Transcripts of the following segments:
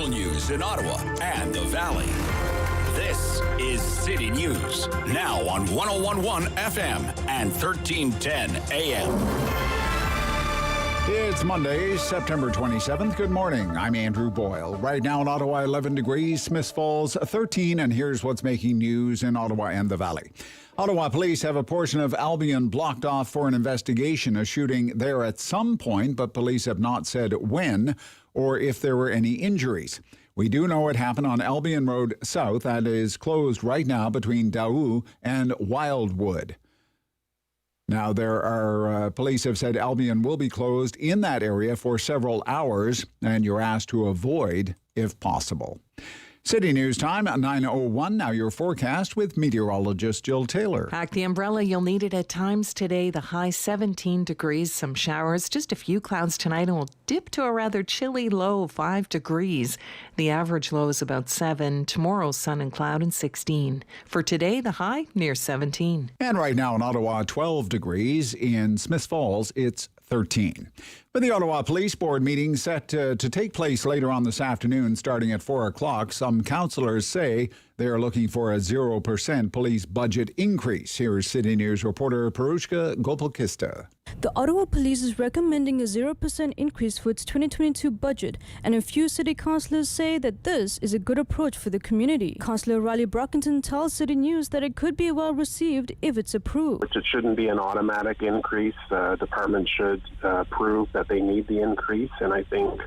local news in Ottawa and the Valley. This is City News, now on 101.1 FM and 1310 AM. It's Monday, September 27th. Good morning. I'm Andrew Boyle. Right now in Ottawa, 11 degrees, Smiths Falls, 13, and here's what's making news in Ottawa and the Valley. Ottawa police have a portion of Albion blocked off for an investigation, a shooting there at some point, but police have not said when or if there were any injuries. We do know it happened on Albion Road South, that is closed right now between Daou and Wildwood. Now, there are police have said Albion will be closed in that area for several hours, and you're asked to avoid if possible. City News Time at 9:01. Now your forecast with meteorologist Jill Taylor. Pack the umbrella. You'll need it at times today. The high 17 degrees, some showers, just a few clouds tonight, and we'll dip to a rather chilly low 5 degrees. The average low is about 7. Tomorrow, sun and cloud and 16. For today, the high near 17. And right now in Ottawa, 12 degrees. In Smiths Falls, it's 13. With the Ottawa Police Board meeting set to take place later on this afternoon, starting at 4 o'clock, some councillors say they are looking for a 0% police budget increase. Here is City News reporter Perushka Gopalkista. The Ottawa Police is recommending a 0% increase for its 2022 budget, and a few city councillors say that this is a good approach for the community. Councillor Riley Brockington tells City News that it could be well received if it's approved. It shouldn't be an automatic increase. Department should prove that they need the increase, and I think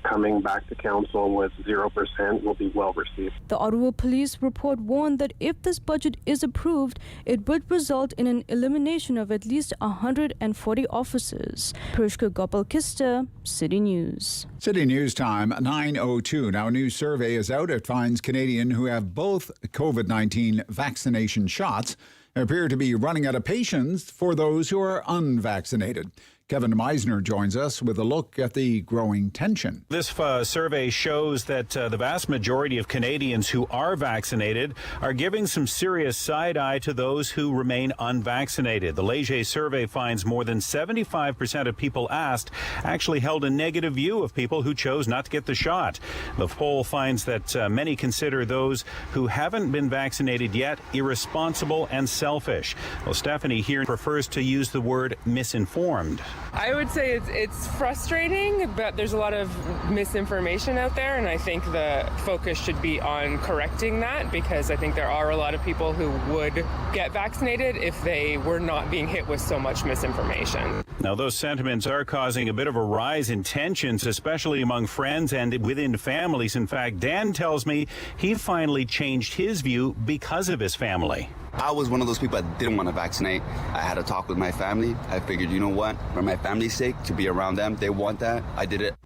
coming back to council with 0% will be well received. The Ottawa Police report warned that if this budget is approved, it would result in an elimination of at least 140 officers. Perushka Gopalkista, City News. City News Time, 9:02. Now, a new survey is out. It finds Canadians who have both COVID-19 vaccination shots appear to be running out of patience for those who are unvaccinated. Kevin Meisner joins us with a look at the growing tension. This survey shows that the vast majority of Canadians who are vaccinated are giving some serious side-eye to those who remain unvaccinated. The Leger survey finds more than 75% of people asked actually held a negative view of people who chose not to get the shot. The poll finds that many consider those who haven't been vaccinated yet irresponsible and selfish. Well, Stephanie here prefers to use the word misinformed. I would say it's frustrating, but there's a lot of misinformation out there, and I think the focus should be on correcting that, because I think there are a lot of people who would get vaccinated if they were not being hit with so much misinformation. Now, those sentiments are causing a bit of a rise in tensions, especially among friends and within families. In fact, Dan tells me he finally changed his view because of his family. I was one of those people that didn't want to vaccinate. I had a talk with my family. I figured, you know what, for my family's sake, to be around them, they want that. I did it.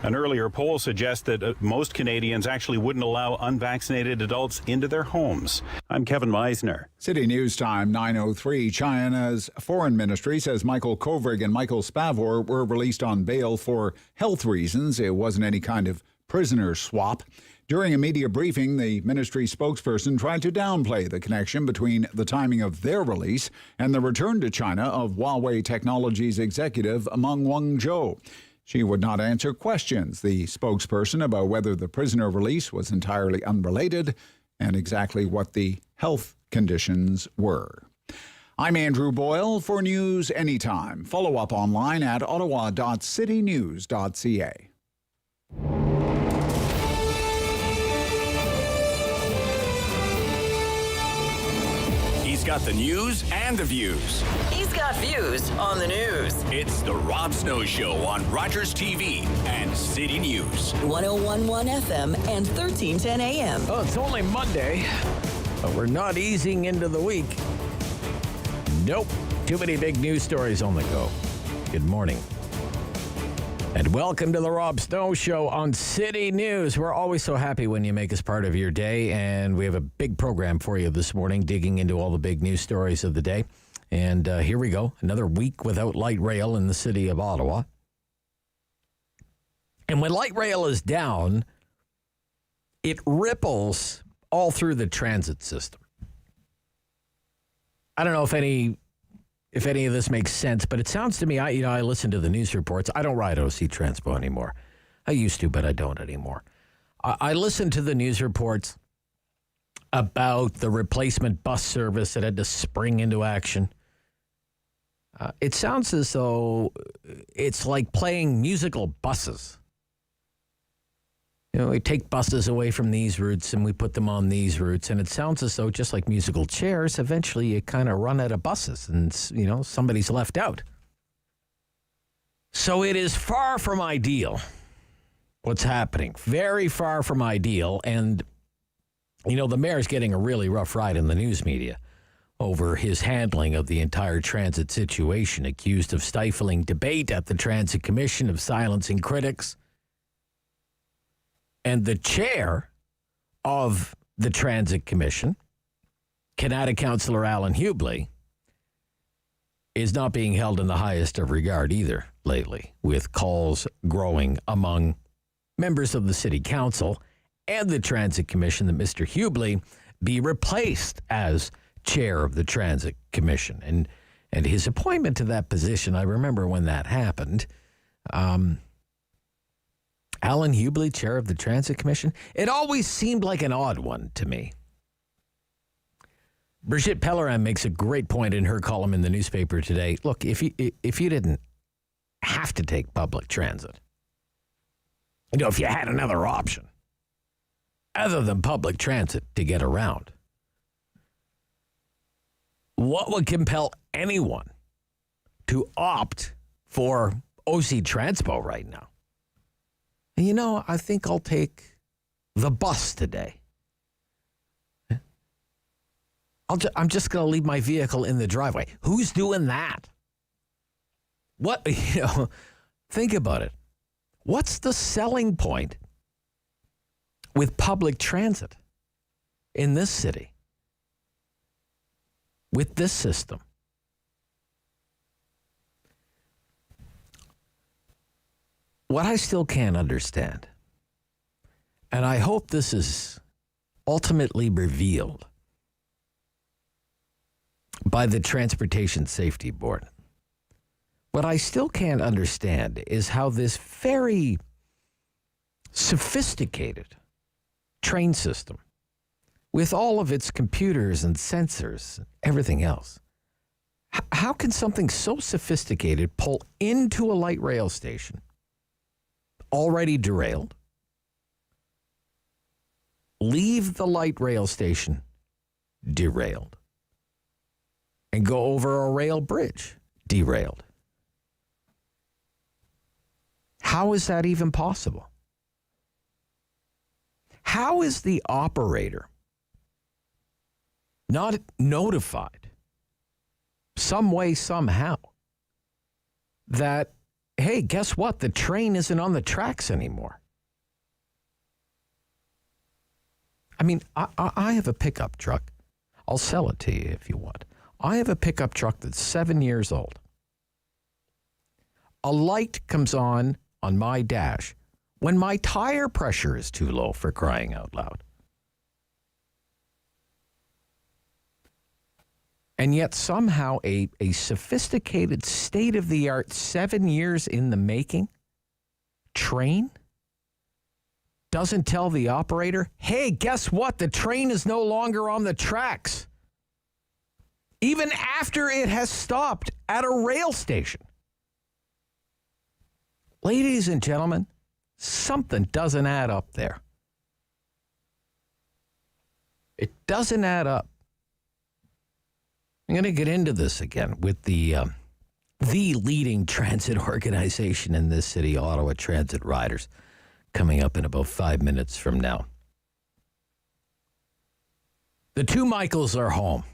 An earlier poll suggests that most Canadians actually wouldn't allow unvaccinated adults into their homes. I'm Kevin Meisner. City News Time, 9:03. China's foreign ministry says Michael Kovrig and Michael Spavor were released on bail for health reasons. It wasn't any kind of prisoner swap. During a media briefing, the ministry spokesperson tried to downplay the connection between the timing of their release and the return to China of Huawei Technologies executive Meng Wanzhou. She would not answer questions, the spokesperson, about whether the prisoner release was entirely unrelated and exactly what the health conditions were. I'm Andrew Boyle for News Anytime. Follow up online at ottawa.citynews.ca. He's got the news and the views. He's got views on the news. It's the Rob Snow Show on Rogers TV and City News. 101.1 FM and 1310 AM. Oh, it's only Monday, but we're not easing into the week. Nope. Too many big news stories on the go. Good morning. And welcome to the Rob Snow Show on City News. We're always so happy when you make us part of your day, and we have a big program for you this morning, digging into all the big news stories of the day. And here we go, another week without light rail in the city of Ottawa. And when light rail is down, it ripples all through the transit system. I don't know if any of this makes sense, but it sounds to me, I listen to the news reports. I don't ride OC Transpo anymore. I used to, but I don't anymore. I listened to the news reports about the replacement bus service that had to spring into action. It sounds as though it's like playing musical buses. You know, we take buses away from these routes and we put them on these routes, and it sounds as though, just like musical chairs, eventually you kind of run out of buses and, you know, somebody's left out. So it is far from ideal what's happening. Very far from ideal. And, you know, the mayor's getting a really rough ride in the news media over his handling of the entire transit situation, accused of stifling debate at the Transit Commission, of silencing critics. And the chair of the Transit Commission, Canada Councillor Alan Hubley, is not being held in the highest of regard either lately, with calls growing among members of the City Council and the Transit Commission that Mr. Hubley be replaced as chair of the Transit Commission. And his appointment to that position, I remember when that happened, Alan Hubley, chair of the Transit Commission, it always seemed like an odd one to me. Brigitte Pellerin makes a great point in her column in the newspaper today. Look, if you didn't have to take public transit, you know, if you had another option other than public transit to get around, what would compel anyone to opt for OC Transpo right now? And, you know, I think I'll take the bus today. I'm just going to leave my vehicle in the driveway. Who's doing that? What, you know, think about it. What's the selling point with public transit in this city? With this system? What I still can't understand, and I hope this is ultimately revealed by the Transportation Safety Board, what I still can't understand is how this very sophisticated train system, with all of its computers and sensors and everything else, how can something so sophisticated pull into a light rail station already derailed, leave the light rail station derailed, and go over a rail bridge derailed? How is that even possible? How is the operator not notified some way, somehow, that, hey, guess what? The train isn't on the tracks anymore? I mean, I have a pickup truck. I'll sell it to you if you want. I have a pickup truck that's 7 years old. A light comes on my dash when my tire pressure is too low, for crying out loud. And yet somehow a sophisticated, state-of-the-art, 7 years in the making train doesn't tell the operator, hey, guess what? The train is no longer on the tracks, even after it has stopped at a rail station. Ladies and gentlemen, something doesn't add up there. It doesn't add up. I'm going to get into this again with the leading transit organization in this city, Ottawa Transit Riders, coming up in about 5 minutes from now. The two Michaels are home.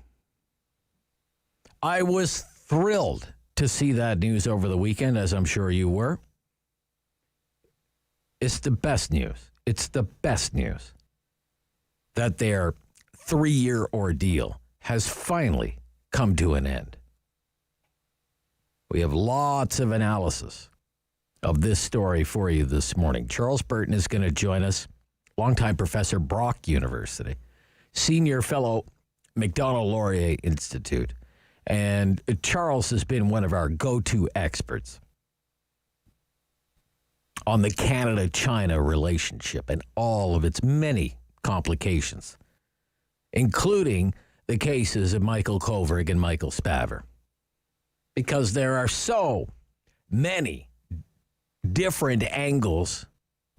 I was thrilled to see that news over the weekend, as I'm sure you were. It's the best news. It's the best news that their 3-year ordeal has finally come to an end. We have lots of analysis of this story for you this morning. Charles Burton is going to join us, longtime professor, Brock University, senior fellow, Macdonald-Laurier Institute. And Charles has been one of our go-to experts on the Canada-China relationship and all of its many complications, including the cases of Michael Kovrig and Michael Spavor. Because there are so many different angles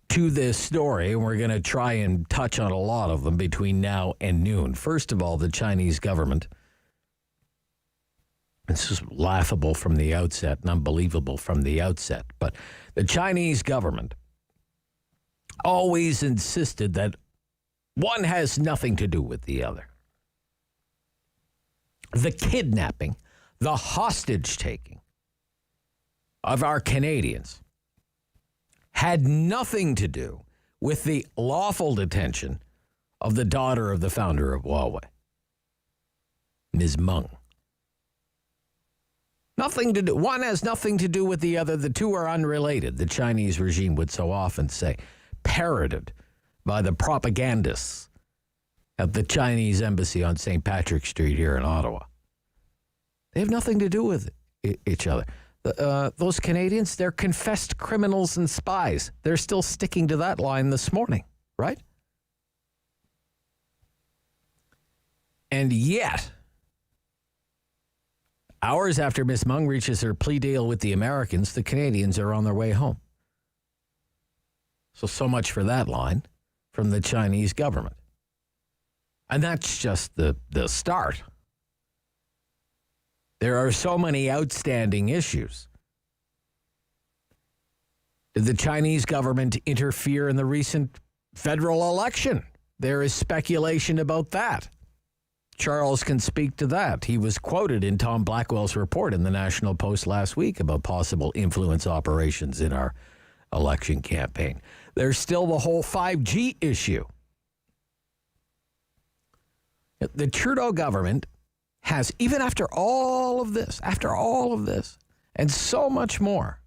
to this story, and we're going to try and touch on a lot of them between now and noon. First of all, the Chinese government. This is laughable from the outset and unbelievable from the outset, but the Chinese government always insisted that one has nothing to do with the other. The kidnapping, the hostage-taking of our Canadians had nothing to do with the lawful detention of the daughter of the founder of Huawei, Ms. Meng. Nothing to do. One has nothing to do with the other. The two are unrelated, the Chinese regime would so often say, parroted by the propagandists at the Chinese embassy on St. Patrick Street here in Ottawa. They have nothing to do with each other. Those Canadians, they're confessed criminals and spies. They're still sticking to that line this morning, right? And yet, hours after Ms. Meng reaches her plea deal with the Americans, the Canadians are on their way home. So much for that line from the Chinese government. And that's just the start. There are so many outstanding issues. Did the Chinese government interfere in the recent federal election? There is speculation about that. Charles can speak to that. He was quoted in Tom Blackwell's report in the National Post last week about possible influence operations in our election campaign. There's still the whole 5G issue. The Trudeau government has, even after all of this, and so much more,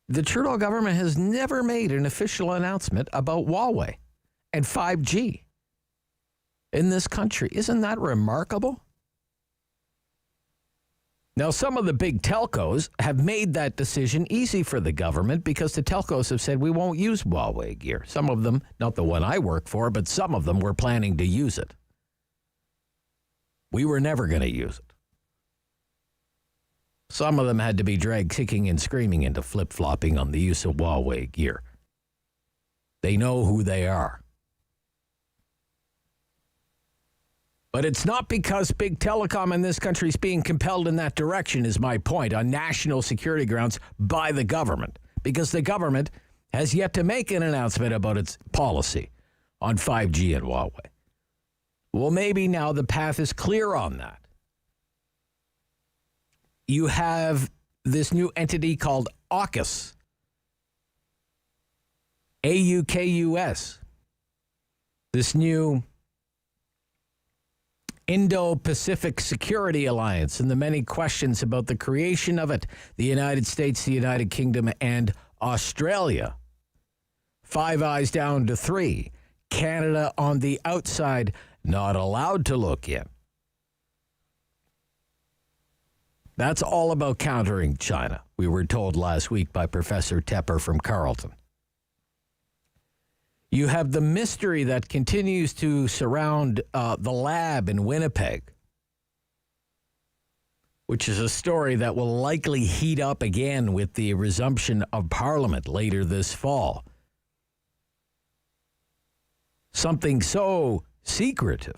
the Trudeau government has never made an official announcement about Huawei and 5G in this country. Isn't that remarkable? Now, some of the big telcos have made that decision easy for the government because the telcos have said we won't use Huawei gear. Some of them, not the one I work for, but some of them were planning to use it. We were never going to use it. Some of them had to be dragged kicking and screaming into flip-flopping on the use of Huawei gear. They know who they are. But it's not because big telecom in this country is being compelled in that direction, is my point, on national security grounds by the government. Because the government has yet to make an announcement about its policy on 5G and Huawei. Well, maybe now the path is clear on that. You have this new entity called AUKUS. AUKUS. This new Indo-Pacific Security Alliance and the many questions about the creation of it. The United States, the United Kingdom, and Australia. Five Eyes down to three. Canada on the outside, not allowed to look in. That's all about countering China, we were told last week by Professor Tepper from Carleton. You have the mystery that continues to surround the lab in Winnipeg, which is a story that will likely heat up again with the resumption of Parliament later this fall. Something so secretive.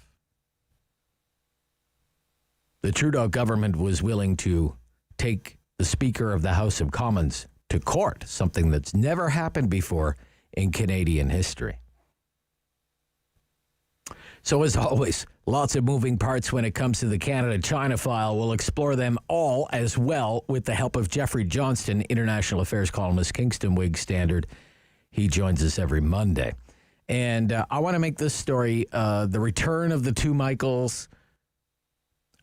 The Trudeau government was willing to take the Speaker of the House of Commons to court, something that's never happened before in Canadian history. So as always, lots of moving parts when it comes to the Canada-China file. We'll explore them all as well with the help of Geoffrey Johnston, international affairs columnist, Kingston Whig-Standard. He joins us every Monday. And I want to make this story, the return of the two Michaels,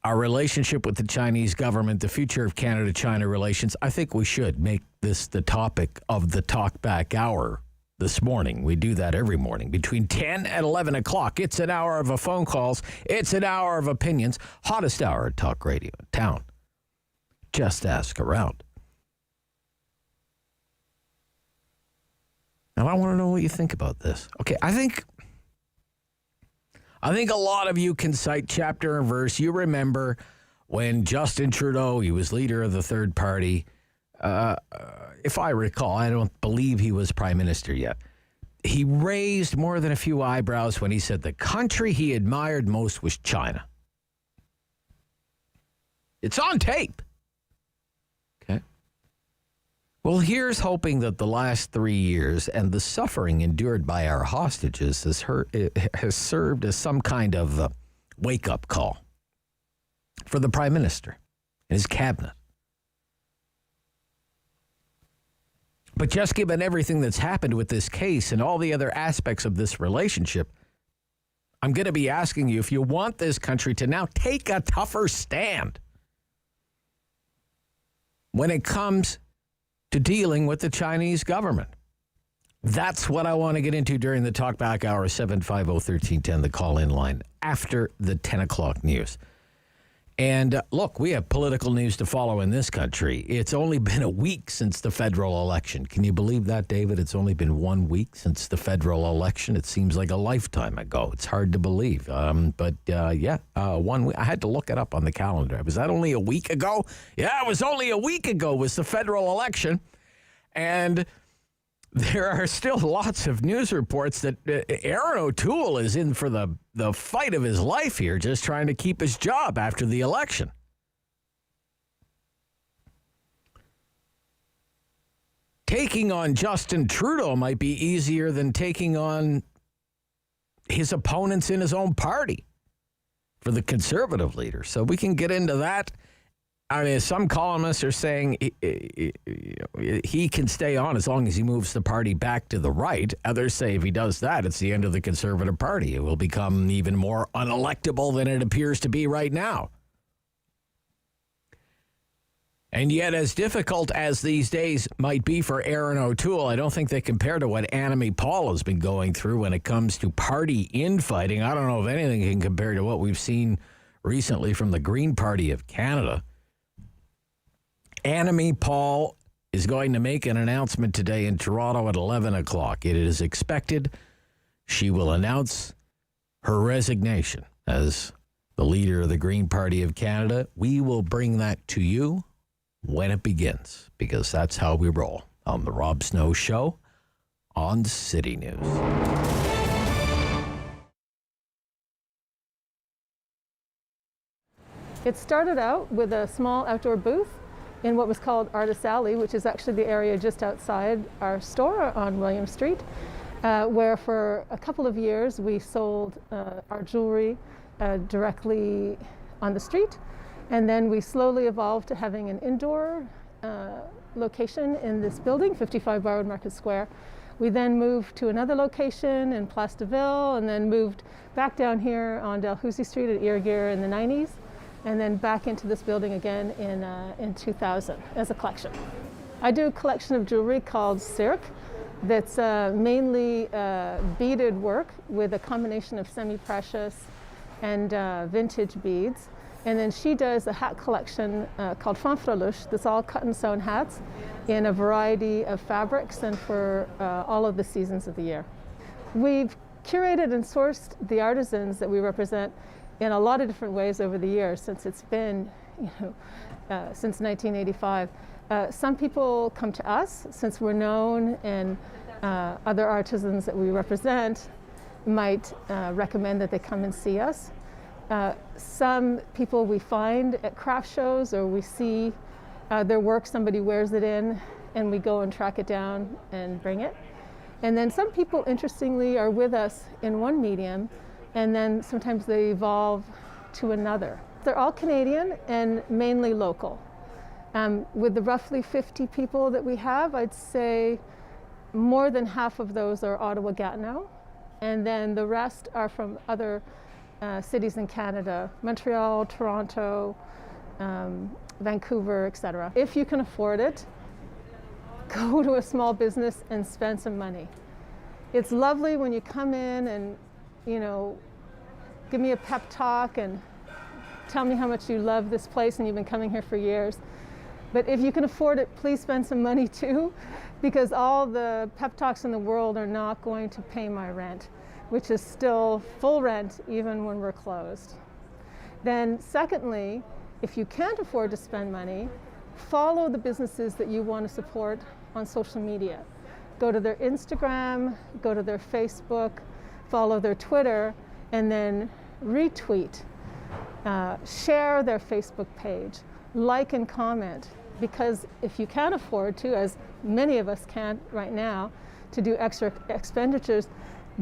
our relationship with the Chinese government, the future of Canada-China relations. I think we should make this the topic of the Talkback Hour this morning. We do that every morning between 10 and 11 o'clock. It's an hour of phone calls. It's an hour of opinions. Hottest hour at talk radio in town. Just ask around. And I want to know what you think about this. Okay, I think a lot of you can cite chapter and verse. You remember when Justin Trudeau, he was leader of the third party. If I recall, I don't believe he was prime minister yet. He raised more than a few eyebrows when he said the country he admired most was China. It's on tape. Okay. Well, here's hoping that the last 3 years and the suffering endured by our hostages has served as some kind of wake-up call for the prime minister and his cabinet. But just given everything that's happened with this case and all the other aspects of this relationship, I'm going to be asking you if you want this country to now take a tougher stand when it comes to dealing with the Chinese government. That's what I want to get into during the Talkback Hour, 750-1310, the call-in line, after the 10 o'clock news. And look, we have political news to follow in this country. It's only been a week since the federal election. Can you believe that, David? It's only been 1 week since the federal election. It seems like a lifetime ago. It's hard to believe. 1 week. I had to look it up on the calendar. Was that only a week ago? Yeah, it was only a week ago was the federal election. And there are still lots of news reports that Aaron O'Toole is in for the fight of his life here, just trying to keep his job after the election. Taking on Justin Trudeau might be easier than taking on his opponents in his own party for the Conservative leader. So we can get into that. I mean, some columnists are saying he can stay on as long as he moves the party back to the right. Others say if he does that, it's the end of the Conservative Party. It will become even more unelectable than it appears to be right now. And yet, as difficult as these days might be for Aaron O'Toole, I don't think they compare to what Annamie Paul has been going through when it comes to party infighting. I don't know if anything can compare to what we've seen recently from the Green Party of Canada. Annamie Paul is going to make an announcement today in Toronto at 11 o'clock. It is expected she will announce her resignation as the leader of the Green Party of Canada. We will bring that to you when it begins, because that's how we roll on the Rob Snow Show on City News. It started out with a small outdoor booth in what was called Sali, which is actually the area just outside our store on William Street, where for a couple of years we sold our jewelry directly on the street. And then we slowly evolved to having an indoor location in this building, 55 Borrowed Market Square. We then moved to another location in Place de Ville, and then moved back down here on Dalhousie Street at Irrigere in the 90s. And then back into this building again in 2000 as a collection. I do a collection of jewelry called Cirque that's mainly beaded work with a combination of semi-precious and vintage beads. And then she does a hat collection called Fanfreluche that's all cut and sewn hats in a variety of fabrics and for all of the seasons of the year. We've curated and sourced the artisans that we represent in a lot of different ways over the years since it's been, since 1985. Some people come to us since we're known, and other artisans that we represent might recommend that they come and see us. Some people we find at craft shows, or we see their work, somebody wears it in, and we go and track it down and bring it. And then some people, interestingly, are with us in one medium, and then sometimes they evolve to another. They're all Canadian and mainly local. With the roughly 50 people that we have, I'd say more than half of those are Ottawa-Gatineau, and then the rest are from other cities in Canada, Montreal, Toronto, Vancouver, etc. If you can afford it, go to a small business and spend some money. It's lovely when you come in and give me a pep talk and tell me how much you love this place and you've been coming here for years. But if you can afford it, please spend some money too, because all the pep talks in the world are not going to pay my rent, which is still full rent even when we're closed. Then secondly, if you can't afford to spend money, follow the businesses that you want to support on social media. Go to their Instagram, go to their Facebook, follow their Twitter, and then retweet, share their Facebook page, like and comment. Because if you can't afford to, as many of us can't right now, to do extra expenditures,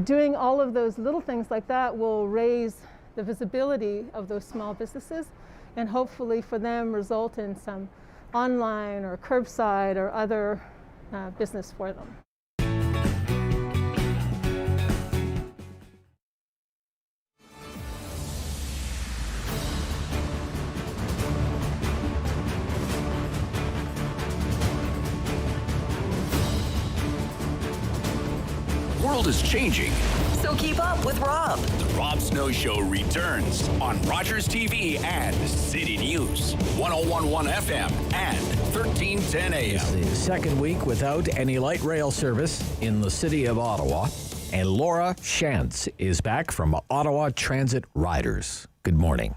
doing all of those little things like that will raise the visibility of those small businesses and hopefully for them result in some online or curbside or other business for them. World is changing. So keep up with Rob. The Rob Snow Show returns on Rogers TV and City News, 101.1 FM and 1310 AM. It's the second week without any light rail service in the city of Ottawa. And Laura Shantz is back from Ottawa Transit Riders. Good morning.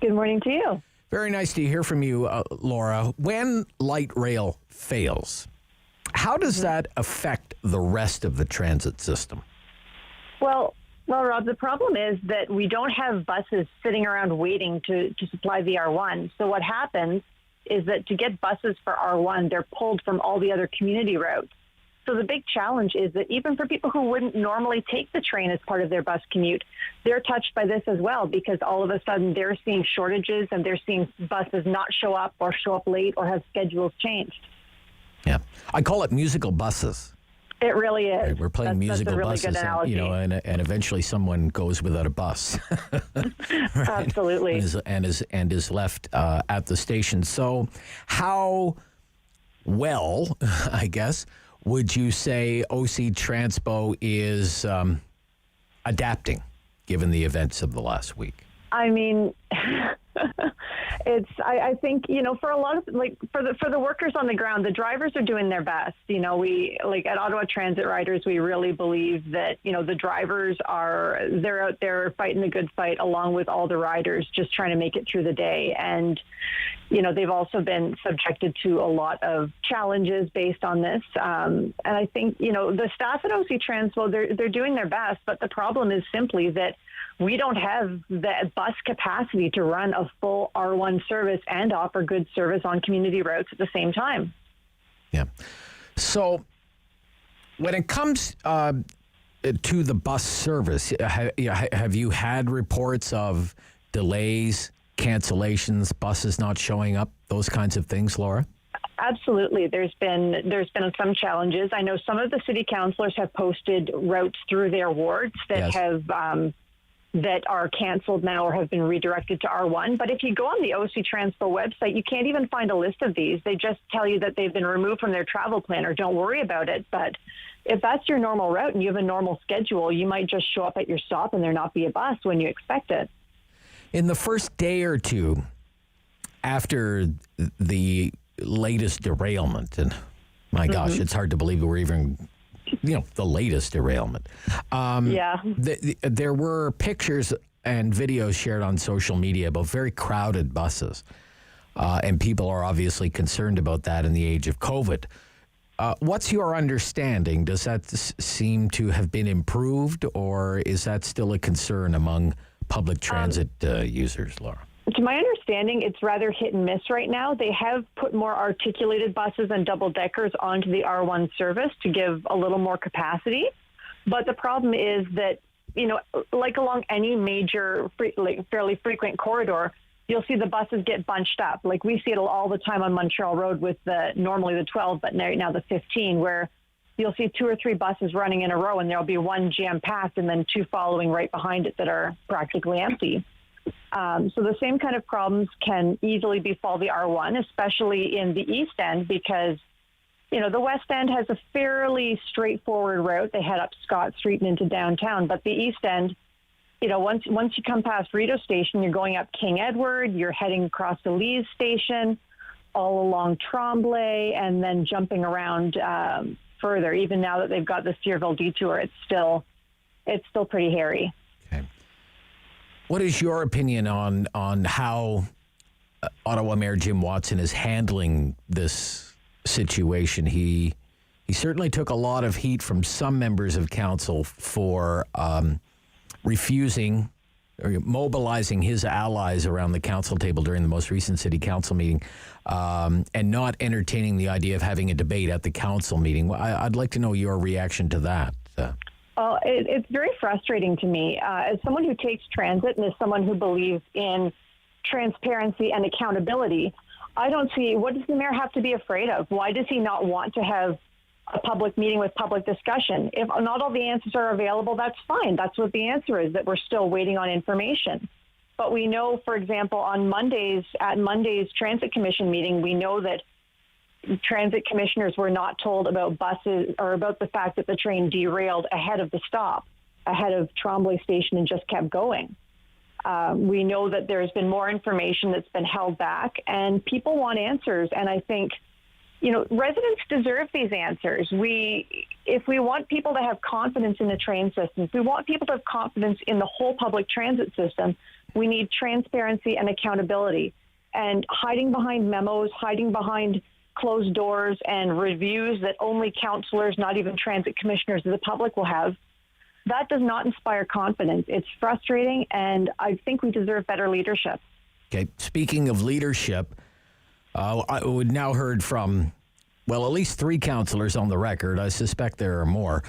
Good morning to you. Very nice to hear from you, Laura. When light rail fails, how does that affect the rest of the transit system? Well, Rob, the problem is that we don't have buses sitting around waiting to supply the R1. So what happens is that to get buses for R1, they're pulled from all the other community routes. So the big challenge is that even for people who wouldn't normally take the train as part of their bus commute, they're touched by this as well, because all of a sudden they're seeing shortages and they're seeing buses not show up or show up late or have schedules changed. Yeah. I call it musical buses. It really is. Right, we're playing musical really buses, and eventually someone goes without a bus. Right? Absolutely. And is left at the station. So how well, I guess, would you say OC Transpo is adapting, given the events of the last week? I mean, I think, for a lot of, for the workers on the ground, the drivers are doing their best. We, at Ottawa Transit Riders, we really believe that, the drivers they're out there fighting the good fight along with all the riders, just trying to make it through the day. And, they've also been subjected to a lot of challenges based on this. And I think, the staff at OC Transpo, they're doing their best, but the problem is simply that we don't have the bus capacity to run a full R1 service and offer good service on community routes at the same time. Yeah. So when it comes to the bus service, have you had reports of delays, cancellations, buses not showing up, those kinds of things, Laura? Absolutely. There's been some challenges. I know some of the city councillors have posted routes through their wards that that are canceled now or have been redirected to R1. But if you go on the OC Transpo website, you can't even find a list of these. They just tell you that they've been removed from their travel planner. Don't worry about it. But if that's your normal route and you have a normal schedule, you might just show up at your stop and there not be a bus when you expect it. In the first day or two after the latest derailment, and my gosh, it's hard to believe we're even... the latest derailment. There were pictures and videos shared on social media about very crowded buses. And people are obviously concerned about that in the age of COVID. What's your understanding? Does that seem to have been improved, or is that still a concern among public transit users, Laura? To my understanding, it's rather hit and miss right now. They have put more articulated buses and double-deckers onto the R1 service to give a little more capacity. But the problem is that, like along any major, fairly frequent corridor, you'll see the buses get bunched up. Like we see it all the time on Montreal Road with normally the 12, but now the 15, where you'll see 2 or 3 buses running in a row and there'll be one jam-packed and then 2 following right behind it that are practically empty. So the same kind of problems can easily befall the R1, especially in the East End, because, the West End has a fairly straightforward route. They head up Scott Street and into downtown. But the East End, once you come past Rideau Station, you're going up King Edward, you're heading across the Lees Station. all along Tremblay and then jumping around further. Even now that they've got the Steerville detour, it's still pretty hairy. Okay. What is your opinion on how Ottawa Mayor Jim Watson is handling this situation? He certainly took a lot of heat from some members of council for refusing or mobilizing his allies around the council table during the most recent city council meeting and not entertaining the idea of having a debate at the council meeting. I'd like to know your reaction to that. It's very frustrating to me. As someone who takes transit and as someone who believes in transparency and accountability, I don't see, what does the mayor have to be afraid of? Why does he not want to have a public meeting with public discussion? If not all the answers are available, that's fine. That's what the answer is, that we're still waiting on information. But we know, for example, at Monday's Transit Commission meeting, we know that transit commissioners were not told about buses or about the fact that the train derailed ahead of the stop, ahead of Tremblay Station, and just kept going. We know that there's been more information that's been held back, and people want answers. And I think, residents deserve these answers. If we want people to have confidence in the train system, if we want people to have confidence in the whole public transit system, we need transparency and accountability. And hiding behind memos, hiding behind closed doors and reviews that only councillors, not even transit commissioners of the public will have, that does not inspire confidence. It's frustrating, and I think we deserve better leadership. Okay, speaking of leadership, I would now heard from, at least 3 councillors on the record, I suspect there are more,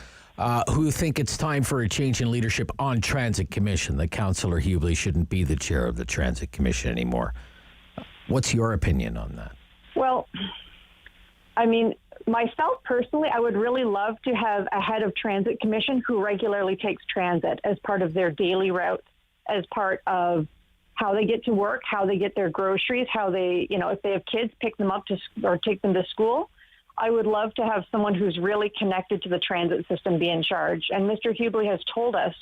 who think it's time for a change in leadership on Transit Commission, that Councillor Hubley shouldn't be the chair of the Transit Commission anymore. What's your opinion on that? Well, I mean, myself personally, I would really love to have a head of Transit Commission who regularly takes transit as part of their daily route, as part of how they get to work, how they get their groceries, how they, if they have kids, pick them up or take them to school. I would love to have someone who's really connected to the transit system be in charge. And Mr. Hubley has told us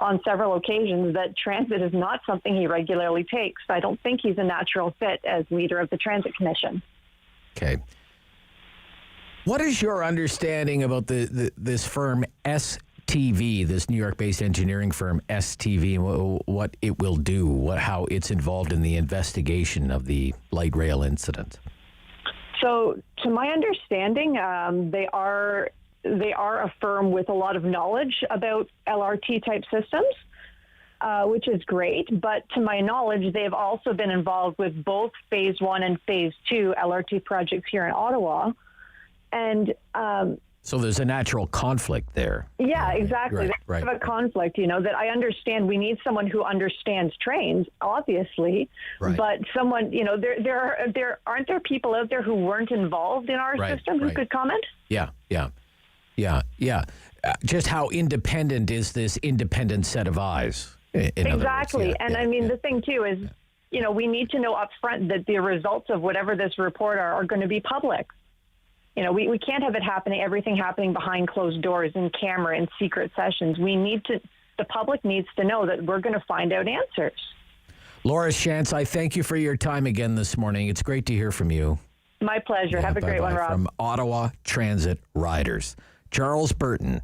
on several occasions that transit is not something he regularly takes. I don't think he's a natural fit as leader of the Transit Commission. Okay. What is your understanding about this firm STV, this New York-based engineering firm STV, and what it will do, how it's involved in the investigation of the light rail incident? So, to my understanding, they are a firm with a lot of knowledge about LRT-type systems, which is great. But to my knowledge, they've also been involved with both Phase 1 and Phase 2 LRT projects here in Ottawa. And so there's a natural conflict there. Yeah, exactly. There's a conflict, that I understand. We need someone who understands trains, obviously, but someone, there aren't there people out there who weren't involved in our system who could comment? Yeah. Just how independent is this independent set of eyes? Exactly. The thing too is, we need to know up front that the results of whatever this report are going to be public. We can't have everything happening behind closed doors in camera and secret sessions. The public needs to know that we're going to find out answers. Laura Shantz, I thank you for your time again this morning. It's great to hear from you. My pleasure. Have a great one, Rob. From Ottawa Transit Riders. Charles Burton,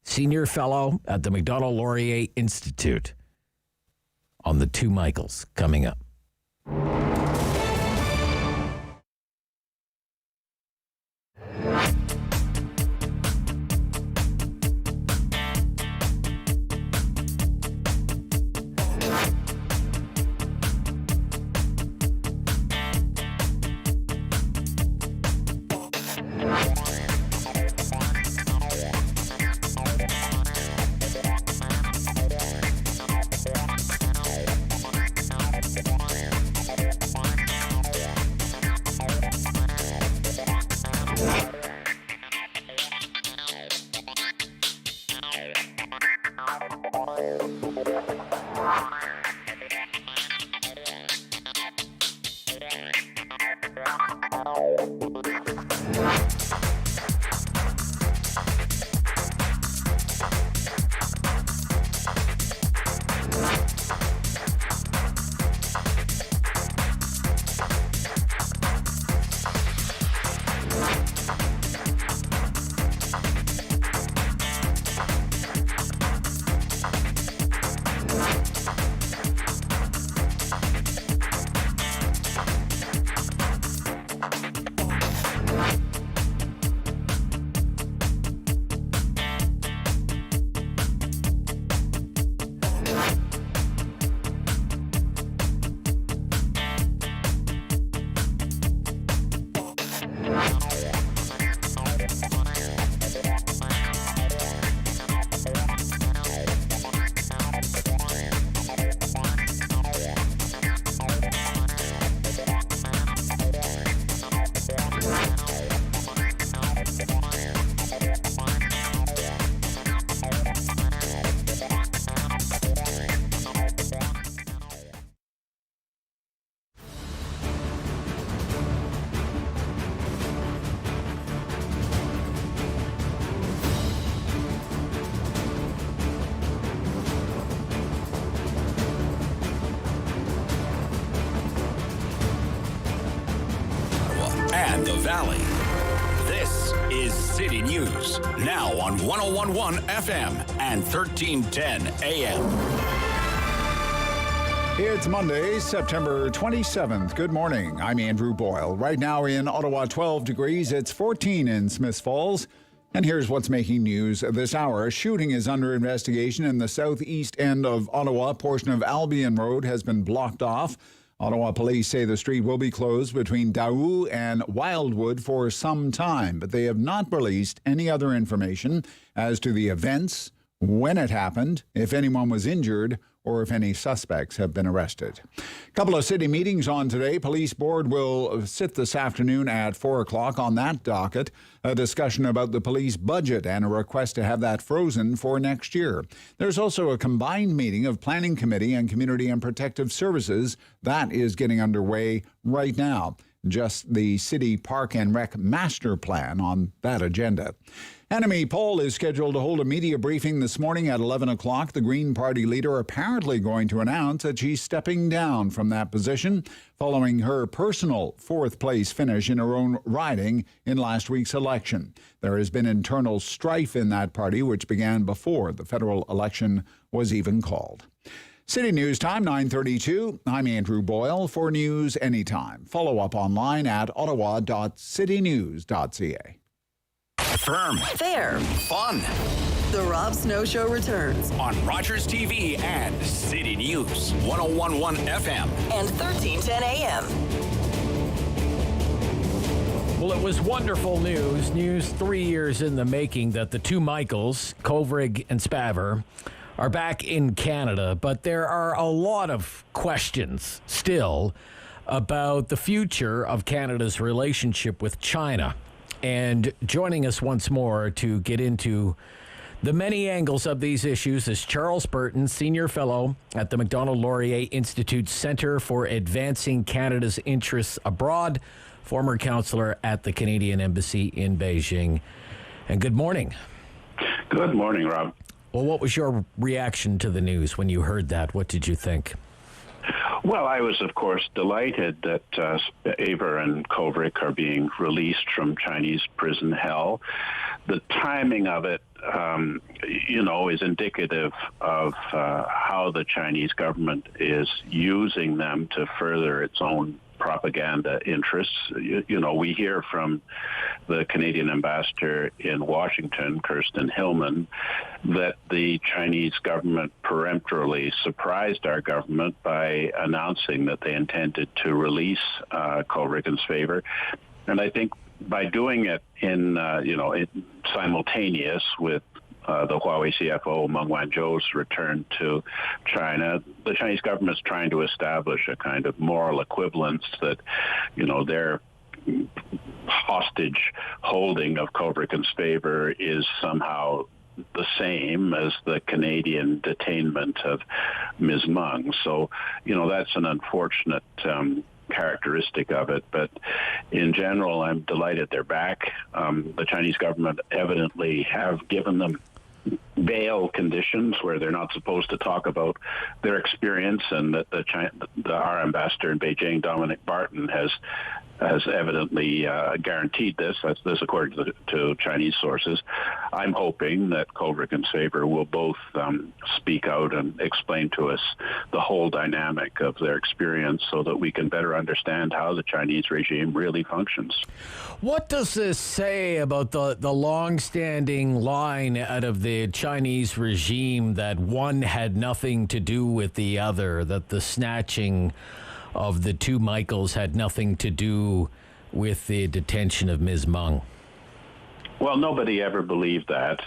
Senior Fellow at the Macdonald-Laurier Institute, on the Two Michaels, coming up. Valley. This is City News, now on 101.1 FM and 1310 AM. It's Monday, September 27th. Good morning. I'm Andrew Boyle. Right now in Ottawa, 12 degrees. It's 14 in Smiths Falls. And here's what's making news this hour. A shooting is under investigation in the southeast end of Ottawa. A portion of Albion Road has been blocked off. Ottawa police say the street will be closed between Daou and Wildwood for some time, but they have not released any other information as to the events, when it happened, if anyone was injured, or if any suspects have been arrested. A couple of city meetings on today. Police board will sit this afternoon at 4 o'clock on that docket. A discussion about the police budget and a request to have that frozen for next year. There's also a combined meeting of Planning Committee and Community and Protective Services. That is getting underway right now. Just the City Park and Rec Master Plan on that agenda. Enemy Poll is scheduled to hold a media briefing this morning at 11 o'clock. The Green Party leader apparently going to announce that she's stepping down from that position following her personal fourth-place finish in her own riding in last week's election. There has been internal strife in that party, which began before the federal election was even called. City News Time, 9:32. I'm Andrew Boyle. For news anytime. Follow up online at ottawa.citynews.ca. Firm. Fair. Fun. The Rob Snow Show returns On Rogers TV and City News, 101.1 FM. and 1310 AM. Well, it was wonderful news 3 years in the making, that the two Michaels, Kovrig and Spaver, are back in Canada. But there are a lot of questions still about the future of Canada's relationship with China. And joining us once more to get into the many angles of these issues is Charles Burton, Senior Fellow at the Macdonald-Laurier Institute's Centre for Advancing Canada's Interests Abroad, former counsellor at the Canadian Embassy in Beijing. And good morning. Good morning, Rob. Well, what was your reaction to the news when you heard that? What did you think? Well, I was, of course, delighted that Spaver and Kovrig are being released from Chinese prison hell. The timing of it, is indicative of how the Chinese government is using them to further its own propaganda interests. We hear from the Canadian ambassador in Washington, Kirsten Hillman, that the Chinese government peremptorily surprised our government by announcing that they intended to release Kovrig and Spaver. And I think by doing it in simultaneous with the Huawei CFO Meng Wanzhou's return to China, the Chinese government is trying to establish a kind of moral equivalence that, their hostage holding of Kovrig and Spaver is somehow the same as the Canadian detainment of Ms. Meng. So, that's an unfortunate characteristic of it, but in general, I'm delighted they're back. The Chinese government evidently have given them bail conditions where they're not supposed to talk about their experience, and that our ambassador in Beijing, Dominic Barton, has evidently guaranteed this. That's this according to Chinese sources. I'm hoping that Kovrig and Spaver will both speak out and explain to us the whole dynamic of their experience so that we can better understand how the Chinese regime really functions. What does this say about the long-standing line out of the Chinese regime that one had nothing to do with the other, that the snatching of the two Michaels had nothing to do with the detention of Ms. Meng? Well, nobody ever believed that.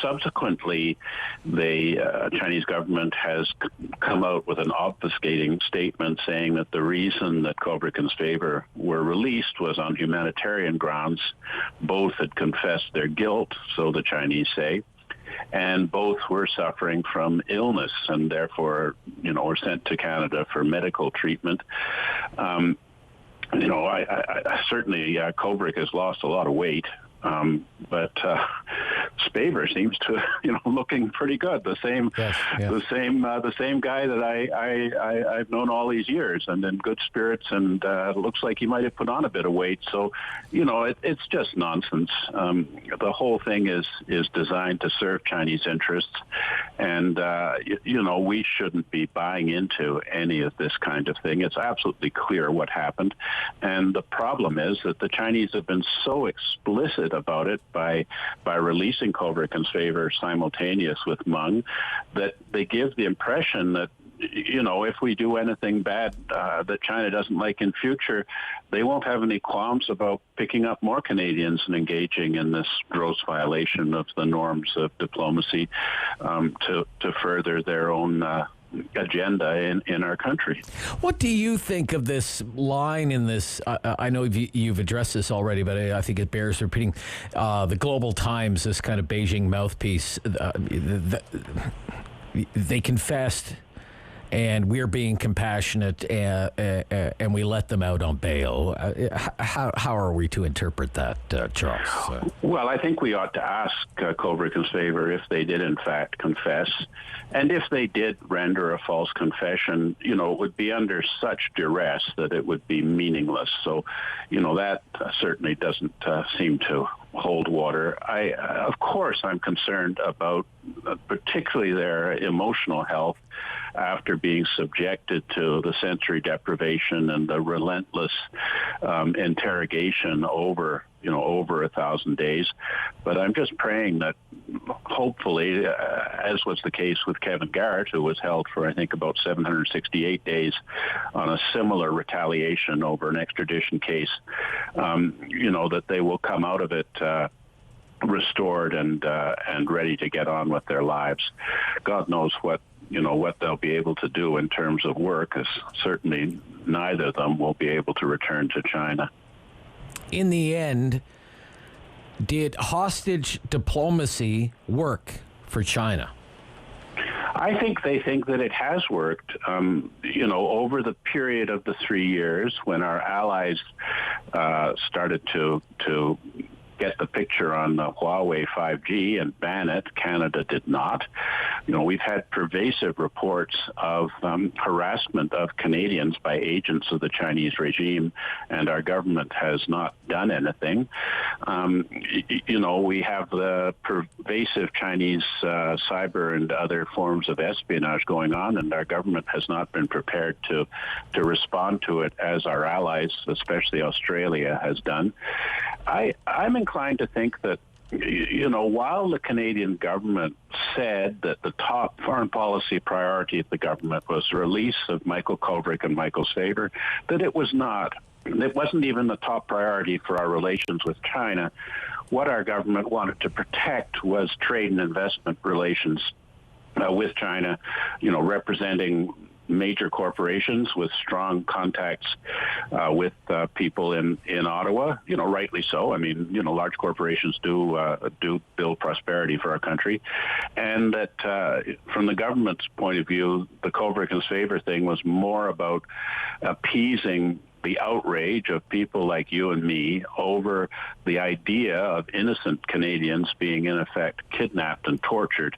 Subsequently, the Chinese government has come out with an obfuscating statement saying that the reason that Kovrig and Spaver were released was on humanitarian grounds. Both had confessed their guilt, so the Chinese say, and both were suffering from illness and therefore, were sent to Canada for medical treatment. I certainly, Kovrig has lost a lot of weight, but Spavor seems to, looking pretty good. The same guy that I've known all these years, and in good spirits, and looks like he might have put on a bit of weight. So, it's just nonsense. The whole thing is designed to serve Chinese interests, and we shouldn't be buying into any of this kind of thing. It's absolutely clear what happened, and the problem is that the Chinese have been so explicit about it by releasing Kovrig and Spavor simultaneous with Meng that they give the impression that, if we do anything bad that China doesn't like in future, they won't have any qualms about picking up more Canadians and engaging in this gross violation of the norms of diplomacy to further their own agenda in our country. What do you think of this line in this? I know you've addressed this already, but I think it bears repeating. The Global Times, this kind of Beijing mouthpiece, they confessed, and we're being compassionate, and we let them out on bail. How are we to interpret that, Charles? Well, I think we ought to ask Kovrig and Spavor if they did in fact confess, and if they did render a false confession, it would be under such duress that it would be meaningless. So, that certainly doesn't seem to hold water. Of course, I'm concerned about particularly their emotional health after being subjected to the sensory deprivation and the relentless interrogation over 1,000 days. But I'm just praying that hopefully, as was the case with Kevin Garrett, who was held for, I think, about 768 days on a similar retaliation over an extradition case, that they will come out of it restored and ready to get on with their lives. God knows what they'll be able to do in terms of work, as certainly neither of them will be able to return to China. In the end, did hostage diplomacy work for China? I think they think that it has worked. Over the period of the 3 years when our allies started to get the picture on the Huawei 5G and ban it. Canada did not. We've had pervasive reports of harassment of Canadians by agents of the Chinese regime, and our government has not done anything. We have the pervasive Chinese cyber and other forms of espionage going on, and our government has not been prepared to respond to it as our allies, especially Australia, has done. I'm inclined to think that, while the Canadian government said that the top foreign policy priority of the government was the release of Michael Kovrig and Michael Spavor, that it was not. It wasn't even the top priority for our relations with China. What our government wanted to protect was trade and investment relations with China, representing major corporations with strong contacts with people in Ottawa, rightly so. I mean, large corporations do build prosperity for our country. And that from the government's point of view, the Kovrig and Spavor thing was more about appeasing the outrage of people like you and me over the idea of innocent Canadians being, in effect, kidnapped and tortured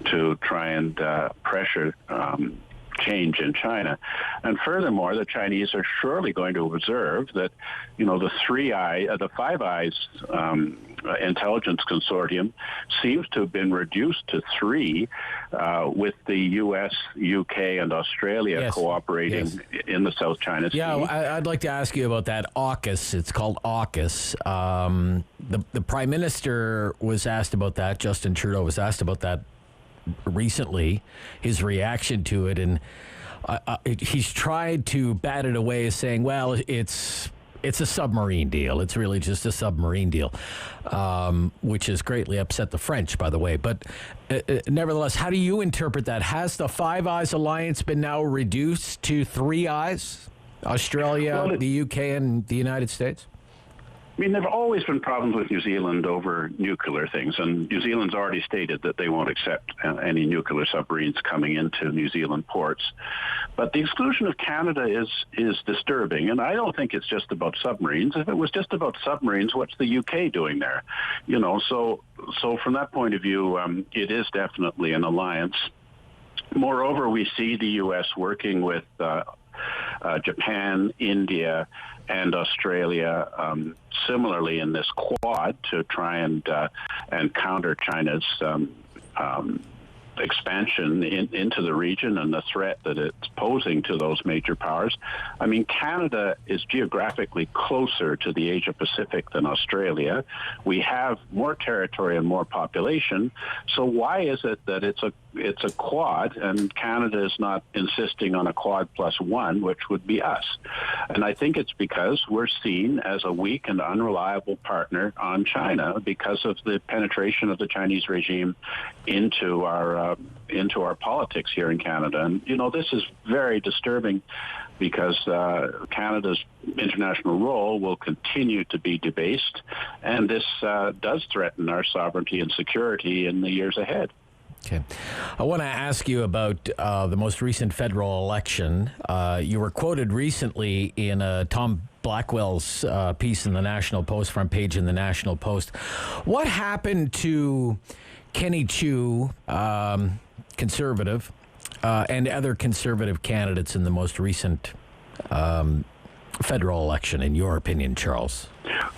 to try and pressure change in China. And furthermore, the Chinese are surely going to observe that, the Five Eyes intelligence consortium seems to have been reduced to 3 with the U.S., U.K., and Australia cooperating in the South China Sea. Yeah, I'd like to ask you about that AUKUS. It's called AUKUS. The Prime Minister was asked about that. Justin Trudeau was asked about that recently, his reaction to it, and he's tried to bat it away as saying, well, it's a submarine deal. It's really just a submarine deal, which has greatly upset the French, by the way. But nevertheless, how do you interpret that? Has the Five Eyes alliance been now reduced to 3 eyes? Australia, the UK, and the United States? I mean, there have always been problems with New Zealand over nuclear things, and New Zealand's already stated that they won't accept any nuclear submarines coming into New Zealand ports. But the exclusion of Canada is disturbing, and I don't think it's just about submarines. If it was just about submarines, what's the UK doing there? You know, so from that point of view, it is definitely an alliance. Moreover, we see the U.S. working with Japan, India, and Australia similarly in this Quad to try and counter China's expansion into the region and the threat that it's posing to those major powers. I mean, Canada is geographically closer to the Asia-Pacific than Australia. We have more territory and more population. So why is it that it's a Quad and Canada is not insisting on a Quad plus one, which would be us? And I think it's because we're seen as a weak and unreliable partner on China because of the penetration of the Chinese regime into our politics here in Canada. And, you know, this is very disturbing because Canada's international role will continue to be debased, and this does threaten our sovereignty and security in the years ahead. Okay. I want to ask you about the most recent federal election. You were quoted recently in Tom Blackwell's piece in the National Post, front page in the National Post. What happened to Kenny Chiu, Conservative, and other Conservative candidates in the most recent federal election, in your opinion, Charles?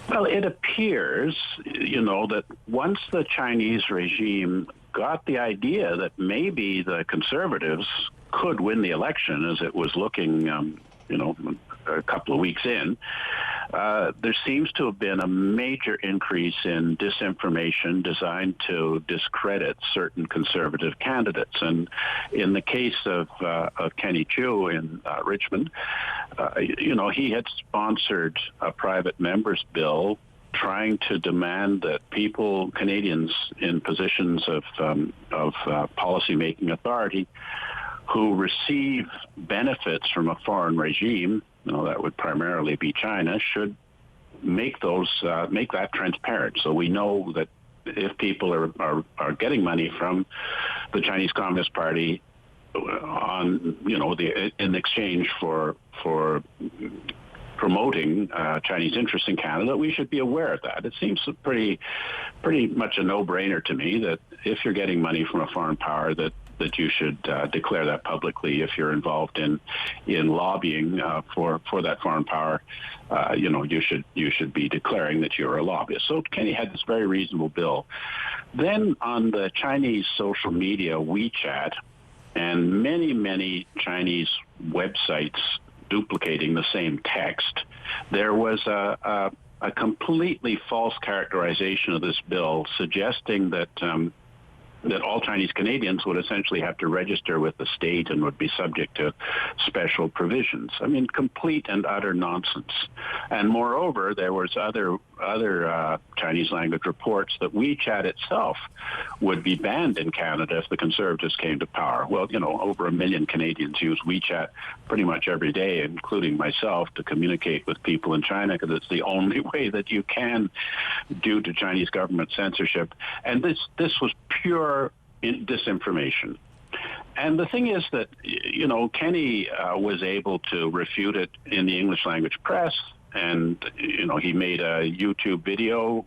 Well, it appears, you know, that once the Chinese regime got the idea that maybe the Conservatives could win the election, as it was looking, a couple of weeks in, there seems to have been a major increase in disinformation designed to discredit certain Conservative candidates. And in the case of Kenny Chiu in Richmond, he had sponsored a private member's bill trying to demand that Canadians in positions of policy-making authority who receive benefits from a foreign regime, that would primarily be China, should make that transparent. So we know that if people are getting money from the Chinese Communist Party in exchange for promoting Chinese interests in Canada, we should be aware of that. It seems pretty much a no-brainer to me that if you're getting money from a foreign power, that you should declare that publicly. If you're involved in lobbying for that foreign power, you should be declaring that you're a lobbyist. So Kenny had this very reasonable bill. Then on the Chinese social media WeChat and many Chinese websites duplicating the same text, there was a completely false characterization of this bill, suggesting that all Chinese Canadians would essentially have to register with the state and would be subject to special provisions. I mean, complete and utter nonsense. And moreover, there was other Chinese language reports that WeChat itself would be banned in Canada if the Conservatives came to power. Well, over 1 million Canadians use WeChat pretty much every day, including myself, to communicate with people in China, because it's the only way that you can due to Chinese government censorship. And this was pure disinformation. And the thing is that, Kenny was able to refute it in the English language press. And, he made a YouTube video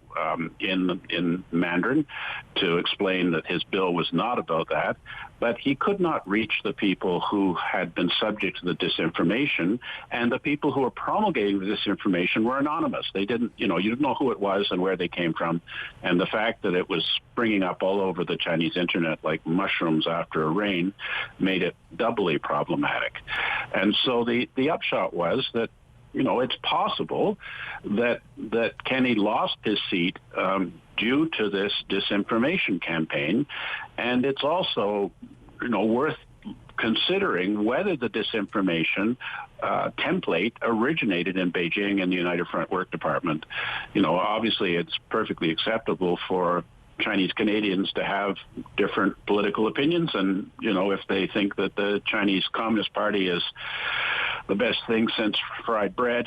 in Mandarin to explain that his bill was not about that. But he could not reach the people who had been subject to the disinformation. And the people who were promulgating the disinformation were anonymous. They didn't, you didn't know who it was and where they came from. And the fact that it was springing up all over the Chinese internet like mushrooms after a rain made it doubly problematic. And so the upshot was that, it's possible that Kenny lost his seat due to this disinformation campaign, and it's also, worth considering whether the disinformation template originated in Beijing and the United Front Work Department. Obviously, it's perfectly acceptable for Chinese Canadians to have different political opinions, and if they think that the Chinese Communist Party is the best thing since fried bread.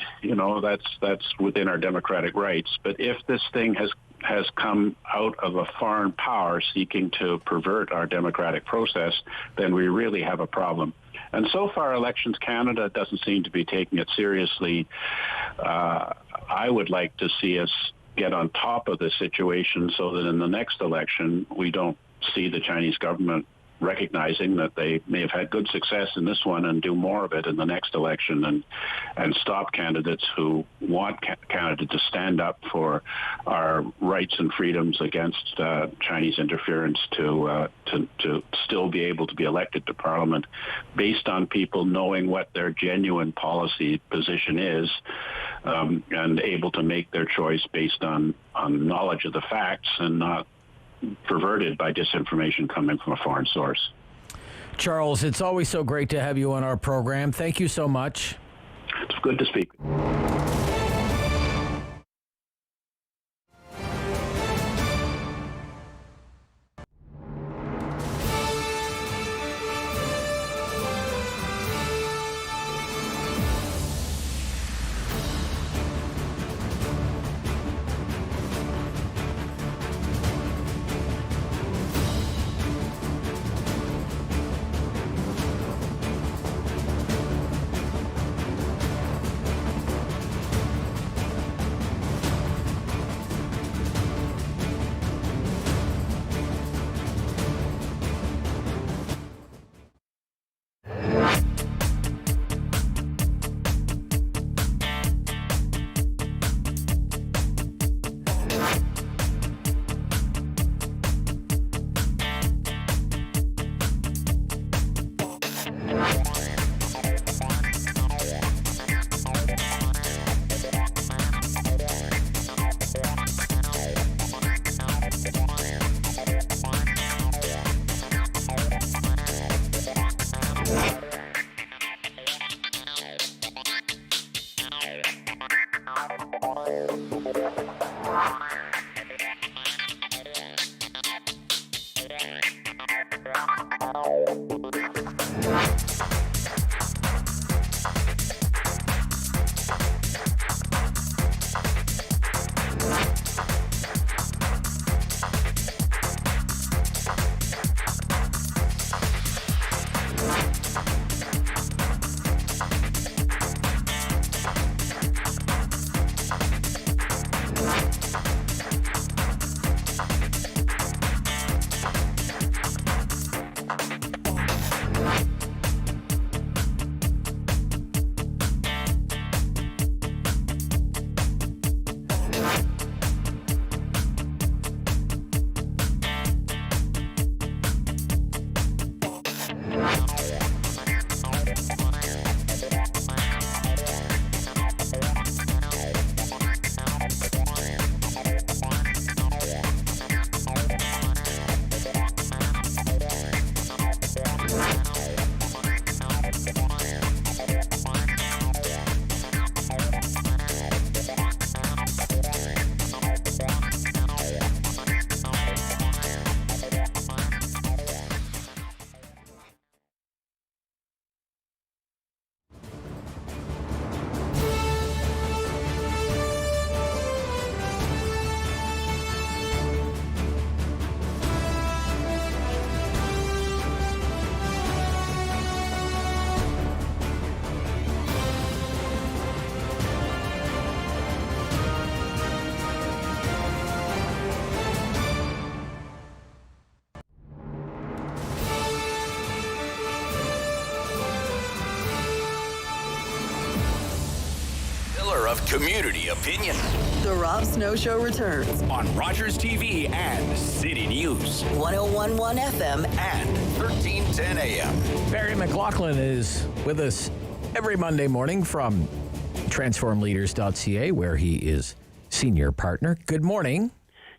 That's within our democratic rights. But if this thing has come out of a foreign power seeking to pervert our democratic process, then we really have a problem. And so far, Elections Canada doesn't seem to be taking it seriously. I would like to see us get on top of this situation so that in the next election, we don't see the Chinese government recognizing that they may have had good success in this one and do more of it in the next election, and stop candidates who want Canada to stand up for our rights and freedoms against Chinese interference to still be able to be elected to Parliament based on people knowing what their genuine policy position is, and able to make their choice based on knowledge of the facts and not perverted by disinformation coming from a foreign source. Charles, it's always so great to have you on our program. Thank you so much. It's good to speak. Of community opinion. The Rob Snow Show returns on Rogers TV and City News. 101.1 FM and 1310 AM. Barry McLoughlin is with us every Monday morning from TransformLeaders.ca, where he is senior partner. Good morning.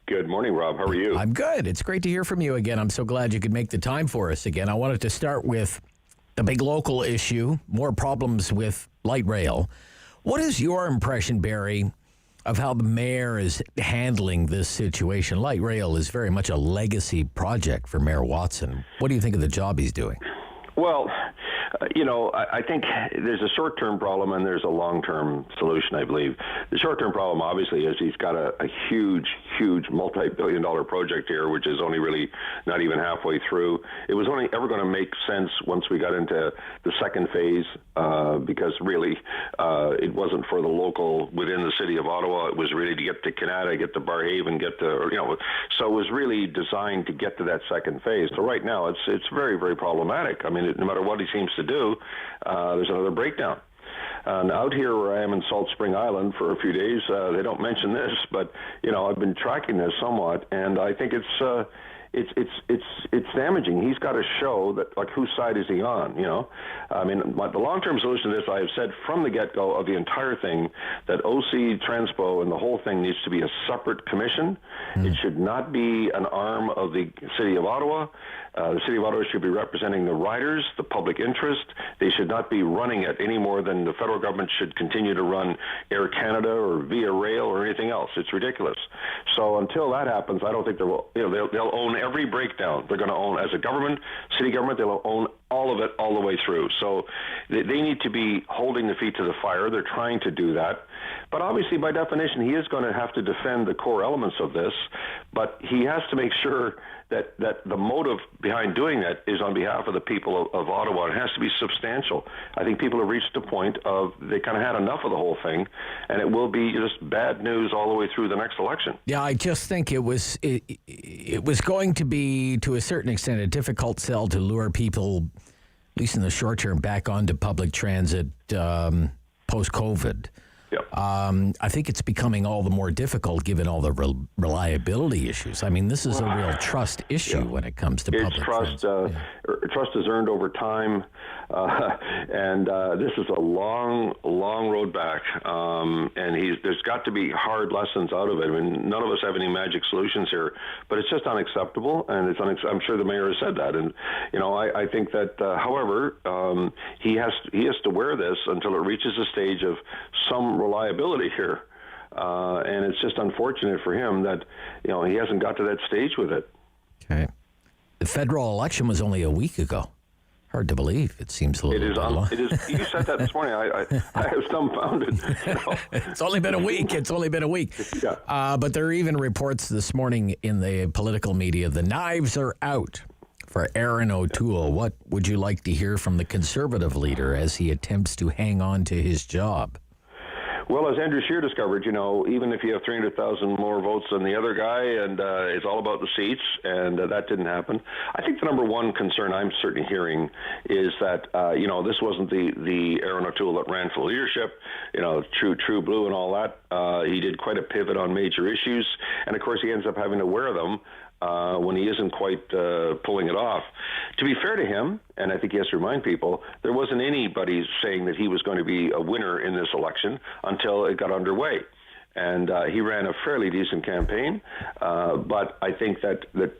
Good morning, Rob. How are you? I'm good. It's great to hear from you again. I'm so glad you could make the time for us again. I wanted to start with the big local issue, more problems with light rail. What is your impression, Barry, of how the mayor is handling this situation? Light rail is very much a legacy project for Mayor Watson. What do you think of the job he's doing? Well, I think there's a short-term problem and there's a long-term solution, I believe. The short-term problem, obviously, is he's got a huge multi-billion-dollar project here, which is only really not even halfway through. It was only ever going to make sense once we got into the second phase, because really it wasn't for the local within the city of Ottawa. It was really to get to Canada, get to Barrhaven, so it was really designed to get to that second phase. So right now it's very, very problematic. I mean, no matter what he seems to do, there's another breakdown. And out here where I am in Salt Spring Island for a few days, they don't mention this, but I've been tracking this somewhat, and I think it's damaging. He's got to show that, like, whose side is he on? I mean, the long-term solution to this, I have said from the get-go of the entire thing that OC, Transpo, and the whole thing needs to be a separate commission. It should not be an arm of the City of Ottawa. The City of Ottawa should be representing the riders, the public interest. They should not be running it any more than the federal government should continue to run Air Canada or Via Rail or anything else. It's ridiculous. So until that happens, I don't think they'll own every breakdown. They're going to own, as a government, city government, they'll own all of it all the way through. So they need to be holding the feet to the fire. They're trying to do that. But obviously, by definition, he is going to have to defend the core elements of this. But he has to make sure that the motive behind doing that is on behalf of the people of Ottawa. It has to be substantial. I think people have reached a point of they kind of had enough of the whole thing, and it will be just bad news all the way through the next election. Yeah, I just think it was going to be, to a certain extent, a difficult sell to lure people, at least in the short term, back onto public transit post-COVID. Yep. I think it's becoming all the more difficult given all the reliability issues. I mean, this is a real trust issue when it comes to public trust. Trust is earned over time, and this is a long road back. And there's got to be hard lessons out of it. I mean, none of us have any magic solutions here, but it's just unacceptable, and I'm sure the mayor has said that. And I think that, however, he has to wear this until it reaches a stage of some reliability here, and it's just unfortunate for him that he hasn't got to that stage with it. Okay, the federal election was only a week ago. Hard to believe. It seems a little bit long. It is. You said that this morning. I was dumbfounded. It's only been a week. Yeah. But there are even reports this morning in the political media. The knives are out for Aaron O'Toole. What would you like to hear from the Conservative leader as he attempts to hang on to his job? Well, as Andrew Scheer discovered, even if you have 300,000 more votes than the other guy, and it's all about the seats, and that didn't happen. I think the number one concern I'm certainly hearing is that, this wasn't the Aaron O'Toole that ran for leadership, true blue and all that. He did quite a pivot on major issues, and of course he ends up having to wear them when he isn't quite pulling it off. To be fair to him, and I think he has to remind people, there wasn't anybody saying that he was going to be a winner in this election until it got underway. And he ran a fairly decent campaign, but I think that the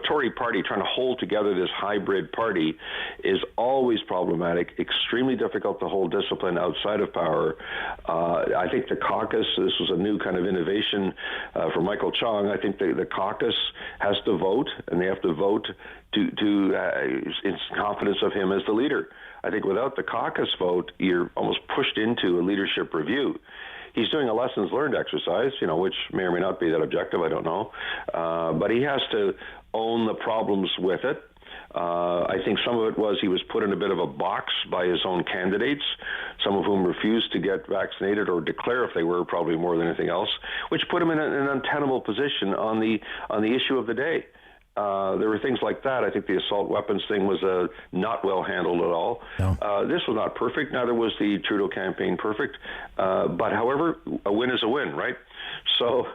Tory party trying to hold together this hybrid party is always problematic, extremely difficult to hold discipline outside of power. I think the caucus, this was a new kind of innovation for Michael Chong. I think the caucus has to vote, and they have to vote in confidence of him as the leader. I think without the caucus vote, you're almost pushed into a leadership review. He's doing a lessons learned exercise, which may or may not be that objective, I don't know. But he has to own the problems with it. I think some of it was he was put in a bit of a box by his own candidates, some of whom refused to get vaccinated or declare if they were, probably more than anything else, which put him in an untenable position on the issue of the day. There were things like that. I think the assault weapons thing was not well handled at all. No. This was not perfect. Neither was the Trudeau campaign perfect. But however, a win is a win, right? So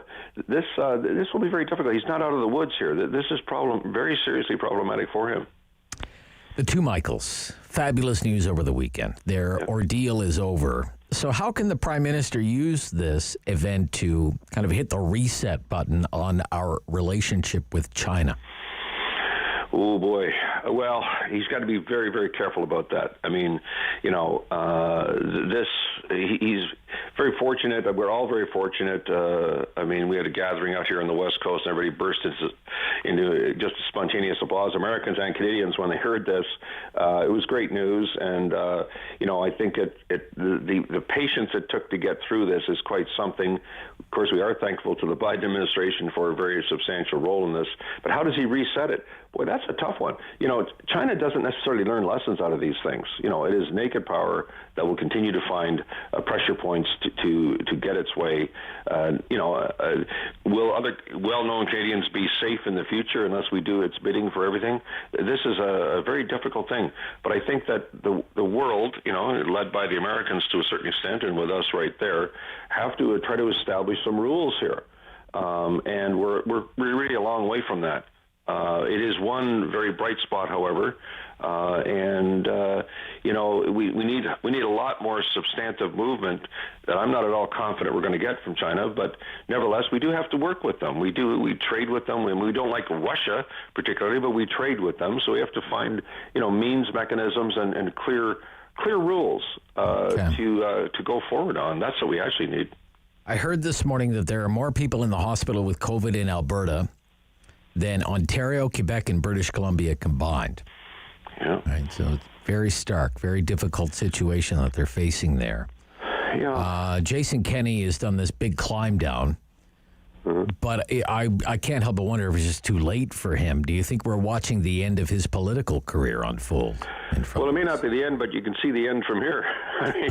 this will be very difficult. He's not out of the woods here. This is very seriously problematic for him. The two Michaels, fabulous news over the weekend. Their ordeal is over. So how can the Prime Minister use this event to kind of hit the reset button on our relationship with China? Oh, boy. Well, he's got to be very, very careful about that. I mean, he's very fortunate. We're all very fortunate. I mean, we had a gathering out here on the West Coast, and everybody burst into just spontaneous applause. Americans and Canadians, when they heard this, it was great news. And, I think the patience it took to get through this is quite something. Of course, we are thankful to the Biden administration for a very substantial role in this. But how does he reset it? Boy, that's a tough one. China doesn't necessarily learn lessons out of these things. It is naked power that will continue to find pressure points to get its way. Will other well-known Canadians be safe in the future unless we do its bidding for everything? This is a very difficult thing. But I think that the world, led by the Americans to a certain extent, and with us right there, have to try to establish some rules here. And we're really a long way from that. It is one very bright spot, however, we need a lot more substantive movement that I'm not at all confident we're going to get from China. But nevertheless, we do have to work with them. We trade with them, and we don't like Russia particularly, but we trade with them. So we have to find means, mechanisms, and clear rules to go forward on. That's what we actually need. I heard this morning that there are more people in the hospital with COVID in Alberta than Ontario, Quebec, and British Columbia combined. Yeah. Right, so it's very stark, very difficult situation that they're facing there. Yeah. Jason Kenney has done this big climb down, but I can't help but wonder if it's just too late for him. Do you think we're watching the end of his political career unfold? Well, it may not be the end, but you can see the end from here. I mean,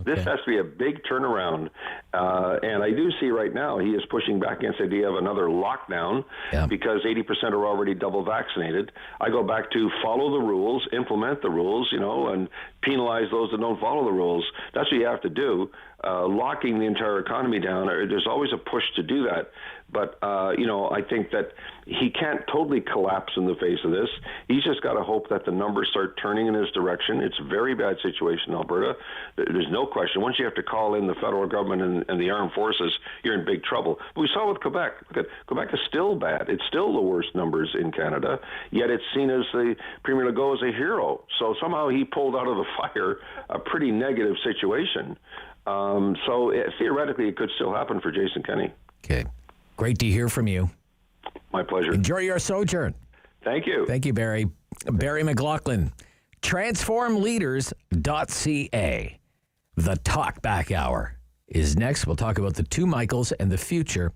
this has to be a big turnaround. And I do see right now he is pushing back against the idea of another lockdown because 80% are already double vaccinated. I go back to follow the rules, implement the rules, and penalize those that don't follow the rules. That's what you have to do. Locking the entire economy down, there's always a push to do that. But, I think that he can't totally collapse in the face of this. He's just got to hope that the numbers start turning in his direction. It's a very bad situation in Alberta. There's no question. Once you have to call in the federal government and the armed forces, you're in big trouble. But we saw with Quebec. Quebec is still bad. It's still the worst numbers in Canada, yet it's seen as the Premier Legault as a hero. So somehow he pulled out of the fire a pretty negative situation. Theoretically, it could still happen for Jason Kenney. Okay. Great to hear from you. My pleasure. Enjoy your sojourn. Thank you. Thank you, Barry. Barry McLoughlin. TransformLeaders.ca. The Talk Back Hour is next. We'll talk about the two Michaels and the future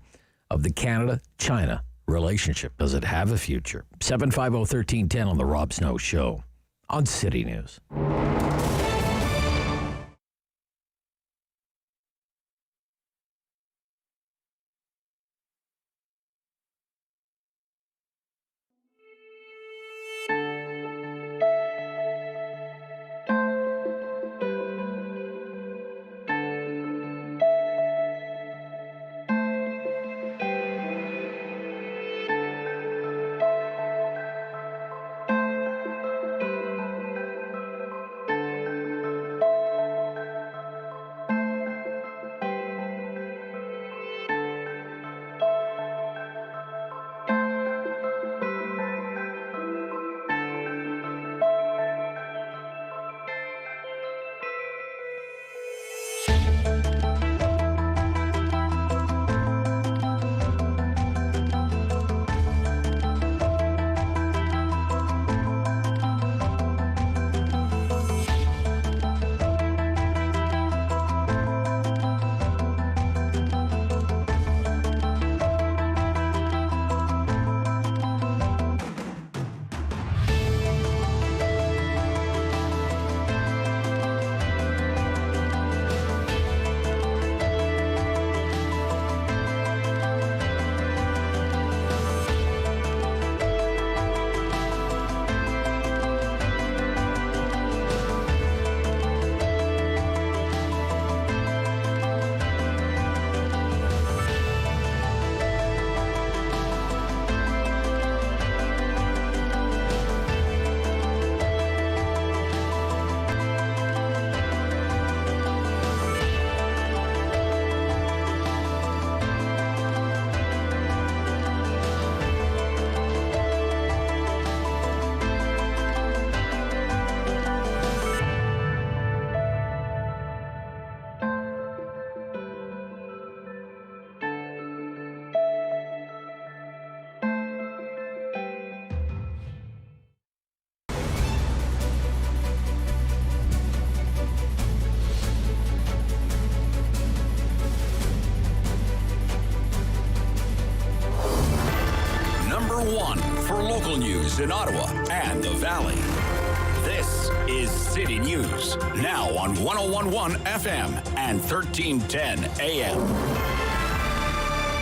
of the Canada-China relationship. Does it have a future? 750-1310 on The Rob Snow Show on City News. for local news in Ottawa and the Valley. This is City News, now on 101.1 FM and 1310 AM.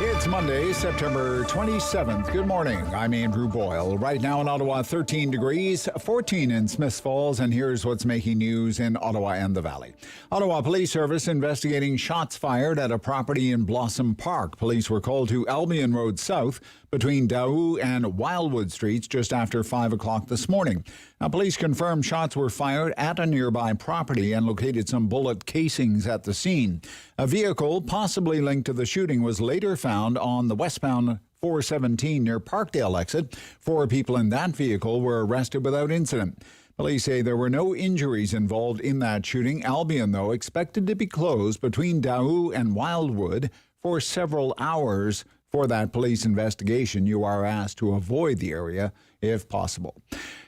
It's Monday, September 27th. Good morning. I'm Andrew Boyle. Right now in Ottawa, 13 degrees, 14 in Smiths Falls, and here's what's making news in Ottawa and the Valley. Ottawa Police Service investigating shots fired at a property in Blossom Park. Police were called to Albion Road South between Daou and Wildwood Streets just after 5 o'clock this morning. Now, police confirmed shots were fired at a nearby property and located some bullet casings at the scene. A vehicle possibly linked to the shooting was later found on the westbound 417 near Parkdale exit. 4 people in that vehicle were arrested without incident. Police say there were no injuries involved in that shooting. Albion, though, expected to be closed between Daou and Wildwood for several hours. For that police investigation, you are asked to avoid the area if possible.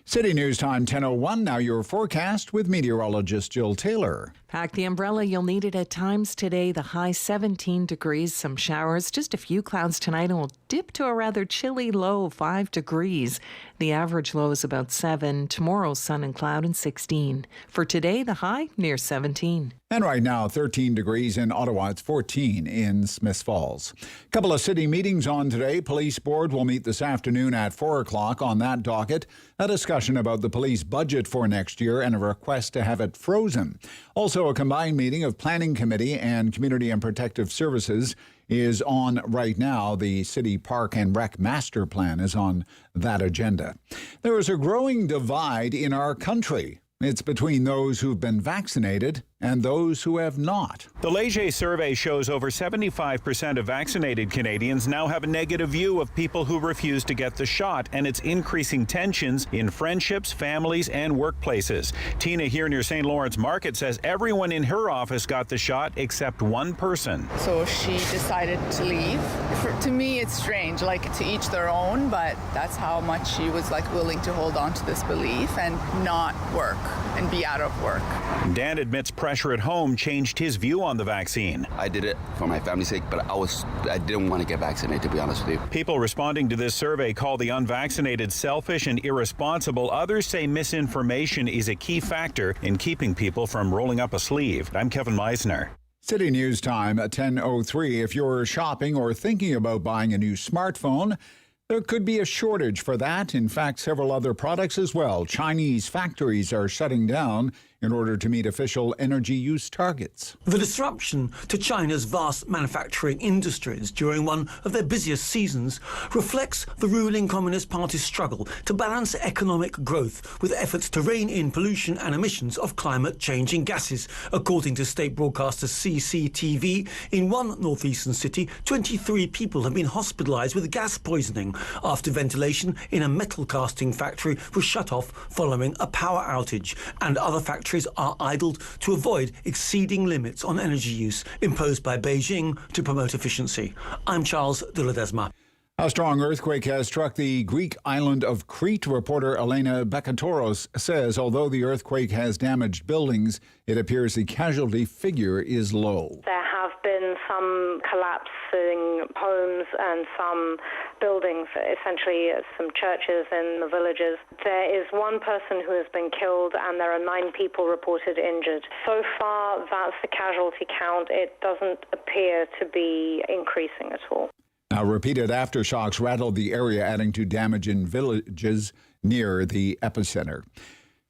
City News Time 10:01. Now your forecast with meteorologist Jill Taylor. Pack the umbrella. You'll need it at times today. The high 17 degrees, some showers, just a few clouds tonight, and we'll dip to a rather chilly low 5 degrees. The average low is about 7. Tomorrow, sun and cloud and 16. For today, the high near 17. And right now, 13 degrees in Ottawa. It's 14 in Smiths Falls. A couple of city meetings on today. Police Board will meet this afternoon at 4 o'clock. On that docket, a discussion about the police budget for next year and a request to have it frozen. Also, a combined meeting of Planning Committee and Community and Protective Services is on right now. The City Park and Rec Master Plan is on that agenda. There is a growing divide in our country. It's between those who've been vaccinated and those who have not. The Leger survey shows over 75% of vaccinated Canadians now have a negative view of people who refuse to get the shot, and it's increasing tensions in friendships, families, and workplaces. Tina here near St. Lawrence Market says everyone in her office got the shot except one person. So she decided to leave. To me, it's strange, like to each their own, but that's how much she was willing to hold on to this belief and not work and be out of work. Dan admits pressure at home changed his view on the vaccine. I did it for my family's sake, but I didn't want to get vaccinated, to be honest with you. People responding to this survey call the unvaccinated selfish and irresponsible. Others say misinformation is a key factor in keeping people from rolling up a sleeve. I'm Kevin Meisner. City News Time at 10:03. If you're shopping or thinking about buying a new smartphone, there could be a shortage for that. In fact, several other products as well. Chinese factories are shutting down in order to meet official energy use targets. The disruption to China's vast manufacturing industries during one of their busiest seasons reflects the ruling Communist Party's struggle to balance economic growth with efforts to rein in pollution and emissions of climate-changing gases. According to state broadcaster CCTV, in one northeastern city, 23 people have been hospitalised with gas poisoning after ventilation in a metal casting factory was shut off following a power outage, and other factories are idled to avoid exceeding limits on energy use imposed by Beijing to promote efficiency. I'm Charles de Ledesma. A strong earthquake has struck the Greek island of Crete. Reporter Elena Bekatoros says although the earthquake has damaged buildings, it appears the casualty figure is low. There have been some collapsing homes and some buildings, essentially some churches in the villages. There is one person who has been killed and there are 9 people reported injured. So far, that's the casualty count. It doesn't appear to be increasing at all. Now, repeated aftershocks rattled the area, adding to damage in villages near the epicenter.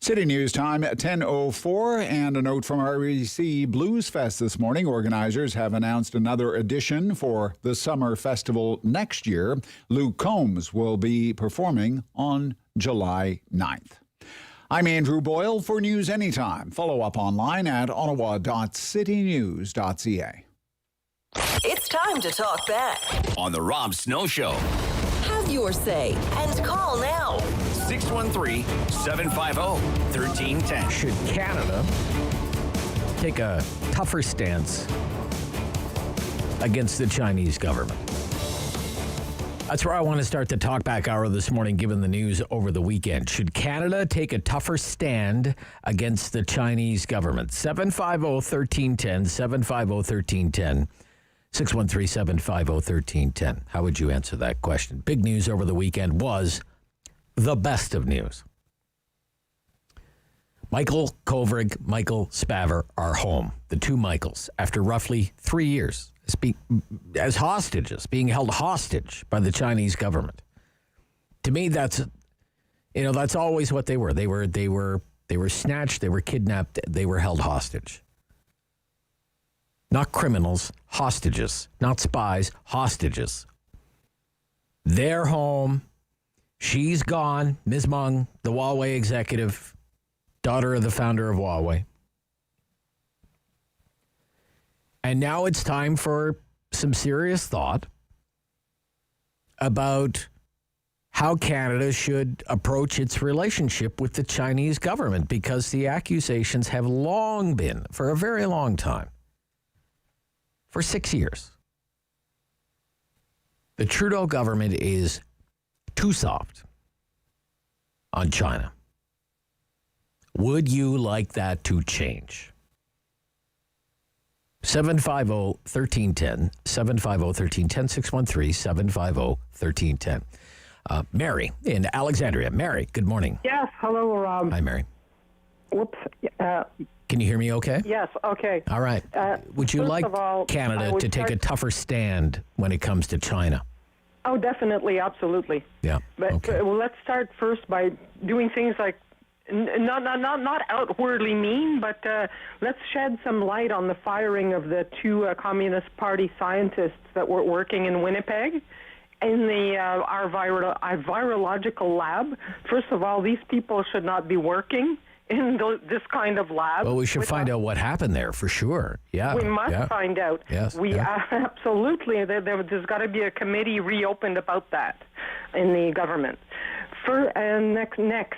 City News Time at 10:04, and a note from RBC Blues Fest this morning. Organizers have announced another edition for the summer festival next year. Luke Combs will be performing on July 9th. I'm Andrew Boyle for News Anytime. Follow up online at ottawa.citynews.ca. It's time to talk back on the Rob Snow Show. Have your say and call now. 613-750-1310. Should Canada take a tougher stance against the Chinese government? That's where I want to start the talkback hour this morning, given the news over the weekend. Should Canada take a tougher stand against the Chinese government? 750-1310, 750-1310. 613-750-1310. How would you answer that question? Big news over the weekend was the best of news. Michael Kovrig, Michael Spavor are home. The two Michaels, after roughly 3 years as hostages, being held hostage by the Chinese government. To me, that's always what they were. They were snatched, they were kidnapped, they were held hostage. Not criminals, hostages. Not spies, hostages. They're home. She's gone. Ms. Meng, the Huawei executive, daughter of the founder of Huawei. And now it's time for some serious thought about how Canada should approach its relationship with the Chinese government, because the accusations have long been, for a very long time, for 6 years, the Trudeau government is too soft on China. Would you like that to change? 750-1310, 750-1310, 613-750-1310. Mary in Alexandria. Mary, good morning. Yes, hello, Rob. Hi, Mary. Whoops. Can you hear me okay? Yes, okay. All right. Would you like Canada to take a tougher stand when it comes to China? Oh, definitely, absolutely. Yeah. But well, let's start first by doing things like not outwardly mean, but let's shed some light on the firing of the two Communist Party scientists that were working in Winnipeg in our virological lab. First of all, these people should not be working in this kind of lab. Well, we should find out what happened there for sure. Yeah. We must find out. Yes. Absolutely. There's got to be a committee reopened about that in the government. Next,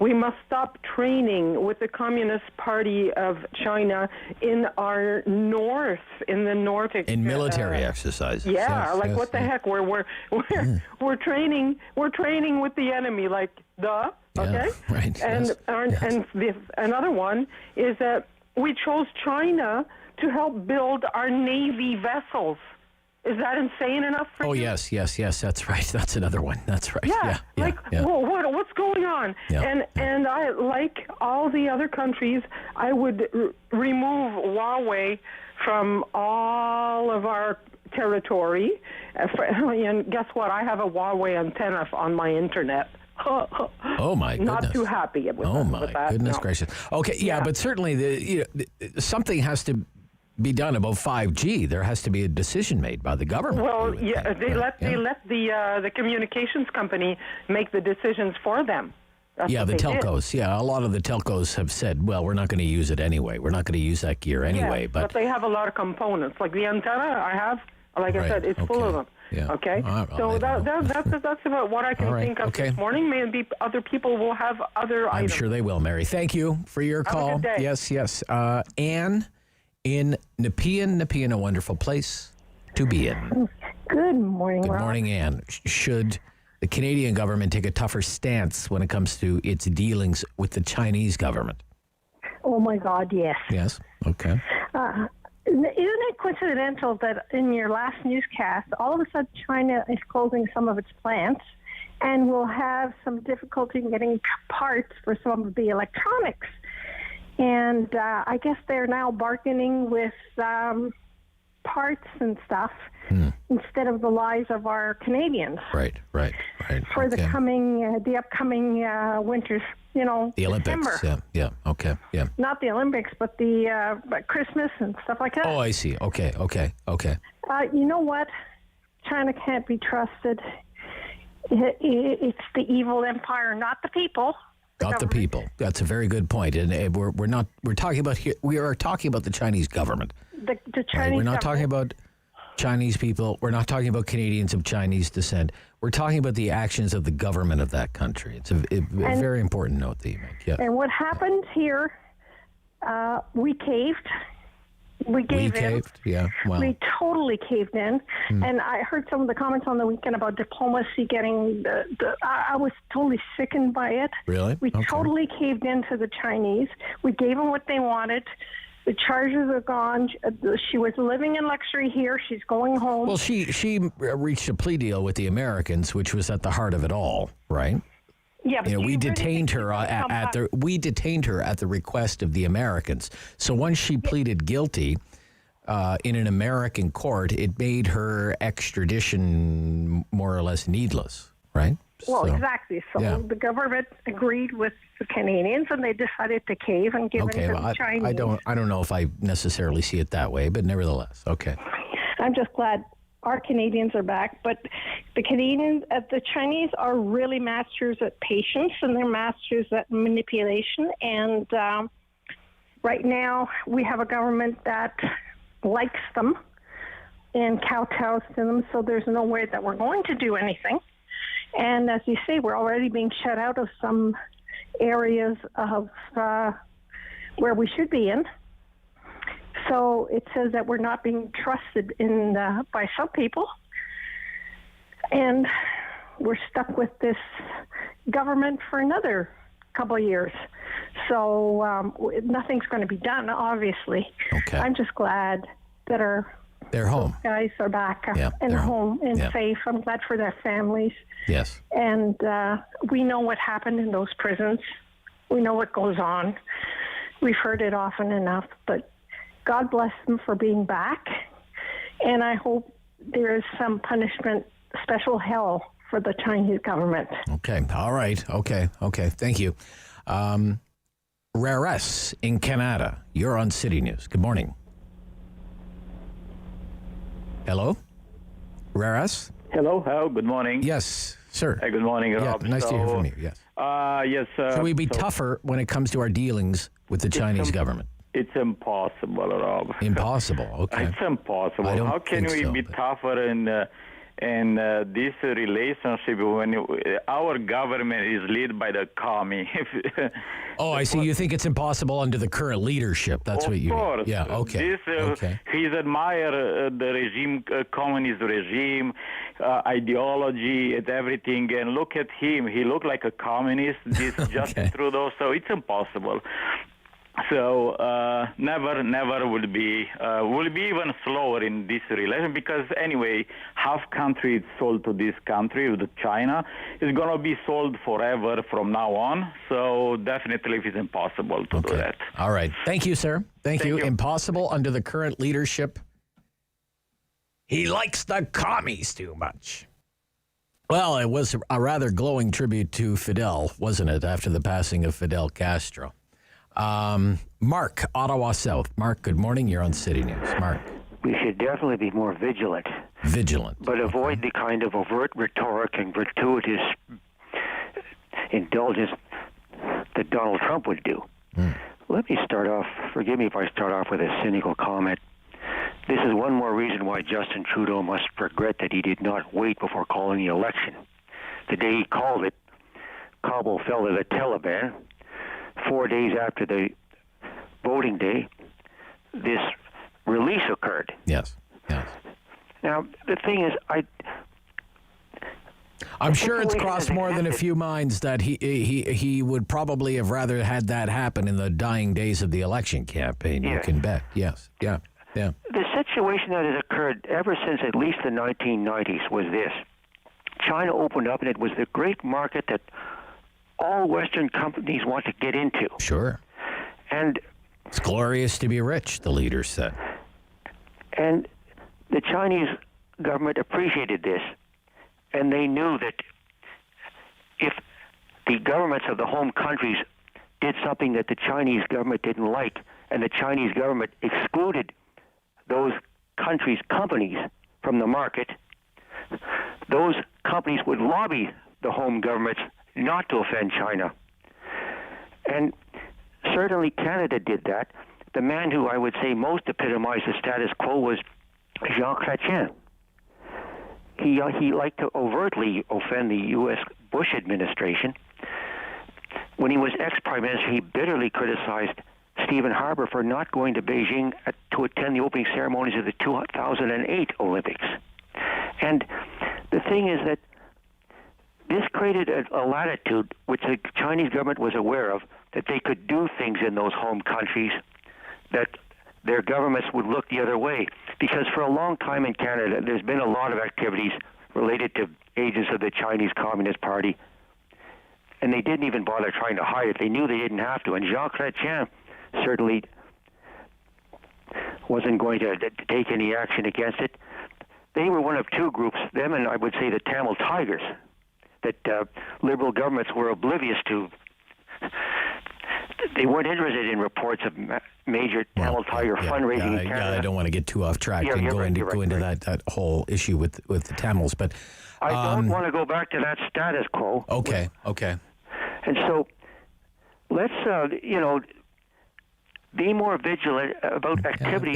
we must stop training with the Communist Party of China in our north, in the Nordic. In military exercises. Yeah, yes, what the heck? We're training with the enemy, like duh. Okay. Yeah, right. And another one is that we chose China to help build our Navy vessels. Is that insane enough for you? Yes, that's right. That's another one. That's right. Yeah. What's going on? Yeah. And I, like all the other countries, I would remove Huawei from all of our territory. And guess what? I have a Huawei antenna on my internet. Oh my goodness! Not too happy with that. Oh my goodness gracious! Okay, yeah, but certainly something has to be done about 5G. There has to be a decision made by the government. Well, they let the communications company make the decisions for them. That's the telcos. Did. Yeah, a lot of the telcos have said, well, we're not going to use it anyway. We're not going to use that gear anyway. Yeah, but they have a lot of components. Like the antenna I have, like I said, it's full of them. Yeah. Okay. So that's about what I can think of this morning. Maybe other people will have other items. I'm sure they will, Mary. Thank you for your call. Have a good day. Yes. Anne in Nepean, a wonderful place to be in. Good morning, Good Rob. morning, Anne. Should the Canadian government take a tougher stance when it comes to its dealings with the Chinese government? Oh, my God, yes. Yes. Okay. Isn't it coincidental that in your last newscast, all of a sudden China is closing some of its plants and will have some difficulty in getting parts for some of the electronics? And I guess they're now bargaining with parts and stuff instead of the lives of our Canadians. Right. For the upcoming winters, the Olympics. December. Yeah. Okay. Yeah. Not the Olympics, but the Christmas and stuff like that. Oh, I see. Okay. You know what? China can't be trusted. It's the evil empire, not the people. Not the people. That's a very good point. And we're talking about the Chinese government. The Chinese right? We're not government. talking about Chinese people. We're not talking about Canadians of Chinese descent. We're talking about the actions of the government of that country. It's a very important note that you make. Yeah. And what happened here, we caved. We gave in. Yeah. Well. We totally caved in. And I heard some of the comments on the weekend about diplomacy getting I was totally sickened by it. Really? We totally caved in to the Chinese. We gave them what they wanted. The charges are gone. She was living in luxury here. She's going home. Well, she reached a plea deal with the Americans, which was at the heart of it all, right? Yeah, but we detained her at the request of the Americans. So once she pleaded guilty in an American court, it made her extradition more or less needless, right? Well, So, exactly. So the government agreed with the Canadians, and they decided to cave and give in to the Chinese. I don't know if I necessarily see it that way, but nevertheless, okay. I'm just glad our Canadians are back, but the Chinese are really masters at patience, and they're masters at manipulation. And right now, we have a government that likes them and kowtows to them, so there's no way that we're going to do anything. And as you say, we're already being shut out of some areas of where we should be in. So it says that we're not being trusted in by some people. And we're stuck with this government for another couple of years. So nothing's going to be done, obviously. Okay. I'm just glad that they're home. Guys are back and home and safe. I'm glad for their families. Yes. And we know what happened in those prisons. We know what goes on. We've heard it often enough, but God bless them for being back. And I hope there is some punishment, special hell for the Chinese government. Okay. All right. Okay. Thank you. Rares in Canada. You're on City News. Good morning. Hello? Rares? Hello. Good morning. Yes, sir. Good morning, Rob. Yeah, nice to hear from you. Yes. Yes. Should we be tougher when it comes to our dealings with the Chinese government? It's impossible, Rob. Impossible. Okay. It's impossible. How can we be tougher in this relationship when our government is led by the commie? I see. You think it's impossible under the current leadership. That's what you mean. Of course. Yeah, okay. He's admire the regime, communist regime, ideology and everything. And look at him. He looked like a communist. This Justin Trudeau. So it's impossible. So never will be even slower in this relation, because anyway, half country is sold to this country, to China. It's going to be sold forever from now on. So definitely it's impossible to do that. All right. Thank you, sir. Thank you. Impossible under the current leadership. He likes the commies too much. Well, it was a rather glowing tribute to Fidel, wasn't it, after the passing of Fidel Castro? Mark, Ottawa South. Mark, good morning. You're on City News. Mark. We should definitely be more vigilant. But avoid the kind of overt rhetoric and gratuitous indulgence that Donald Trump would do. Let me start off, forgive me if I start off with a cynical comment. This is one more reason why Justin Trudeau must regret that he did not wait before calling the election. The day he called it, Kabul fell to the Taliban. 4 days after the voting day, this release occurred. Yes. Now, the thing is, I'm sure it's crossed more than a few minds that he would probably have rather had that happen in the dying days of the election campaign. You can bet. Yes. Yeah. The situation that has occurred ever since at least the 1990s was this. China opened up, and it was the great market that all Western companies want to get into. Sure. And it's glorious to be rich, the leader said. And the Chinese government appreciated this, and they knew that if the governments of the home countries did something that the Chinese government didn't like, and the Chinese government excluded those countries' companies from the market, those companies would lobby the home governments not to offend China. And certainly Canada did that. The man who I would say most epitomized the status quo was Jean Chrétien. He liked to overtly offend the U.S. Bush administration. When he was ex-prime minister, he bitterly criticized Stephen Harper for not going to Beijing to attend the opening ceremonies of the 2008 Olympics. And the thing is that this created a latitude which the Chinese government was aware of, that they could do things in those home countries that their governments would look the other way. Because for a long time in Canada, there's been a lot of activities related to agents of the Chinese Communist Party. and they didn't even bother trying to hide it. They knew they didn't have to, and Jean Chrétien certainly wasn't going to take any action against it. They were one of two groups, them and I would say the Tamil Tigers, that Liberal governments were oblivious to. They weren't interested in reports of major Tamil Tiger fundraising in Canada. I don't want to get too off track and go into that whole issue with the Tamils, but I don't want to go back to that status quo. Okay. And so let's be more vigilant about activities.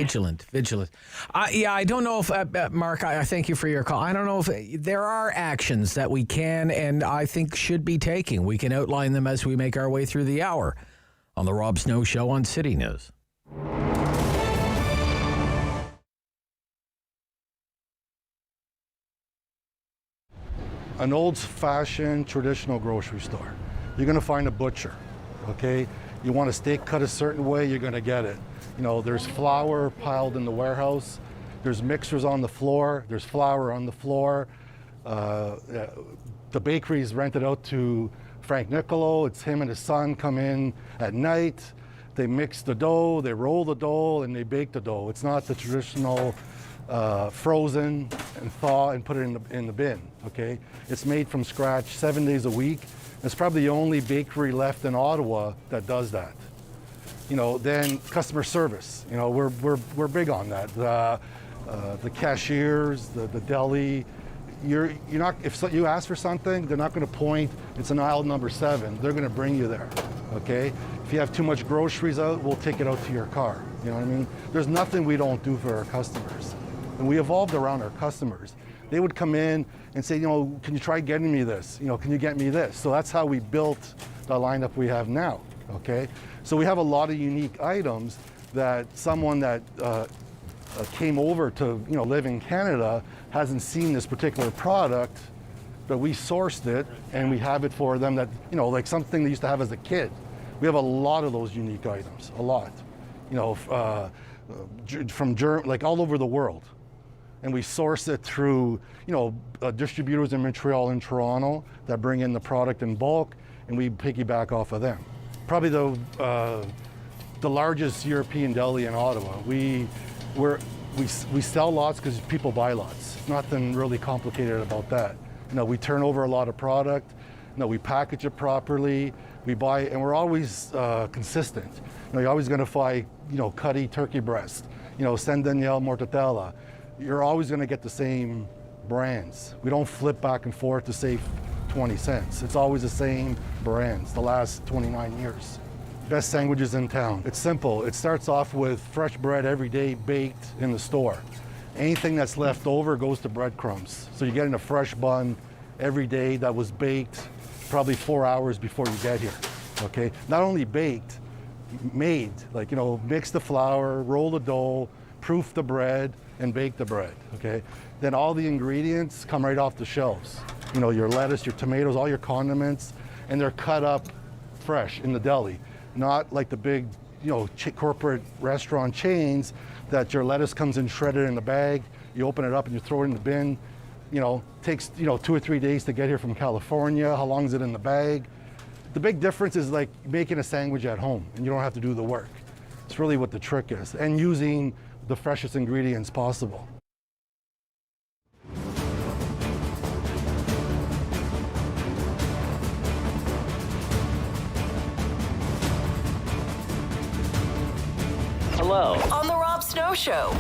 Vigilant. I don't know if, Mark, I thank you for your call. I don't know if there are actions that we can and I think should be taking. We can outline them as we make our way through the hour on the Rob Snow Show on City News. An old-fashioned traditional grocery store. You're going to find a butcher, okay? You want a steak cut a certain way, you're going to get it. There's flour piled in the warehouse. There's mixers on the floor. There's flour on the floor. The bakery's rented out to Frank Nicolo. It's him and his son come in at night. They mix the dough, they roll the dough, and they bake the dough. It's not the traditional frozen and thaw and put it in the bin, okay? It's made from scratch 7 days a week. It's probably the only bakery left in Ottawa that does that. Then customer service. We're big on that. The cashiers, the deli. You're not. If you ask for something, they're not going to point. It's an aisle number 7. They're going to bring you there. Okay. If you have too much groceries out, we'll take it out to your car. You know what I mean? There's nothing we don't do for our customers, and we evolved around our customers. They would come in and say, can you try getting me this? Can you get me this? So that's how we built the lineup we have now, okay? So we have a lot of unique items that someone that came over to, live in Canada hasn't seen this particular product, but we sourced it and we have it for them that, like something they used to have as a kid. We have a lot of those unique items, a lot, from like all over the world. And we source it through, distributors in Montreal and Toronto that bring in the product in bulk, and we piggyback off of them. Probably the largest European deli in Ottawa. We sell lots because people buy lots. Nothing really complicated about that. We turn over a lot of product. We package it properly. We buy, and we're always consistent. You're always going to find, Cuddy turkey breast, San Daniel mortadella. You're always going to get the same brands. We don't flip back and forth to save 20 cents. It's always the same brands, the last 29 years. Best sandwiches in town. It's simple. It starts off with fresh bread every day baked in the store. Anything that's left over goes to breadcrumbs. So you're getting a fresh bun every day that was baked probably 4 hours before you get here, okay? Not only baked, made, like, mix the flour, roll the dough, proof the bread, and bake the bread, okay? Then all the ingredients come right off the shelves. Your lettuce, your tomatoes, all your condiments, and they're cut up fresh in the deli. Not like the big, corporate restaurant chains that your lettuce comes in shredded in a bag, you open it up and you throw it in the bin. Takes, 2 or 3 days to get here from California. How long is it in the bag? The big difference is like making a sandwich at home and you don't have to do the work. It's really what the trick is, and using the freshest ingredients possible. Hello. On the Rob Snow Show.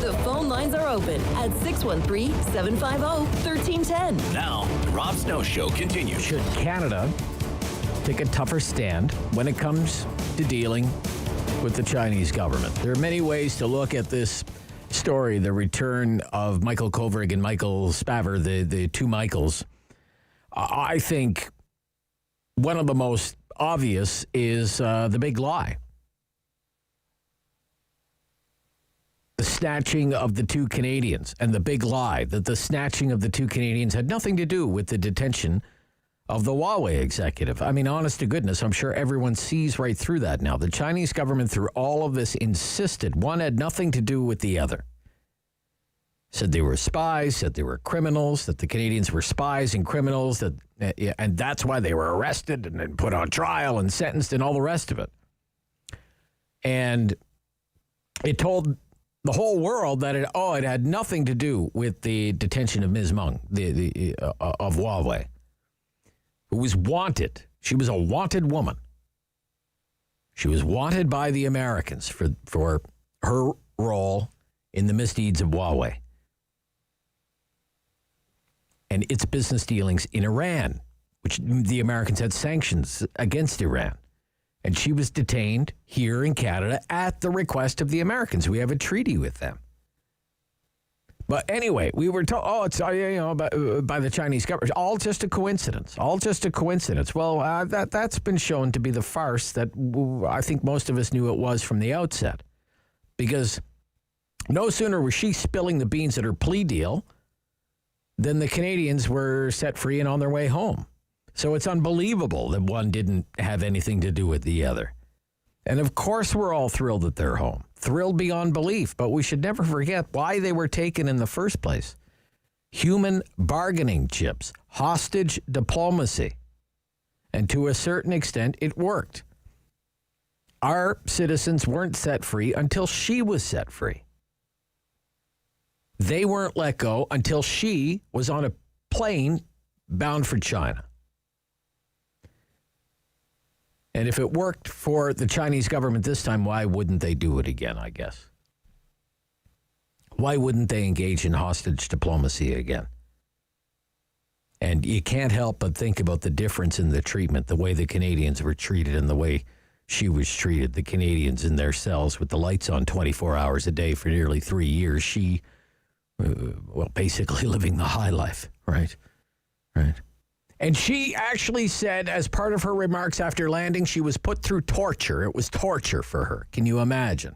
The phone lines are open at 613-750-1310. Now, the Rob Snow Show continues. Should Canada take a tougher stand when it comes to dealing with the Chinese government? There are many ways to look at this story, the return of Michael Kovrig and Michael Spavor, the two Michaels. I think one of the most obvious is the big lie. The snatching of the two Canadians, and the big lie that the snatching of the two Canadians had nothing to do with the detention of the Huawei executive. I mean, honest to goodness, I'm sure everyone sees right through that now. The Chinese government, through all of this, insisted one had nothing to do with the other. said they were spies, said they were criminals, that the Canadians were spies and criminals, and that's why they were arrested and then put on trial and sentenced and all the rest of it. And it told the whole world that it had nothing to do with the detention of Ms. Meng, of Huawei, who was wanted. She was a wanted woman. She was wanted by the Americans for her role in the misdeeds of Huawei and its business dealings in Iran, which the Americans had sanctions against Iran. And she was detained here in Canada at the request of the Americans. We have a treaty with them. But anyway, we were told, it's by the Chinese government. All just a coincidence. All just a coincidence. Well, that's been shown to be the farce that I think most of us knew it was from the outset. Because no sooner was she spilling the beans at her plea deal than the Canadians were set free and on their way home. So it's unbelievable that one didn't have anything to do with the other. And of course we're all thrilled that they're home. Thrilled beyond belief, but we should never forget why they were taken in the first place. Human bargaining chips, hostage diplomacy. And to a certain extent, it worked. Our citizens weren't set free until she was set free. They weren't let go until she was on a plane bound for China. And if it worked for the Chinese government this time, why wouldn't they do it again, I guess? Why wouldn't they engage in hostage diplomacy again? And you can't help but think about the difference in the treatment, the way the Canadians were treated and the way she was treated. The Canadians in their cells with the lights on 24 hours a day for nearly 3 years. She, basically living the high life, right? Right. And she actually said, as part of her remarks after landing, she was put through torture. It was torture for her. Can you imagine?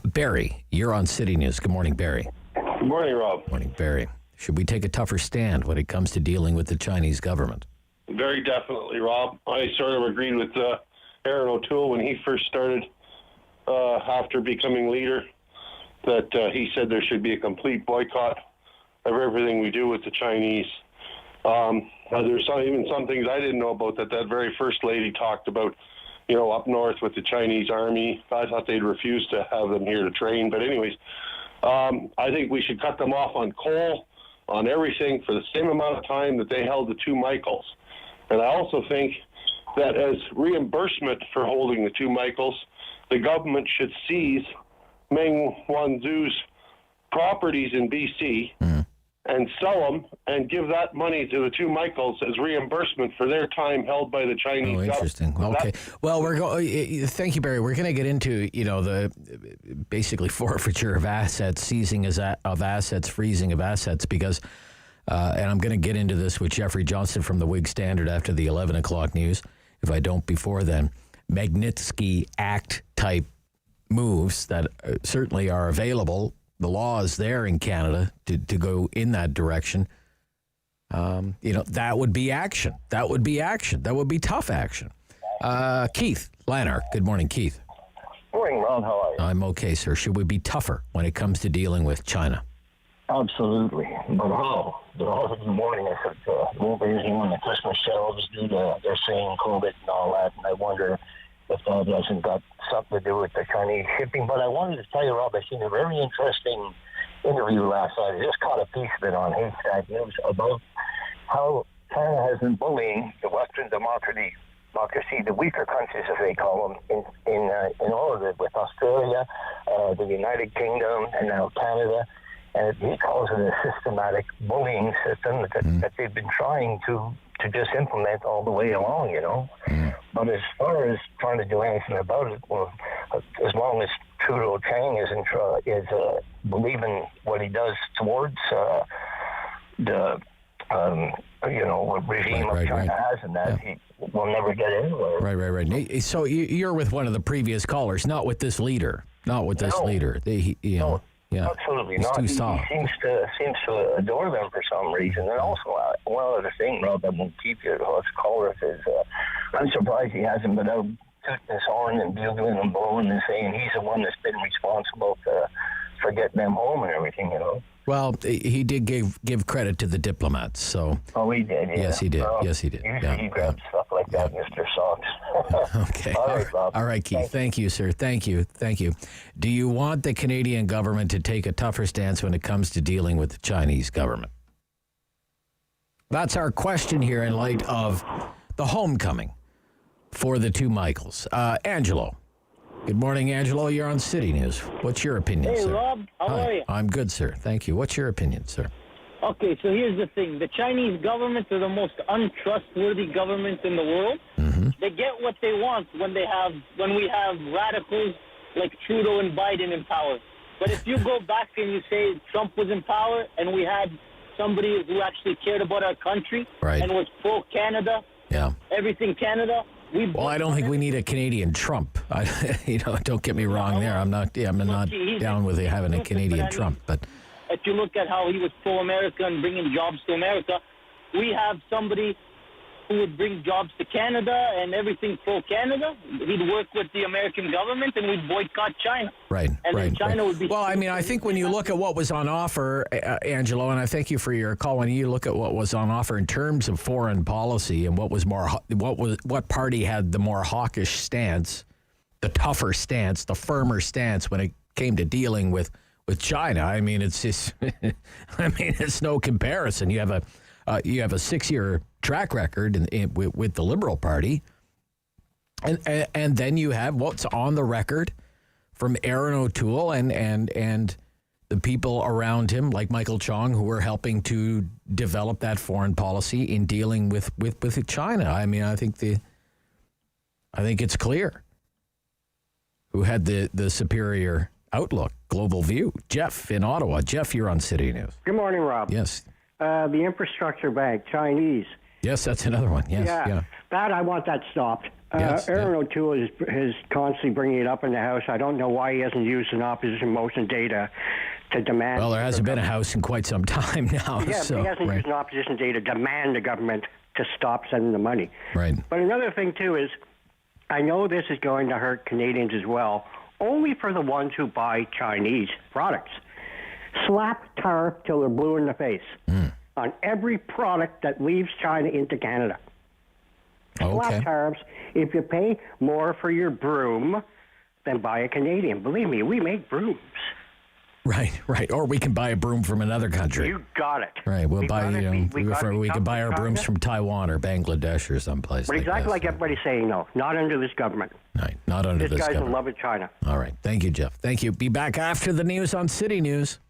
Barry, you're on City News. Good morning, Barry. Good morning, Rob. Morning, Barry. Should we take a tougher stand when it comes to dealing with the Chinese government? Very definitely, Rob. I sort of agreed with Aaron O'Toole when he first started after becoming leader, that he said there should be a complete boycott of everything we do with the Chinese. There's even some things I didn't know about that very first lady talked about, up north with the Chinese army. I thought they'd refuse to have them here to train. But anyways, I think we should cut them off on coal, on everything for the same amount of time that they held the two Michaels. And I also think that as reimbursement for holding the two Michaels, the government should seize Meng Wanzhou's properties in BC and sell them and give that money to the two Michaels as reimbursement for their time held by the Chinese government. Interesting. Okay. Well, thank you, Barry. We're going to get into, the basically forfeiture of assets, seizing of assets, freezing of assets, because, and I'm going to get into this with Geoffrey Johnston from the Whig-Standard after the 11 o'clock news, if I don't before then, Magnitsky Act type moves that certainly are available. The law is there in Canada to go in that direction. That would be action. That would be action. That would be tough action. Keith Lanark. Good morning, Keith. Morning, Ron. How are you? I'm okay, sir. Should we be tougher when it comes to dealing with China? Absolutely. But how? In the morning, I said, we're busy on the Christmas shelves due to, they're saying COVID and all that, and I wonder if that hasn't got something to do with the Chinese shipping. But I wanted to tell you, Rob, I seen a very interesting interview last night. I just caught a piece of it on Haystack News about how China has been bullying the Western democracy, the weaker countries, as they call them, in all of it, with Australia, the United Kingdom, and now Canada. And he calls it a systematic bullying system that they've been trying to just implement all the way along, But as far as trying to do anything about it, well, as long as Trudeau Chang is believing what he does towards the regime of China has, and that he will never get anywhere. Right. So you're with one of the previous callers, not with this leader. Yeah, absolutely he's not. Too he soft. seems to adore them for some reason. And also, one other thing, Rob, that won't keep you, let's call it, is I'm surprised he hasn't been out tooting his horn and bugling and blowing and saying he's the one that's been responsible for getting them home and everything, you know. Well, he did give credit to the diplomats, so... Oh, he did, yeah. Yes, he did. Well, Yes, he did. Usually he grabs stuff like that, Mr. Socks. Okay. All right, Bob. All right, Keith. Thank you, sir. Thank you. Do you want the Canadian government to take a tougher stance when it comes to dealing with the Chinese government? That's our question here in light of the homecoming for the two Michaels. Angelo. Good morning, Angelo. You're on City News. What's your opinion, Hey, sir? Rob. How Hi. are you? I'm good, sir. Thank you. What's your opinion, sir? Okay, so here's the thing. The Chinese government are the most untrustworthy government in the world. Mm-hmm. They get what they want when we have radicals like Trudeau and Biden in power. But if you go back and you say Trump was in power and we had somebody who actually cared about our country and was pro-Canada, everything Canada, well, I don't think we need a Canadian Trump. Don't get me wrong there. I'm not down with having a Canadian Trump, but if you look at how he was pro-America and bringing jobs to America, we have somebody who would bring jobs to Canada and everything pro-Canada. He'd work with the American government and we'd boycott China. Right, and then China would be... Well, I mean, I think when you look at what was on offer, Angelo, and I thank you for your call, when you look at what was on offer in terms of foreign policy and what party had the more hawkish stance, the tougher stance, the firmer stance when it came to dealing with China, I mean, it's just, it's no comparison. You have a 6-year track record with the Liberal Party, and then you have what's on the record from Aaron O'Toole and the people around him, like Michael Chong, who were helping to develop that foreign policy in dealing with China. I mean, I think it's clear who had the superior outlook, global view. Jeff in Ottawa. Jeff, you're on City News. Good morning, Rob. Yes. The infrastructure bank, Chinese. Yes, that's another one. Yes, yeah. That, I want that stopped. Yes, Aaron O'Toole is constantly bringing it up in the House. I don't know why he hasn't used an opposition motion data to demand... Well, there hasn't been a House in quite some time now. Yeah, so, but he hasn't used an opposition data to demand the government to stop sending the money. Right. But another thing, too, is I know this is going to hurt Canadians as well, only for the ones who buy Chinese products. Slap tariff till they're blue in the face on every product that leaves China into Canada. Slap tariffs if you pay more for your broom than buy a Canadian. Believe me, we make brooms. Right. Or we can buy a broom from another country. You got it. Right. We can buy our brooms from Taiwan or Bangladesh or someplace. But exactly like everybody's saying, no, not under this government. Right. Not under this guy's government. in love with China. All right. Thank you, Jeff. Thank you. Be back after the news on City News.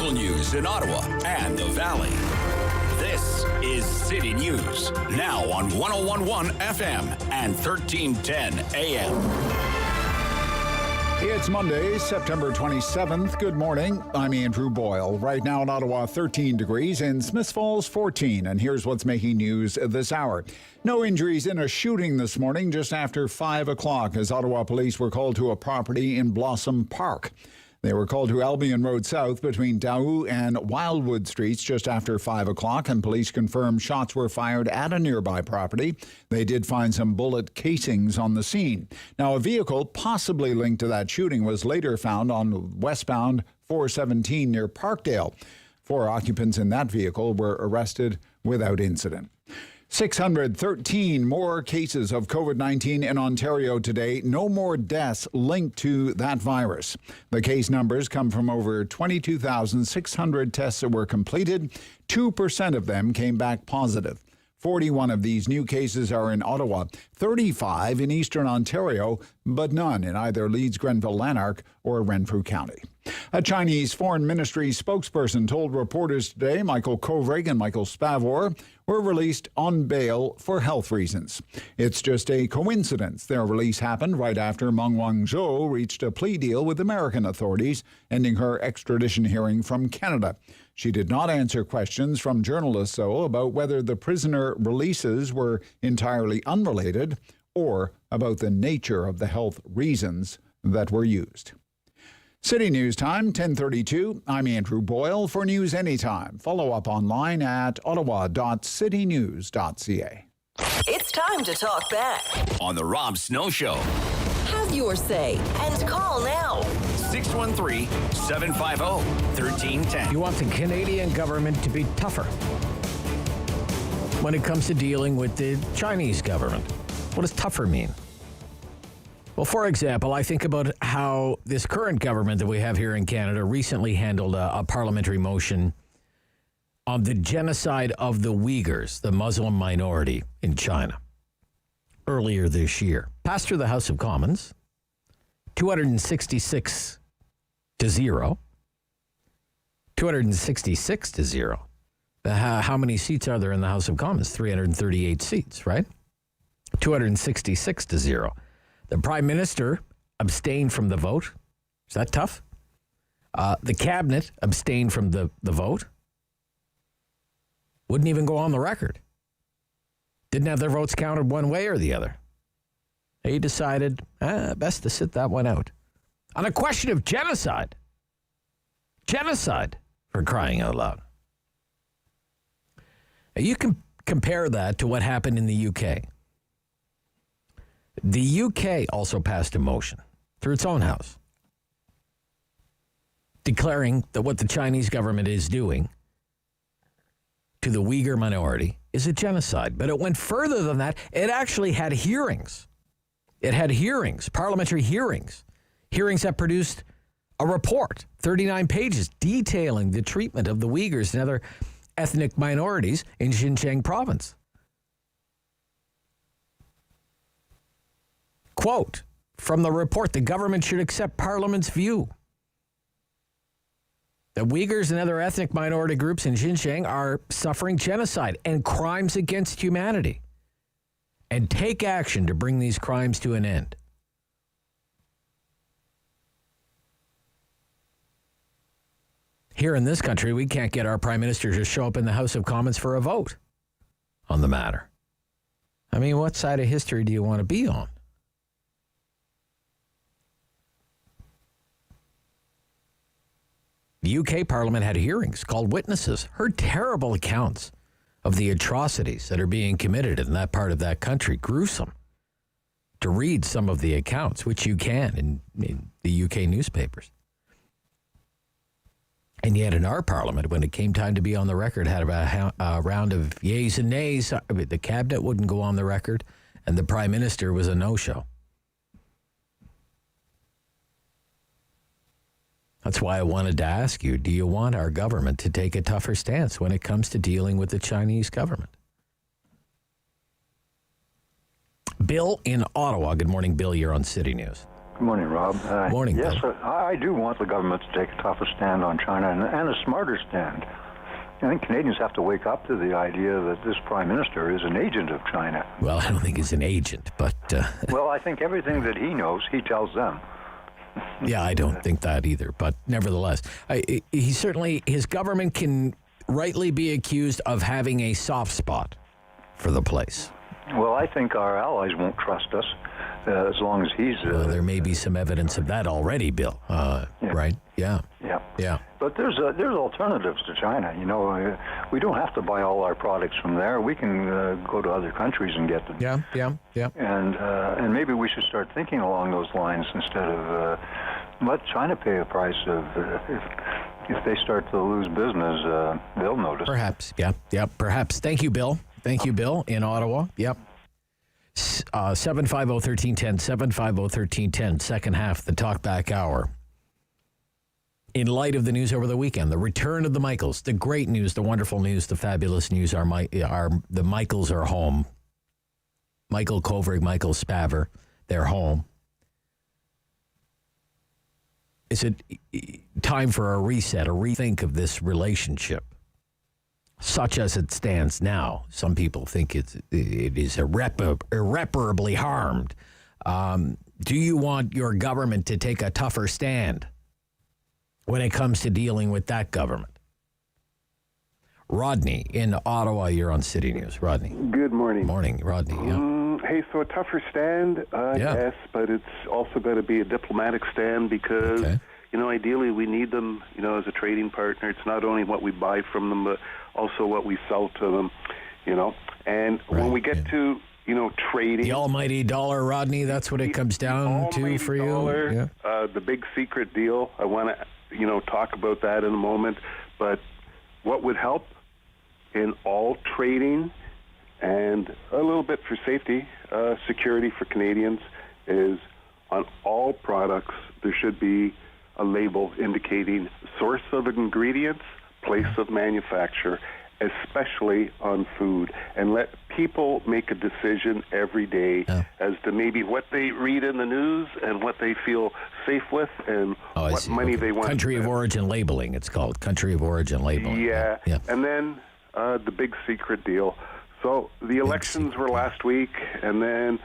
local news in Ottawa and the Valley. This is City News, now on 101.1 FM and 1310 AM. It's Monday, September 27th. Good morning. I'm Andrew Boyle. Right now in Ottawa, 13 degrees. In Smiths Falls, 14. And here's what's making news this hour. No injuries in a shooting this morning just after 5 o'clock as Ottawa police were called to a property in Blossom Park. They were called to Albion Road South between Daou and Wildwood Streets just after 5 o'clock, and police confirmed shots were fired at a nearby property. They did find some bullet casings on the scene. Now, a vehicle possibly linked to that shooting was later found on westbound 417 near Parkdale. 4 occupants in that vehicle were arrested without incident. 613 more cases of COVID-19 in Ontario today. No more deaths linked to that virus. The case numbers come from over 22,600 tests that were completed. 2% of them came back positive. 41 of these new cases are in Ottawa, 35 in Eastern Ontario, but none in either Leeds, Grenville, Lanark, or Renfrew County. A Chinese Foreign Ministry spokesperson told reporters today Michael Kovrig and Michael Spavor were released on bail for health reasons. It's just a coincidence their release happened right after Meng Wanzhou reached a plea deal with American authorities, ending her extradition hearing from Canada. She did not answer questions from journalists, though, about whether the prisoner releases were entirely unrelated or about the nature of the health reasons that were used. City News Time, 10:32. I'm Andrew Boyle. For news anytime, follow up online at ottawa.citynews.ca. It's time to talk back on the Rob Snow Show. Have your say and call now. 613-750-1310. You want the Canadian government to be tougher when it comes to dealing with the Chinese government. What does tougher mean? Well, for example, I think about how this current government that we have here in Canada recently handled a parliamentary motion on the genocide of the Uyghurs, the Muslim minority in China, earlier this year. Passed through the House of Commons, 266 to 0. 266 to 0. How many seats are there in the House of Commons? 338 seats, right? 266 to 0. The Prime Minister abstained from the vote. Is that tough? The Cabinet abstained from the vote. Wouldn't even go on the record. Didn't have their votes counted one way or the other. He decided, best to sit that one out. On a question of genocide. Genocide, for crying out loud. Now, you can compare that to what happened in the UK. The UK also passed a motion through its own house declaring that what the Chinese government is doing to the Uyghur minority is a genocide. But it went further than that. It actually had hearings. It had hearings, parliamentary hearings, hearings that produced a report, 39 pages, detailing the treatment of the Uyghurs and other ethnic minorities in Xinjiang province. Quote from the report, the government should accept Parliament's view that Uyghurs and other ethnic minority groups in Xinjiang are suffering genocide and crimes against humanity and take action to bring these crimes to an end. Here in this country, we can't get our Prime Minister to show up in the House of Commons for a vote on the matter. I mean, what side of history do you want to be on? The UK Parliament had hearings, called witnesses, heard terrible accounts of the atrocities that are being committed in that part of that country. Gruesome to read some of the accounts, which you can in the UK newspapers. And yet in our Parliament, when it came time to be on the record, had a round of yeas and nays. The Cabinet wouldn't go on the record, and the Prime Minister was a no-show. That's why I wanted to ask you, do you want our government to take a tougher stance when it comes to dealing with the Chinese government? Bill in Ottawa. Good morning, Bill. You're on City News. Good morning, Rob. Morning, Yes, Bill. I do want the government to take a tougher stand on China and a smarter stand. I think Canadians have to wake up to the idea that this Prime Minister is an agent of China. Well, I don't think he's an agent, but... Well, I think everything that he knows, he tells them. Yeah, I don't think that either, but nevertheless, his government can rightly be accused of having a soft spot for the place. Well, I think our allies won't trust us as long as he's... there may be some evidence of that already, Bill, right? Yeah. Yeah. But there's alternatives to China. You know, we don't have to buy all our products from there. We can go to other countries and get them. Yeah. And maybe we should start thinking along those lines instead of let China pay a price of if they start to lose business, they'll notice. Perhaps. Yeah. Perhaps. Thank you, Bill. Thank you, Bill, in Ottawa. Yep. 750-1310, 750-1310, second half, the Talkback Hour. In light of the news over the weekend, the return of the Michaels, the great news, the wonderful news, the fabulous news, the Michaels are home. Michael Kovrig, Michael Spavor, they're home. Is it time for a reset, a rethink of this relationship? Such as it stands now. Some people think it is irreparably harmed. Do you want your government to take a tougher stand when it comes to dealing with that government? Rodney in Ottawa, you're on City News. Rodney. Good morning. Morning, Rodney. Yeah. Hey, so a tougher stand, yes, but it's also got to be a diplomatic stand because, you know, ideally we need them, you know, as a trading partner. It's not only what we buy from them, but also what we sell to them, you know. And when we get to, you know, trading... The almighty dollar, Rodney, that's what it comes down to for dollar, you? Yeah. The big secret deal, I want to, you know, talk about that in a moment. But what would help in all trading and a little bit for safety, security for Canadians, is on all products there should be a label indicating source of ingredients, place of manufacture, especially on food, and let people make a decision every day as to maybe what they read in the news and what they feel safe with and what money they want. Country of origin labeling, it's called. Country of origin labeling. Yeah. And then the big secret deal. So the elections were last week, and then,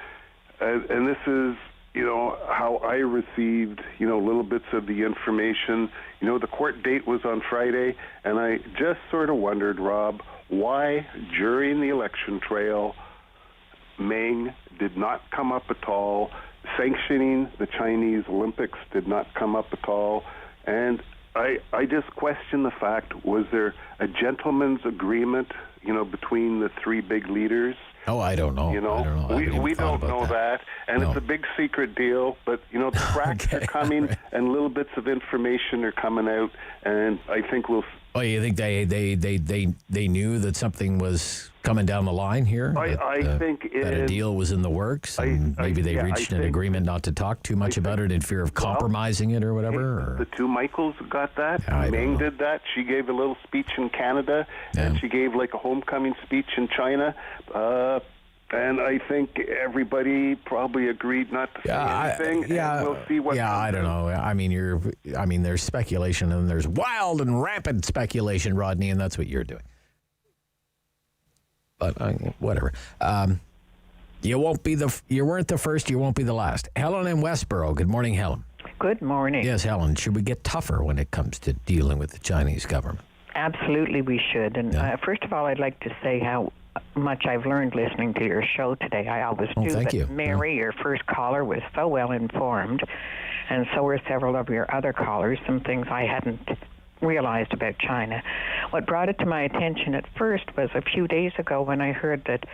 and this is, you know, how I received, you know, little bits of the information. You know, the court date was on Friday, and I just sort of wondered, Rob, why during the election trail Meng did not come up at all, sanctioning the Chinese Olympics did not come up at all, and I just question the fact, was there a gentleman's agreement, you know, between the three big leaders? Oh, I don't know. You know, we don't know that. And it's a big secret deal, but, you know, the cracks are coming and little bits of information are coming out, and I think we'll... Oh, you think they knew that something was coming down the line here? I think that a deal was in the works, and maybe they reached an agreement not to talk too much about it in fear of compromising it or whatever? The two Michaels got that. Meng did that. She gave a little speech in Canada, and she gave like a homecoming speech in China. And I think everybody probably agreed not to say anything. And we'll see what. Yeah, I don't know. I mean, there's speculation and there's wild and rampant speculation, Rodney, and that's what you're doing. But whatever. You weren't the first. You won't be the last. Helen in Westboro. Good morning, Helen. Good morning. Yes, Helen. Should we get tougher when it comes to dealing with the Chinese government? Absolutely, we should. And first of all, I'd like to say how much I've learned listening to your show today. I always do. Thank you. Mary, your first caller, was so well informed, and so were several of your other callers. Some things I hadn't realized about China. What brought it to my attention at first was a few days ago when I heard that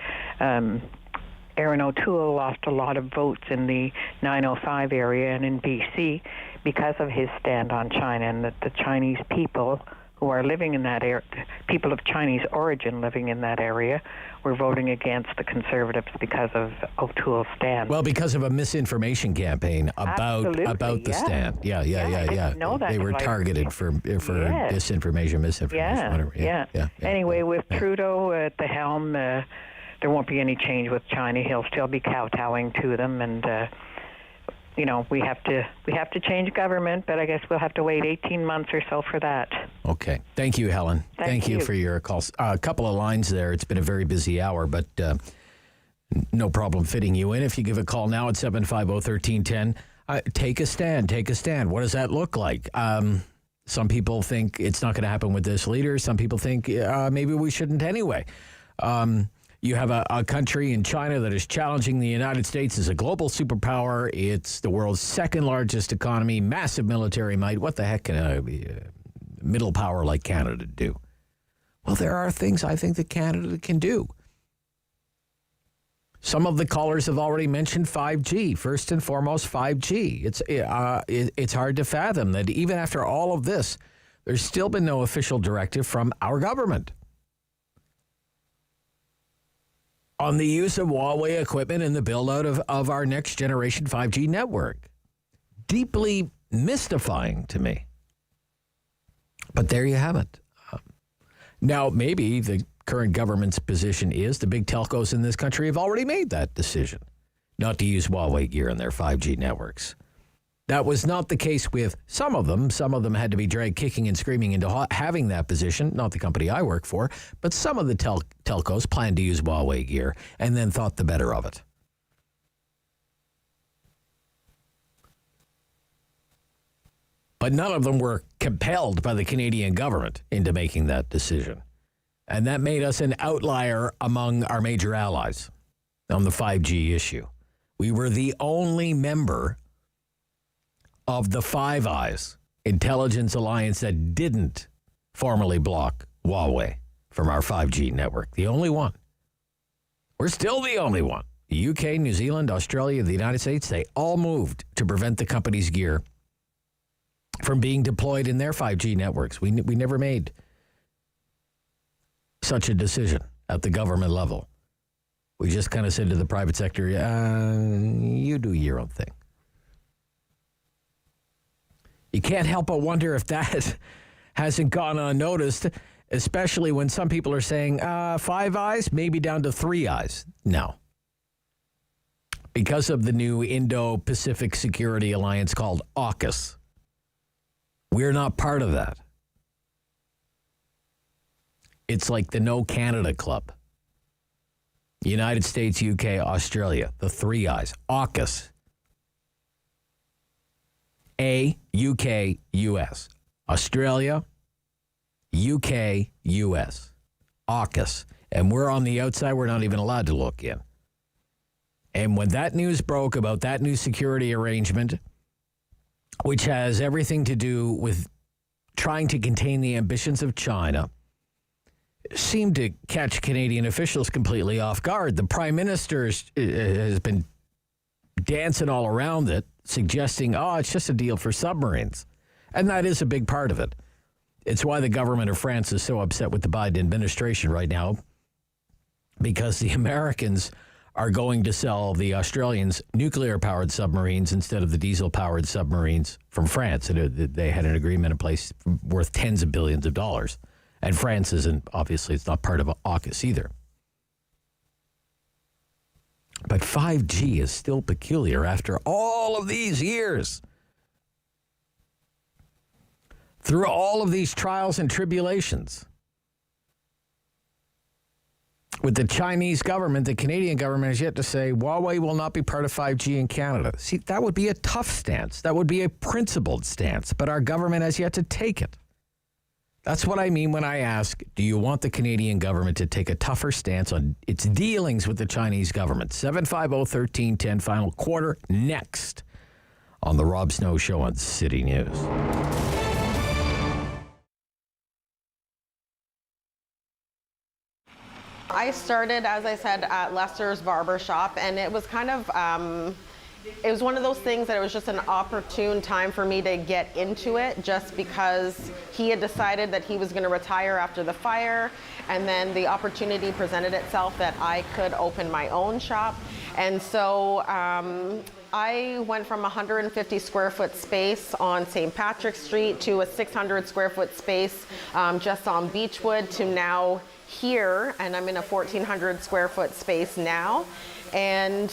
Aaron O'Toole lost a lot of votes in the 905 area and in BC because of his stand on China, and that the Chinese people who are living in that area, people of Chinese origin living in that area, were voting against the Conservatives because of O'Toole's stand. Well, because of a misinformation campaign about the stand. Yeah. I didn't know that they were targeted for disinformation, misinformation, whatever. Yeah. Anyway, with Trudeau at the helm, there won't be any change with China. He'll still be kowtowing to them, and you know, we have to change government, but I guess we'll have to wait 18 months or so for that. Okay. Thank you, Helen. Thank you for your calls. A couple of lines there. It's been a very busy hour, but no problem fitting you in. If you give a call now at 750-1310, take a stand. Take a stand. What does that look like? Some people think it's not going to happen with this leader. Some people think maybe we shouldn't anyway. You have a country in China that is challenging the United States as a global superpower. It's the world's second largest economy, massive military might. What the heck can a middle power like Canada do? Well, there are things I think that Canada can do. Some of the callers have already mentioned 5G. First and foremost, 5G. It's hard to fathom that even after all of this, there's still been no official directive from our government on the use of Huawei equipment in the build-out of our next-generation 5G network. Deeply mystifying to me. But there you have it. Now, maybe the current government's position is the big telcos in this country have already made that decision not to use Huawei gear in their 5G networks. That was not the case with some of them. Some of them had to be dragged kicking and screaming into having that position, not the company I work for, but some of the telcos planned to use Huawei gear and then thought the better of it. But none of them were compelled by the Canadian government into making that decision. And that made us an outlier among our major allies on the 5G issue. We were the only member of the Five Eyes intelligence alliance that didn't formally block Huawei from our 5G network. The only one. We're still the only one. The UK, New Zealand, Australia, the United States, they all moved to prevent the company's gear from being deployed in their 5G networks. We never made such a decision at the government level. We just kind of said to the private sector, you do your own thing. You can't help but wonder if that hasn't gone unnoticed, especially when some people are saying 5 eyes, maybe down to 3 eyes now, because of the new Indo-Pacific Security Alliance called AUKUS. We're not part of that. It's like the No Canada Club. United States, UK, Australia, the 3 eyes, AUKUS. A, UK, US. Australia, UK, US. AUKUS. And we're on the outside. We're not even allowed to look in. And when that news broke about that new security arrangement, which has everything to do with trying to contain the ambitions of China, seemed to catch Canadian officials completely off guard. The Prime Minister has been dancing all around it, suggesting, it's just a deal for submarines. And that is a big part of it. It's why the government of France is so upset with the Biden administration right now, because the Americans are going to sell the Australians nuclear-powered submarines instead of the diesel-powered submarines from France. They had an agreement in place worth tens of billions of dollars. And France isn't, obviously, it's not part of AUKUS either. But 5G is still peculiar after all of these years. Through all of these trials and tribulations. With the Chinese government, the Canadian government has yet to say, Huawei will not be part of 5G in Canada. See, that would be a tough stance. That would be a principled stance. But our government has yet to take it. That's what I mean when I ask, do you want the Canadian government to take a tougher stance on its dealings with the Chinese government? 750-1310, final quarter, next on The Rob Snow Show on City News. I started, as I said, at Lester's Barber Shop, and it was kind of, it was one of those things that it was just an opportune time for me to get into it, just because he had decided that he was going to retire after the fire, and then the opportunity presented itself that I could open my own shop. And so I went from a 150 square foot space on St. Patrick's Street to a 600 square foot space just on Beechwood to now here, and I'm in a 1,400 square foot space now. And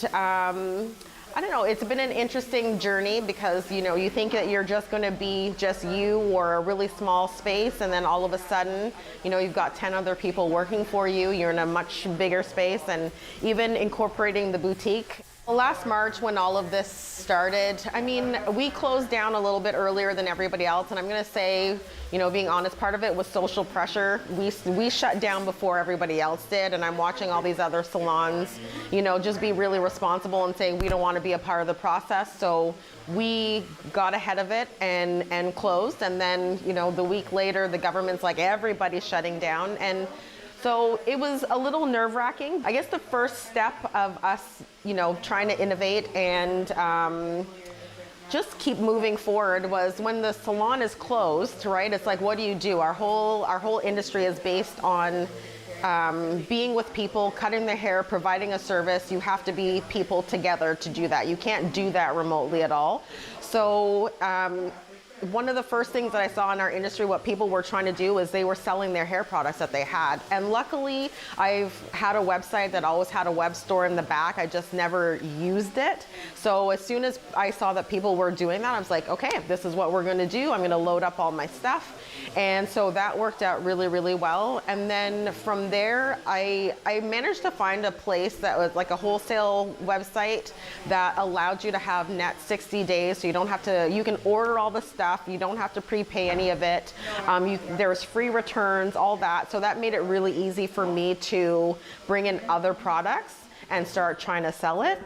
I don't know, it's been an interesting journey because, you know, you think that you're just going to be just you or a really small space, and then all of a sudden, you know, you've got 10 other people working for you, you're in a much bigger space, and even incorporating the boutique. Last March, when all of this started, I mean, we closed down a little bit earlier than everybody else, and I'm going to say, you know, being honest, part of it was social pressure. We shut down before everybody else did, and I'm watching all these other salons, you know, just be really responsible and say we don't want to be a part of the process. So we got ahead of it and closed, and then, you know, the week later, the government's like, everybody's shutting down, and so it was a little nerve-wracking. I guess the first step of us, you know, trying to innovate and just keep moving forward was when the salon is closed, right? It's like, what do you do? Our whole industry is based on being with people, cutting their hair, providing a service. You have to be people together to do that. You can't do that remotely at all. So one of the first things that I saw in our industry, what people were trying to do was they were selling their hair products that they had. And luckily, I've had a website that always had a web store in the back. I just never used it. So as soon as I saw that people were doing that, I was like, okay, this is what we're going to do. I'm going to load up all my stuff. And so that worked out really, really well. And then from there, I managed to find a place that was like a wholesale website that allowed you to have net 60 days. So you don't have to, you can order all the stuff. You don't have to prepay any of it. There's free returns, all that. So that made it really easy for me to bring in other products and start trying to sell it.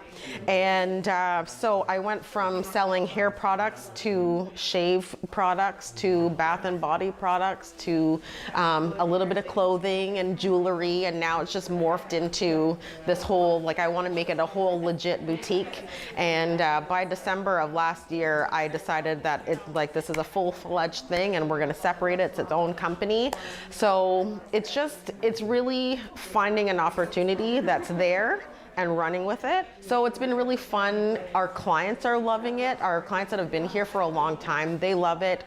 And so I went from selling hair products to shave products to bath and body products to a little bit of clothing and jewelry, and now it's just morphed into this whole, like, I want to make it a whole legit boutique. And by December of last year, I decided that this is a full-fledged thing and we're going to separate it. It's its own company. So it's really finding an opportunity that's there and running with it. So it's been really fun. Our clients are loving it. Our clients that have been here for a long time, they love it.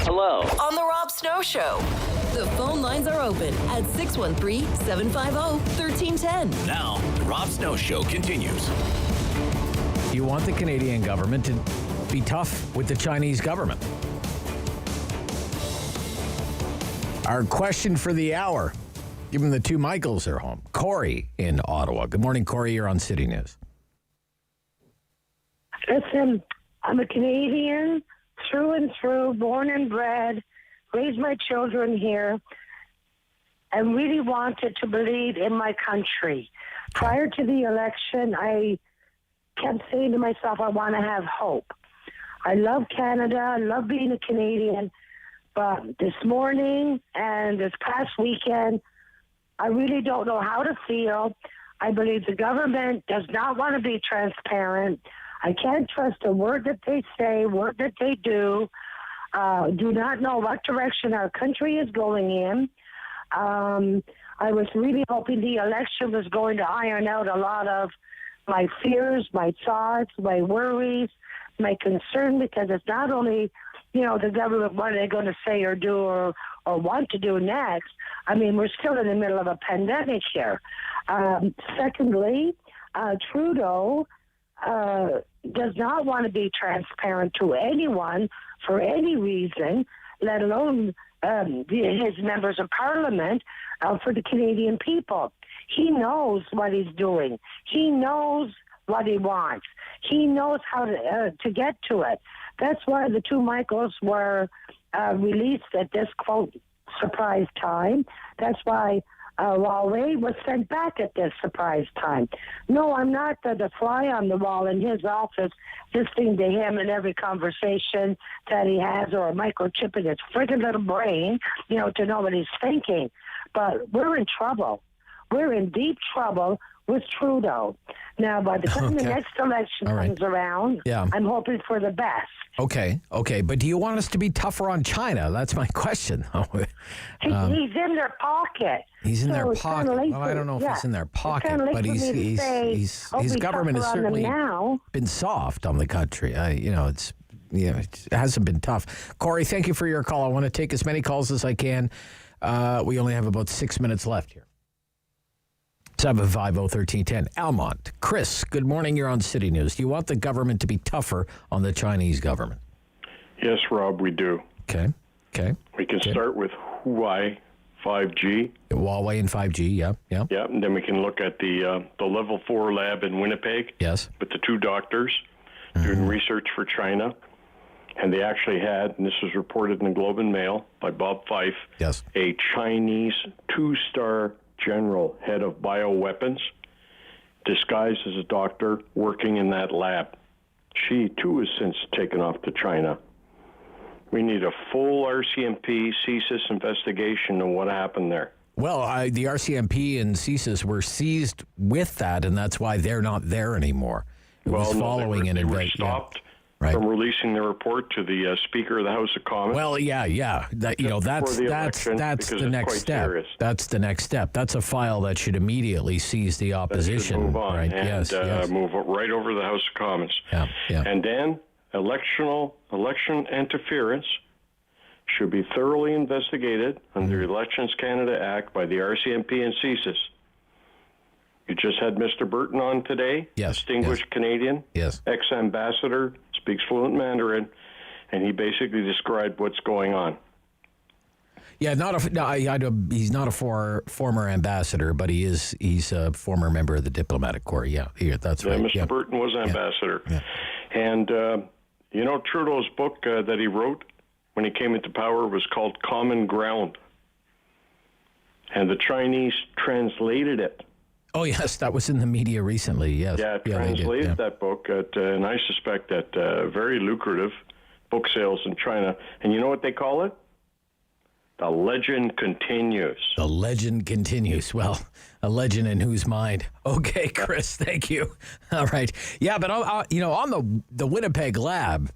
Hello. On the Rob Snow Show. The phone lines are open at 613-750-1310. Now, the Rob Snow Show continues. You want the Canadian government to be tough with the Chinese government. Our question for the hour, given the two Michaels are home. Corey in Ottawa. Good morning, Corey. You're on City News. Listen, I'm a Canadian through and through, born and bred, raised my children here, and really wanted to believe in my country. Prior to the election, I kept saying to myself, I want to have hope. I love Canada. I love being a Canadian. But this morning and this past weekend, I really don't know how to feel. I believe the government does not want to be transparent. I can't trust a word that they say, word that they do. Do not know what direction our country is going in. I was really hoping the election was going to iron out a lot of my fears, my thoughts, my worries, my concern, because it's not only, the government, what are they going to say or do or want to do next. I mean, we're still in the middle of a pandemic here. Secondly, Trudeau does not want to be transparent to anyone for any reason, let alone his members of parliament, for the Canadian people. He knows what he's doing. He knows what he wants. He knows how to get to it. That's why the two Michaels were released at this, quote, surprise time. That's why Laurier was sent back at this surprise time. No, I'm not the fly on the wall in his office listening to him in every conversation that he has, or a microchip in his friggin' little brain, to know what he's thinking. But we're in trouble. we're in deep trouble with Trudeau. Now, by the time the next election comes around, I'm hoping for the best. Okay. But do you want us to be tougher on China? That's my question. He's in their pocket. He's in their it's pocket. kinda late Well, I don't know if he's in their pocket, kinda late but for me to say, his government has certainly been soft on the country. It hasn't been tough. Corey, thank you for your call. I want to take as many calls as I can. We only have about 6 minutes left here. 750-1310. Almont. Chris, good morning. You're on City News. Do you want the government to be tougher on the Chinese government? Yes, Rob, we do. Okay. We can start with Huawei 5G. Huawei and 5G, yeah. Yeah, and then we can look at the Level 4 lab in Winnipeg. Yes. With the 2 doctors doing research for China. And they actually had, and this was reported in the Globe and Mail by Bob Fife, a Chinese 2-star general, head of bioweapons, disguised as a doctor working in that lab. She, too, is since taken off to China. We need a full RCMP CSIS investigation on what happened there. Well, the RCMP and CSIS were seized with that, and that's why they're not there anymore. It was following an investigation. They were stopped from releasing the report to the Speaker of the House of Commons. Well, yeah. That's the next step. Serious. That's the next step. That's a file that should immediately seize the opposition. Move on right? and move right over to the House of Commons. Yeah. And then election interference should be thoroughly investigated under the Elections Canada Act by the RCMP and CSIS. You just had Mr. Burton on today, distinguished Canadian, ex-ambassador, speaks fluent Mandarin, and he basically described what's going on. Yeah, he's not a former ambassador, but he's a former member of the diplomatic corps. Yeah, that's right. Mr. Burton was ambassador. Yeah. And, Trudeau's book that he wrote when he came into power was called Common Ground. And the Chinese translated it. Oh, yes, that was in the media recently, yes. Yeah, translated that book, and I suspect that very lucrative book sales in China. And you know what they call it? The legend continues. The legend continues. Well, a legend in whose mind? Okay, Chris, thank you. All right. Yeah, but, on the Winnipeg lab,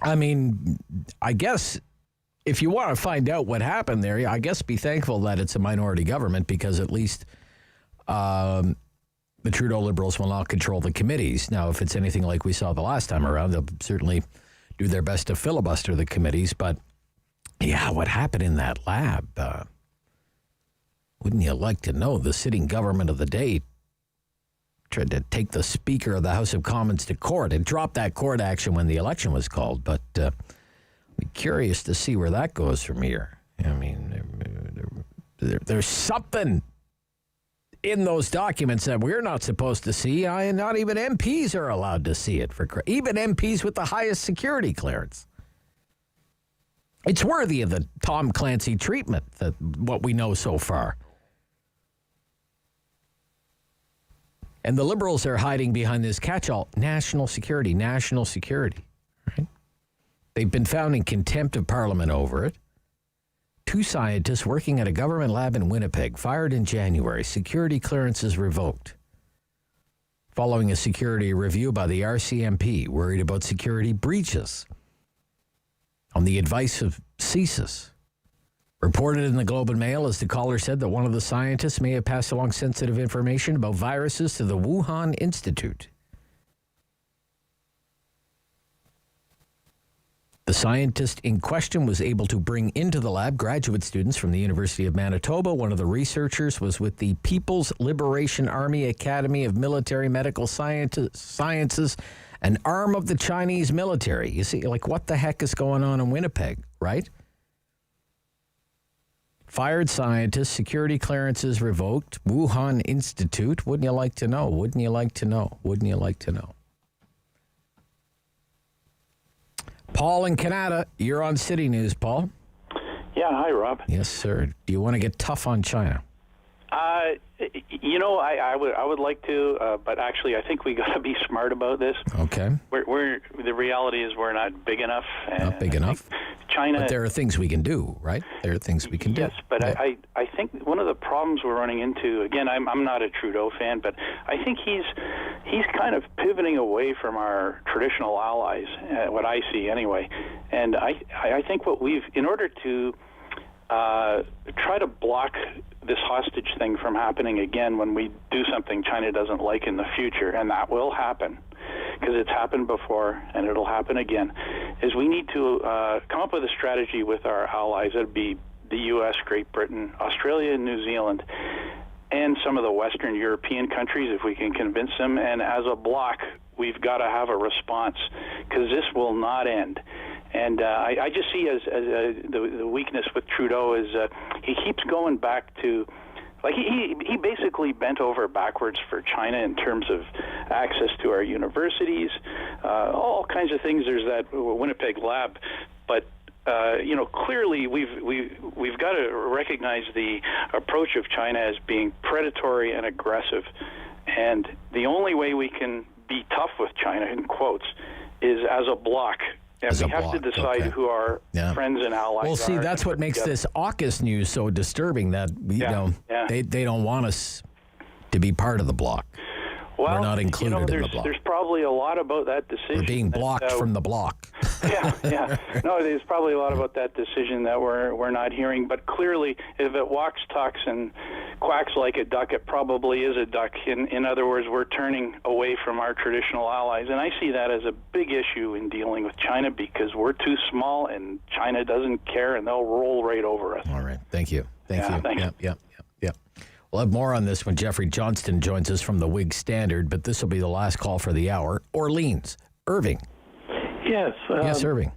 I mean, I guess if you want to find out what happened there, I guess be thankful that it's a minority government because at least the Trudeau Liberals will not control the committees. Now, if it's anything like we saw the last time around, they'll certainly do their best to filibuster the committees. But, yeah, what happened in that lab? Wouldn't you like to know? The sitting government of the day tried to take the Speaker of the House of Commons to court and drop that court action when the election was called. But I'm curious to see where that goes from here. I mean, there's something in those documents that we're not supposed to see, and not even MPs are allowed to see it. Even MPs with the highest security clearance. It's worthy of the Tom Clancy treatment, what we know so far. And the Liberals are hiding behind this catch-all, national security. Right? They've been found in contempt of Parliament over it. 2 scientists working at a government lab in Winnipeg fired in January. Security clearances revoked. Following a security review by the RCMP, worried about security breaches. On the advice of CSIS. Reported in the Globe and Mail as the caller said that one of the scientists may have passed along sensitive information about viruses to the Wuhan Institute. The scientist in question was able to bring into the lab graduate students from the University of Manitoba. One of the researchers was with the People's Liberation Army Academy of Military Medical Sciences, an arm of the Chinese military. You see, what the heck is going on in Winnipeg, right? Fired scientists, security clearances revoked, Wuhan Institute. Wouldn't you like to know? Wouldn't you like to know? Wouldn't you like to know? Paul in Canada, you're on City News, Paul. Yeah, hi, Rob. Yes, sir. Do you want to get tough on China? I would like to, but actually, I think we got to be smart about this. Okay. The reality is we're not big enough. Not big enough. China. But there are things we can do, right? There are things we can do. Yes, but I think one of the problems we're running into, again, I'm not a Trudeau fan, but I think he's kind of pivoting away from our traditional allies, what I see anyway. And I think in order to try to block this hostage thing from happening again when we do something China doesn't like in the future, and that will happen because it's happened before and it'll happen again, is we need to come up with a strategy with our allies. That would be the U.S., Great Britain, Australia, and New Zealand, and some of the Western European countries if we can convince them. And as a bloc, we've got to have a response because this will not end. And I just see as the weakness with Trudeau is he keeps going back to, like he basically bent over backwards for China in terms of access to our universities, all kinds of things. There's that Winnipeg lab, but clearly we've got to recognize the approach of China as being predatory and aggressive, and the only way we can be tough with China, in quotes, is as a bloc. And we have to decide who our friends and allies are. Well, see, that's what makes this AUKUS news so disturbing, that they don't want us to be part of the bloc. Well, we're not included in the bloc. There's probably a lot about that decision. We're being blocked from the bloc. Yeah. No, there's probably a lot about that decision that we're not hearing. But clearly, if it walks, talks, and quacks like a duck, it probably is a duck. In other words, we're turning away from our traditional allies. And I see that as a big issue in dealing with China because we're too small and China doesn't care and they'll roll right over us. All right. Thank you. Thank you. Thanks. Yep. We'll have more on this when Geoffrey Johnston joins us from the Whig-Standard, but this will be the last call for the hour. Orleans. Irving. Yes. Yes, Irving.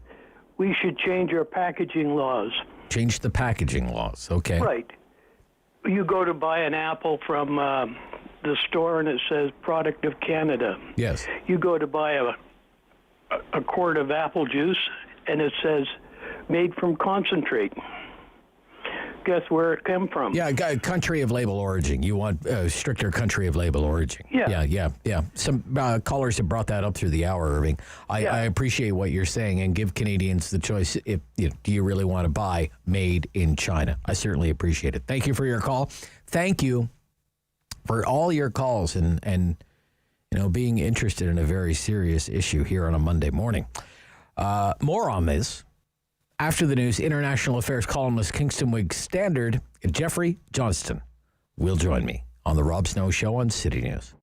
We should change our packaging laws. Change the packaging laws. Okay. Right. You go to buy an apple from the store and it says product of Canada. Yes. You go to buy a quart of apple juice and it says made from concentrate. Guess where it came from? Yeah, country of label origin. You want stricter country of label origin. Yeah. Some callers have brought that up through the hour, Irving. I appreciate what you're saying and give Canadians the choice. If do you really want to buy made in China? I certainly appreciate it. Thank you for your call. Thank you for all your calls and being interested in a very serious issue here on a Monday morning. More on this. After the news, international affairs columnist Kingston Whig-Standard, Geoffrey Johnston will join me on the Rob Snow Show on City News.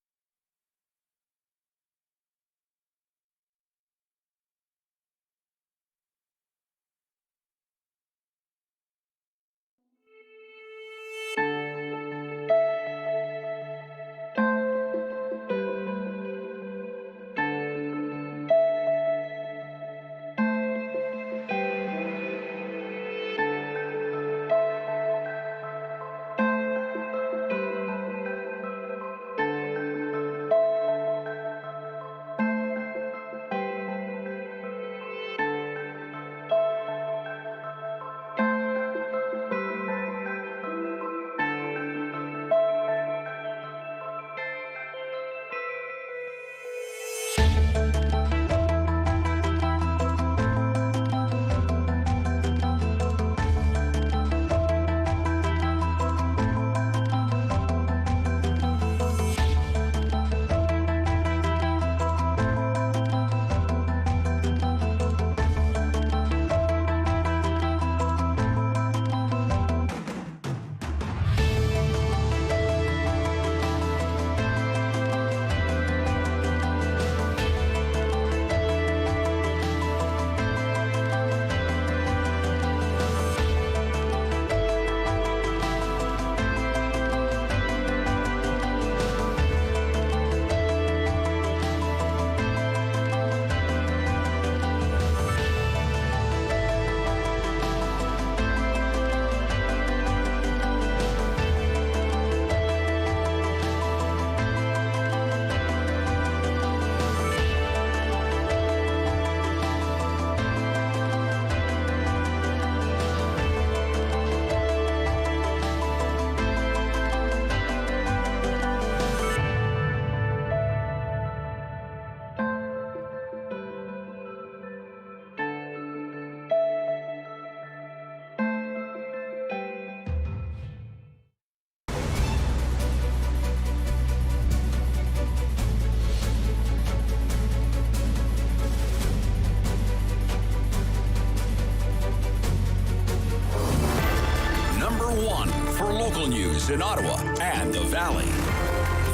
in Ottawa and the Valley.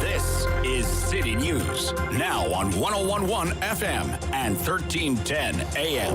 This is City News, now on 101.1 FM and 1310 AM.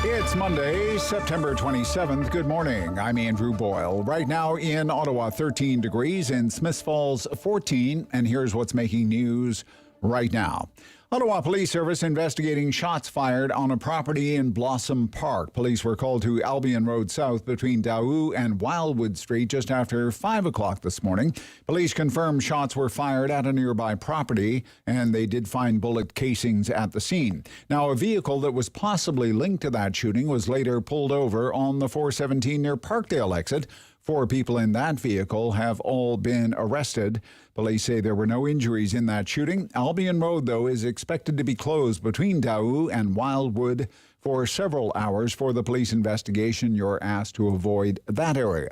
It's Monday, September 27th. Good morning. I'm Andrew Boyle. Right now in Ottawa, 13 degrees. In Smiths Falls, 14. And here's what's making news right now. Ottawa Police Service investigating shots fired on a property in Blossom Park. Police were called to Albion Road South between Daou and Wildwood Street just after 5 o'clock this morning. Police confirmed shots were fired at a nearby property, and they did find bullet casings at the scene. Now, a vehicle that was possibly linked to that shooting was later pulled over on the 417 near Parkdale exit. 4 people in that vehicle have all been arrested. Police say there were no injuries in that shooting. Albion Road, though, is expected to be closed between Daou and Wildwood for several hours for the police investigation. You're asked to avoid that area.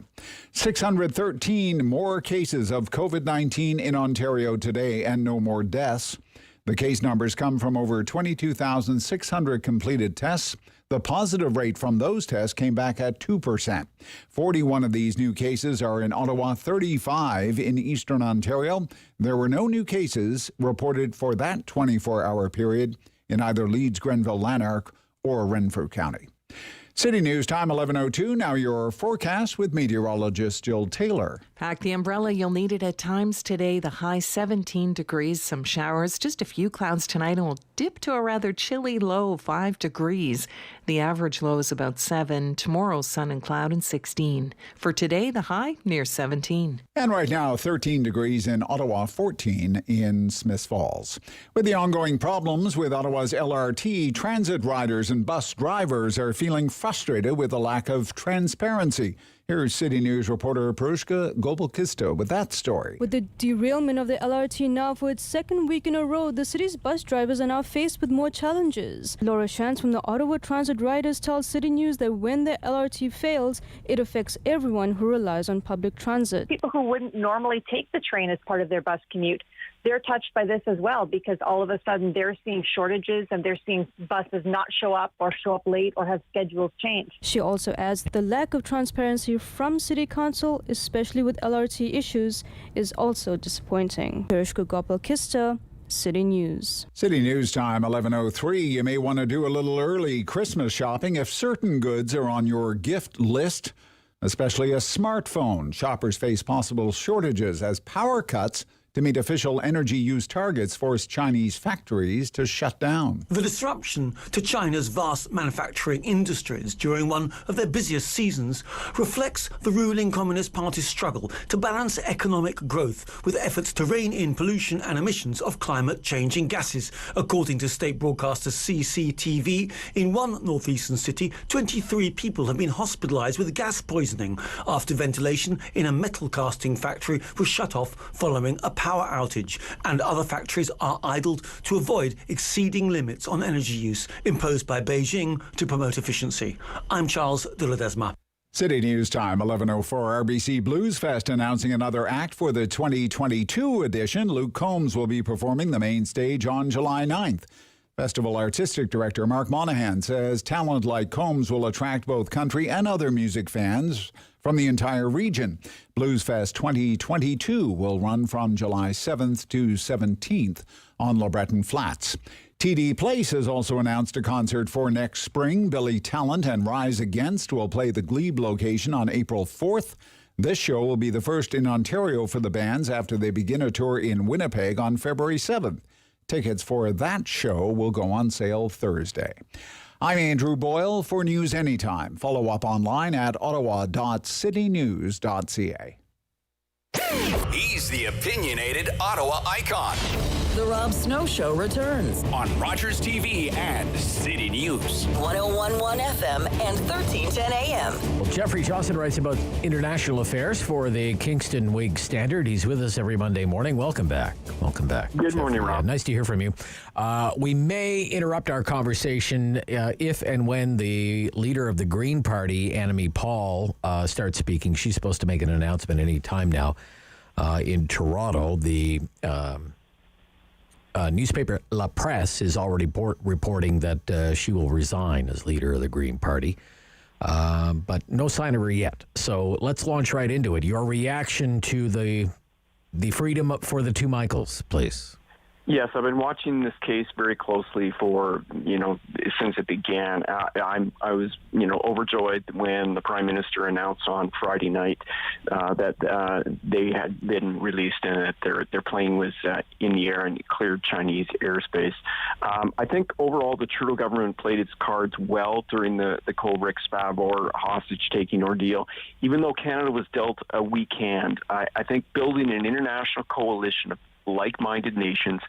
613 more cases of COVID-19 in Ontario today and no more deaths. The case numbers come from over 22,600 completed tests. The positive rate from those tests came back at 2%. 41 of these new cases are in Ottawa, 35 in Eastern Ontario. There were no new cases reported for that 24-hour period in either Leeds, Grenville, Lanark, or Renfrew County. City News time 11:02. Now your forecast with meteorologist Jill Taylor. Pack the umbrella. You'll need it at times today. The high 17 degrees, some showers, just a few clouds tonight, and we'll dip to a rather chilly low 5 degrees. The average low is about 7. Tomorrow, sun and cloud and 16. For today, the high near 17. And right now, 13 degrees in Ottawa, 14 in Smiths Falls. With the ongoing problems with Ottawa's LRT, transit riders and bus drivers are feeling frustrated with the lack of transparency. Here's City News reporter Prushka Gobelkisto with that story. With the derailment of the LRT now for its second week in a row, the city's bus drivers are now faced with more challenges. Laura Shantz from the Ottawa Transit Riders tells City News that when the LRT fails, it affects everyone who relies on public transit. People who wouldn't normally take the train as part of their bus commute, they're touched by this as well, because all of a sudden they're seeing shortages and they're seeing buses not show up or show up late or have schedules changed. She also adds the lack of transparency from City Council, especially with LRT issues, is also disappointing. Prushka Gopal-Kista, City News. City News time 11:03. You may want to do a little early Christmas shopping if certain goods are on your gift list, especially a smartphone. Shoppers face possible shortages as power cuts to meet official energy use targets forced Chinese factories to shut down. The disruption to China's vast manufacturing industries during one of their busiest seasons reflects the ruling Communist Party's struggle to balance economic growth with efforts to rein in pollution and emissions of climate-changing gases. According to state broadcaster CCTV, in one northeastern city, 23 people have been hospitalized with gas poisoning after ventilation in a metal casting factory was shut off following a power outage, and other factories are idled to avoid exceeding limits on energy use imposed by Beijing to promote efficiency. I'm Charles de Ledesma. City News time 11:04. RBC Blues Fest announcing another act for the 2022 edition. Luke Combs will be performing the main stage on July 9th. Festival Artistic Director Mark Monahan says talent like Combs will attract both country and other music fans from the entire region. Blues Fest 2022 will run from July 7th to 17th on LeBreton Flats. TD Place has also announced a concert for next spring. Billy Talent and Rise Against will play the Glebe location on April 4th. This show will be the first in Ontario for the bands after they begin a tour in Winnipeg on February 7th. Tickets for that show will go on sale Thursday. I'm Andrew Boyle for News Anytime. Follow up online at ottawa.citynews.ca. He's the opinionated Ottawa icon. The Rob Snow Show returns on Rogers TV and City News. 101.1 FM and 1310 AM. Well, Geoffrey Johnston writes about international affairs for the Kingston Whig-Standard. He's with us every Monday morning. Welcome back. Welcome back. Good morning, Rob. Nice to hear from you. We may interrupt our conversation if and when the leader of the Green Party, Annamie Paul, starts speaking. She's supposed to make an announcement any time now in Toronto. The newspaper La Presse is already reporting that she will resign as leader of the Green Party. but no sign of her yet. So let's launch right into it. Your reaction to the freedom for the two Michaels, please. Yes, I've been watching this case very closely for, since it began. I was, overjoyed when the Prime Minister announced on Friday night that they had been released and that their plane was in the air and cleared Chinese airspace. I think overall the Trudeau government played its cards well during the Kullrich Spavor hostage-taking ordeal. Even though Canada was dealt a weak hand, I think building an international coalition of like-minded nations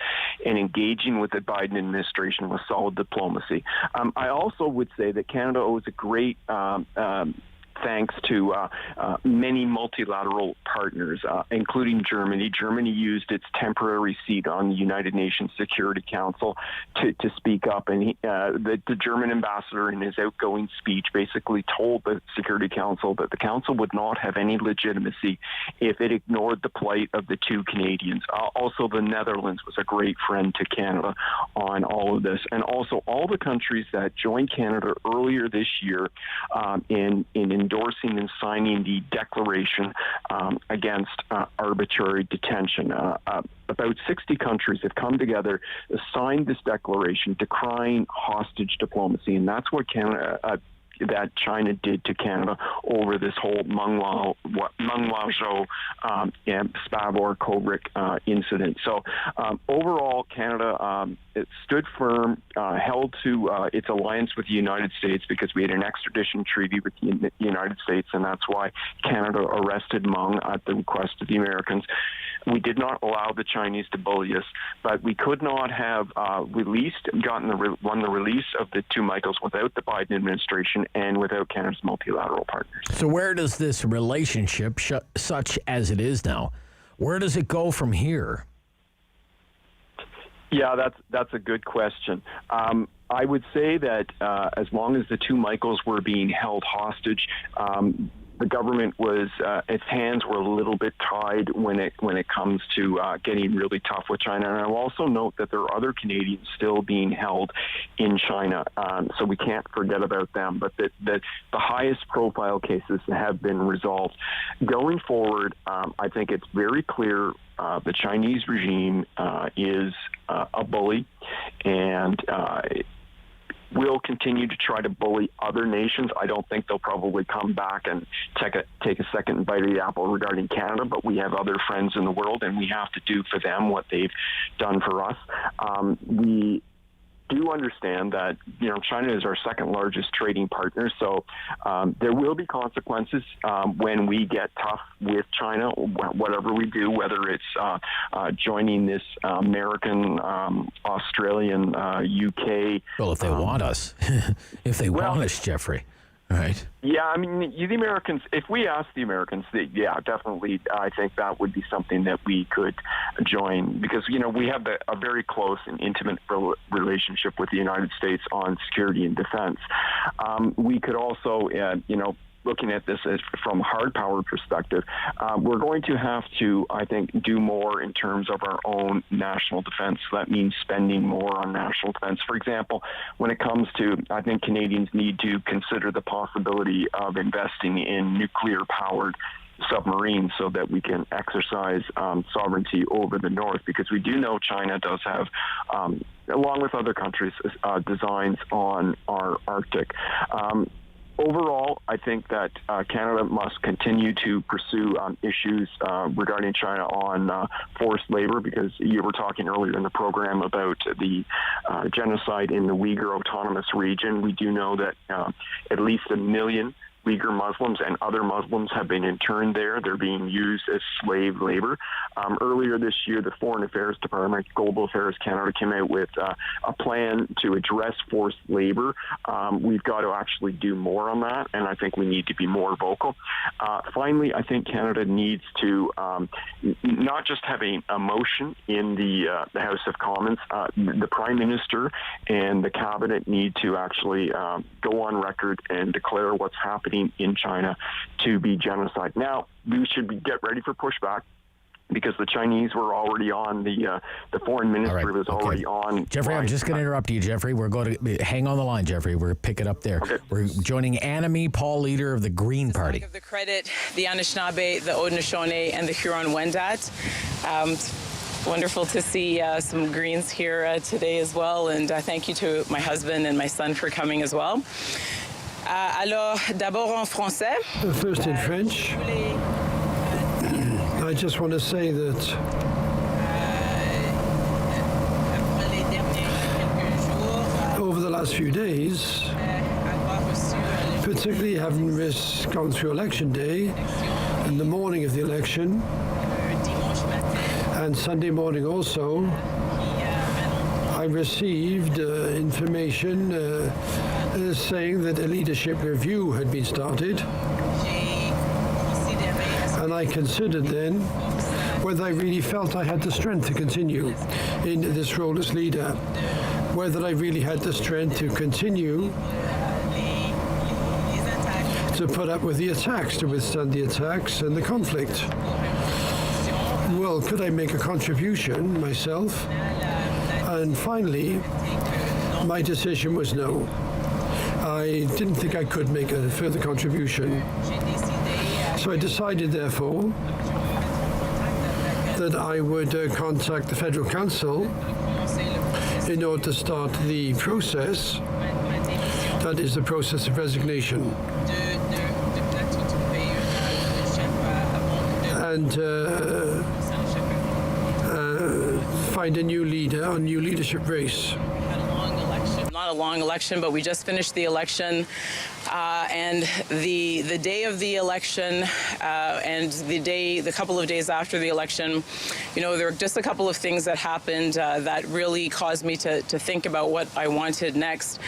and engaging with the Biden administration with solid diplomacy. I also would say that Canada owes a great thanks to many multilateral partners, including Germany. Germany used its temporary seat on the United Nations Security Council to speak up, and the German ambassador in his outgoing speech basically told the Security Council that the Council would not have any legitimacy if it ignored the plight of the two Canadians. Also, the Netherlands was a great friend to Canada on all of this, and also all the countries that joined Canada earlier this year in endorsing and signing the declaration against arbitrary detention. About 60 countries have come together, signed this declaration decrying hostage diplomacy, and that's what that China did to Canada over this whole Menghuo Spavor Kullrich incident. So overall, Canada it stood firm, held to its alliance with the United States because we had an extradition treaty with the United States, and that's why Canada arrested Meng at the request of the Americans. We did not allow the Chinese to bully us, but we could not have won the release of the two Michaels without the Biden administration and without Canada's multilateral partners. So where does this relationship, such as it is now, where does it go from here? Yeah, that's a good question. I would say that as long as the two Michaels were being held hostage, the government was its hands were a little bit tied when it comes to getting really tough with China. And I'll also note that there are other Canadians still being held in China, so we can't forget about them. But the highest profile cases have been resolved. Going forward, I think it's very clear the Chinese regime is a bully, and will continue to try to bully other nations. I don't think they'll probably come back and take a second bite of the apple regarding Canada, but we have other friends in the world, and we have to do for them what they've done for us. We do understand that China is our second largest trading partner, so there will be consequences when we get tough with China, whatever we do, whether it's joining this American, Australian, UK. Well, if they want us, want us, Geoffrey. Right. Yeah, I mean, the Americans, if we ask the Americans, definitely, I think that would be something that we could join because, we have a very close and intimate relationship with the United States on security and defense. We could also, looking at this from a hard power perspective, we're going to have to, I think, do more in terms of our own national defense. So that means spending more on national defense. For example, when it comes to, I think Canadians need to consider the possibility of investing in nuclear-powered submarines so that we can exercise sovereignty over the north, because we do know China does have, along with other countries, designs on our Arctic. Overall, I think that Canada must continue to pursue issues regarding China on forced labor, because you were talking earlier in the program about the genocide in the Uyghur Autonomous Region. We do know that at least 1 million Uyghur Muslims and other Muslims have been interned there. They're being used as slave labor. Earlier this year, the Foreign Affairs Department, Global Affairs Canada, came out with a plan to address forced labor. We've got to actually do more on that, and I think we need to be more vocal. Finally, I think Canada needs to not just have a motion in the House of Commons. The Prime Minister and the Cabinet need to actually go on record and declare what's happening in China to be genocide. Now, we should get ready for pushback. because the Chinese were already on, the foreign ministry was already on. Jeffrey, I'm just going to interrupt you, Jeffrey. We're going to hang on the line, Jeffrey. We're pick it up there. Okay. We're joining Annamie Paul, leader of the Green Party. Give the credit, the Anishinaabe, the Haudenosaunee, and the Huron-Wendat. Wonderful to see some Greens here today as well, and thank you to my husband and my son for coming as well. Alors, d'abord en français. First in French. I just want to say that over the last few days, particularly having gone through election day and the morning of the election, and Sunday morning also, I received information saying that a leadership review had been started. And I considered then whether I really felt I had the strength to continue in this role as leader, whether I really had the strength to continue to put up with the attacks, to withstand the attacks and the conflict. Well, could I make a contribution myself? And finally, my decision was no. I didn't think I could make a further contribution. So I decided, therefore, that I would contact the Federal Council in order to start the process, that is the process of resignation. And find a new leader, a new leadership race. Not a long election, but we just finished the election. And the day of the election and the couple of days after the election, there were just a couple of things that happened that really caused me to think about what I wanted next.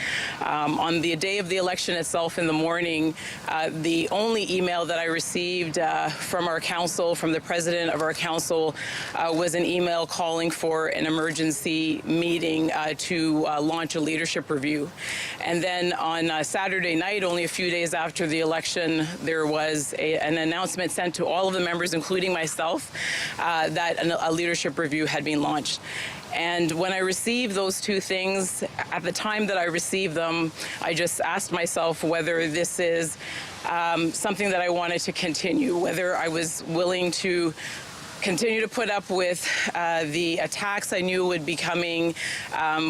On the day of the election itself in the morning, the only email that I received from our council, from the president of our council, was an email calling for an emergency meeting to launch a leadership review. And then on Saturday night, only a few days after the election, there was an announcement sent to all of the members, including myself, that a leadership review had been launched. And when I received those two things, at the time that I received them, I just asked myself whether this is something that I wanted to continue, whether I was willing to continue to put up with the attacks I knew would be coming,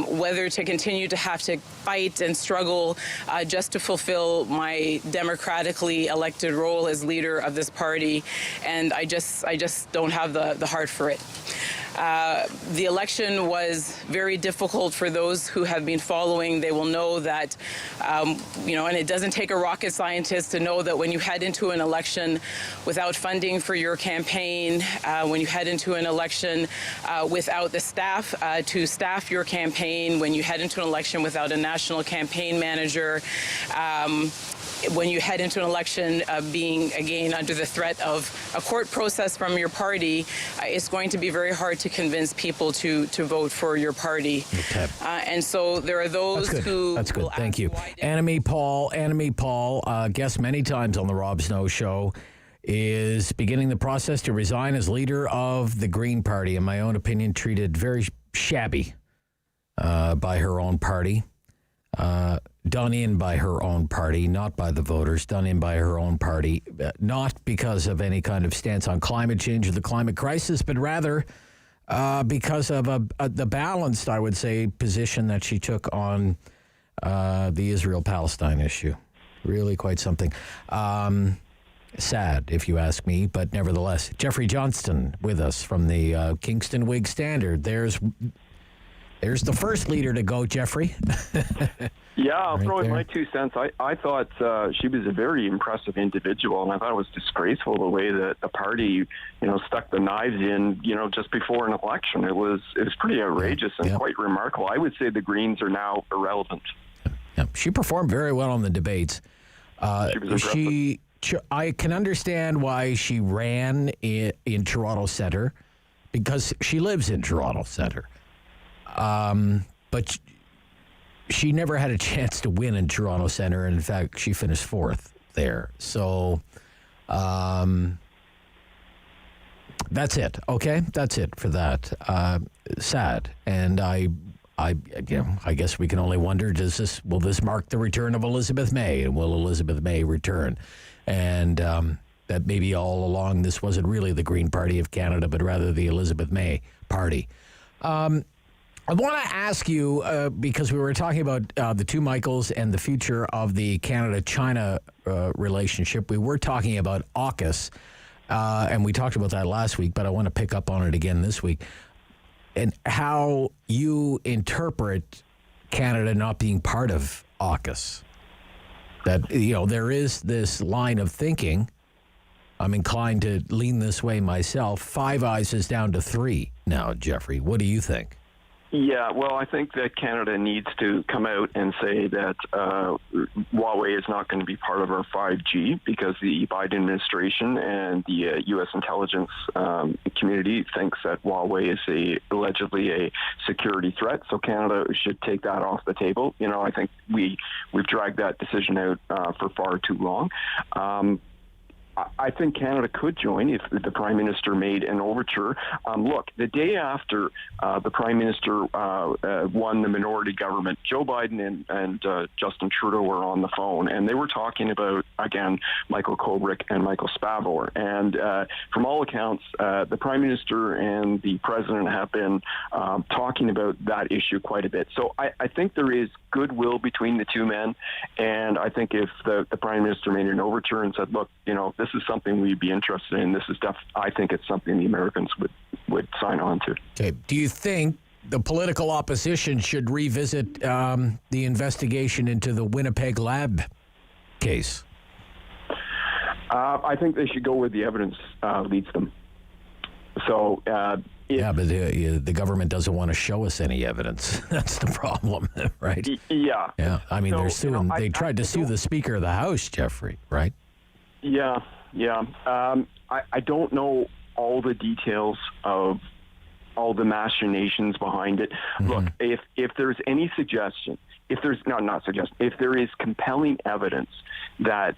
whether to continue to have to fight and struggle just to fulfill my democratically elected role as leader of this party. And I just don't have the heart for it. The election was very difficult for those who have been following. They will know that, and it doesn't take a rocket scientist to know that when you head into an election without funding for your campaign, when you head into an election without the staff to staff your campaign, when you head into an election without a national campaign manager, when you head into an election being, again, under the threat of a court process from your party, it's going to be very hard to convince people to vote for your party. Okay. And so there are those who... That's good. Thank you. Annamie Paul, guest many times on the Rob Snow Show, is beginning the process to resign as leader of the Green Party, in my own opinion, treated very shabby by her own party. Done in by her own party, not by the voters, done in by her own party, not because of any kind of stance on climate change or the climate crisis, but rather because of the balanced, I would say, position that she took on the Israel-Palestine issue. Really quite something. Sad, if you ask me, but nevertheless. Geoffrey Johnston with us from the Kingston Whig-Standard. There's the first leader to go, Geoffrey. Yeah, I'll throw in my 2 cents. I thought she was a very impressive individual, and I thought it was disgraceful the way that the party, stuck the knives in, just before an election. It was pretty outrageous and quite remarkable. I would say the Greens are now irrelevant. Yeah, she performed very well on the debates. I can understand why she ran in Toronto Centre, because she lives in Toronto Centre. But she never had a chance to win in Toronto Centre. In fact, she finished fourth there. So That's it. Okay, that's it for that. Sad, and I guess we can only wonder: will this mark the return of Elizabeth May, and will Elizabeth May return? And that maybe all along this wasn't really the Green Party of Canada, but rather the Elizabeth May Party. I want to ask you, because we were talking about the two Michaels and the future of the Canada-China relationship. We were talking about AUKUS, and we talked about that last week, but I want to pick up on it again this week. And how you interpret Canada not being part of AUKUS. That, there is this line of thinking. I'm inclined to lean this way myself. Five Eyes is down to three now, Geoffrey. What do you think? Yeah, well, I think that Canada needs to come out and say that Huawei is not going to be part of our 5G because the Biden administration and the U.S. intelligence community thinks that Huawei is allegedly a security threat. So Canada should take that off the table. I think we've dragged that decision out for far too long. I think Canada could join if the Prime Minister made an overture. Look, the day after the Prime Minister won the minority government, Joe Biden and Justin Trudeau were on the phone, and they were talking about, again, Michael Kovrig and Michael Spavor. And from all accounts, the Prime Minister and the President have been talking about that issue quite a bit. So I think there is goodwill between the two men, and I think if the Prime Minister made an overture and said, look, this is something we'd be interested in. I think it's something the Americans would sign on to. Okay. Do you think the political opposition should revisit the investigation into the Winnipeg lab case? I think they should go where the evidence leads them. So, but the government doesn't want to show us any evidence. That's the problem, right? Yeah. Yeah. I mean, they're suing. They tried to sue the Speaker of the House, Geoffrey, right? Yeah. I don't know all the details of all the machinations behind it. Mm-hmm. Look, if there's any suggestion, if there is compelling evidence that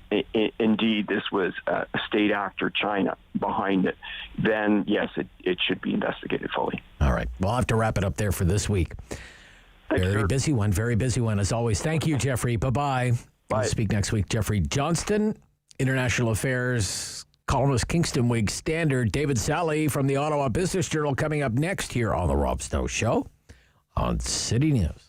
indeed this was a state actor, China, behind it, then yes, it should be investigated fully. All right. We'll have to wrap it up there for this week. Very busy one as always. Thank you, Geoffrey. Bye-bye. Bye. We'll speak next week. Geoffrey Johnston, International Affairs columnist, Kingston Whig-Standard. David Sali from the Ottawa Business Journal coming up next here on The Rob Snow Show on City News.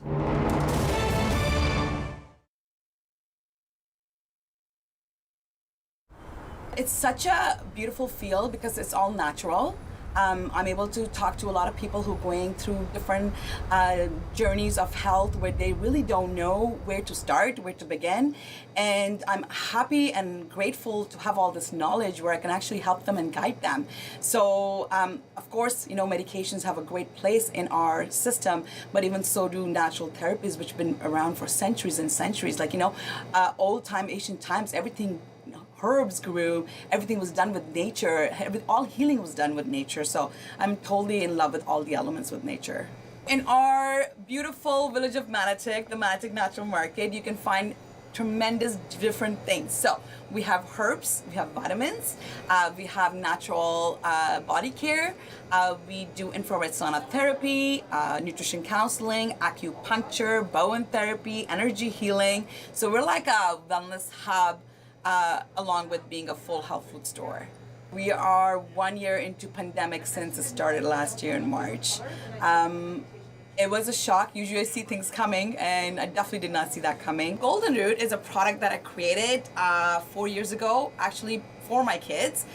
It's such a beautiful field because it's all natural. I'm able to talk to a lot of people who are going through different journeys of health where they really don't know where to start, where to begin. And I'm happy and grateful to have all this knowledge where I can actually help them and guide them. So, of course, medications have a great place in our system, but even so do natural therapies, which have been around for centuries and centuries. Like, old time, ancient times, everything, herbs grew, everything was done with nature, all healing was done with nature. So I'm totally in love with all the elements with nature. In our beautiful village of Manotick, the Manotick Natural Market, you can find tremendous different things. So we have herbs, we have vitamins, we have natural body care, we do infrared sauna therapy, nutrition counseling, acupuncture, Bowen therapy, energy healing. So we're like a wellness hub along with being a full health food store. We are 1 year into pandemic since it started last year in March. It was a shock. Usually I see things coming, and I definitely did not see that coming. Golden Root is a product that I created 4 years ago, actually for my kids,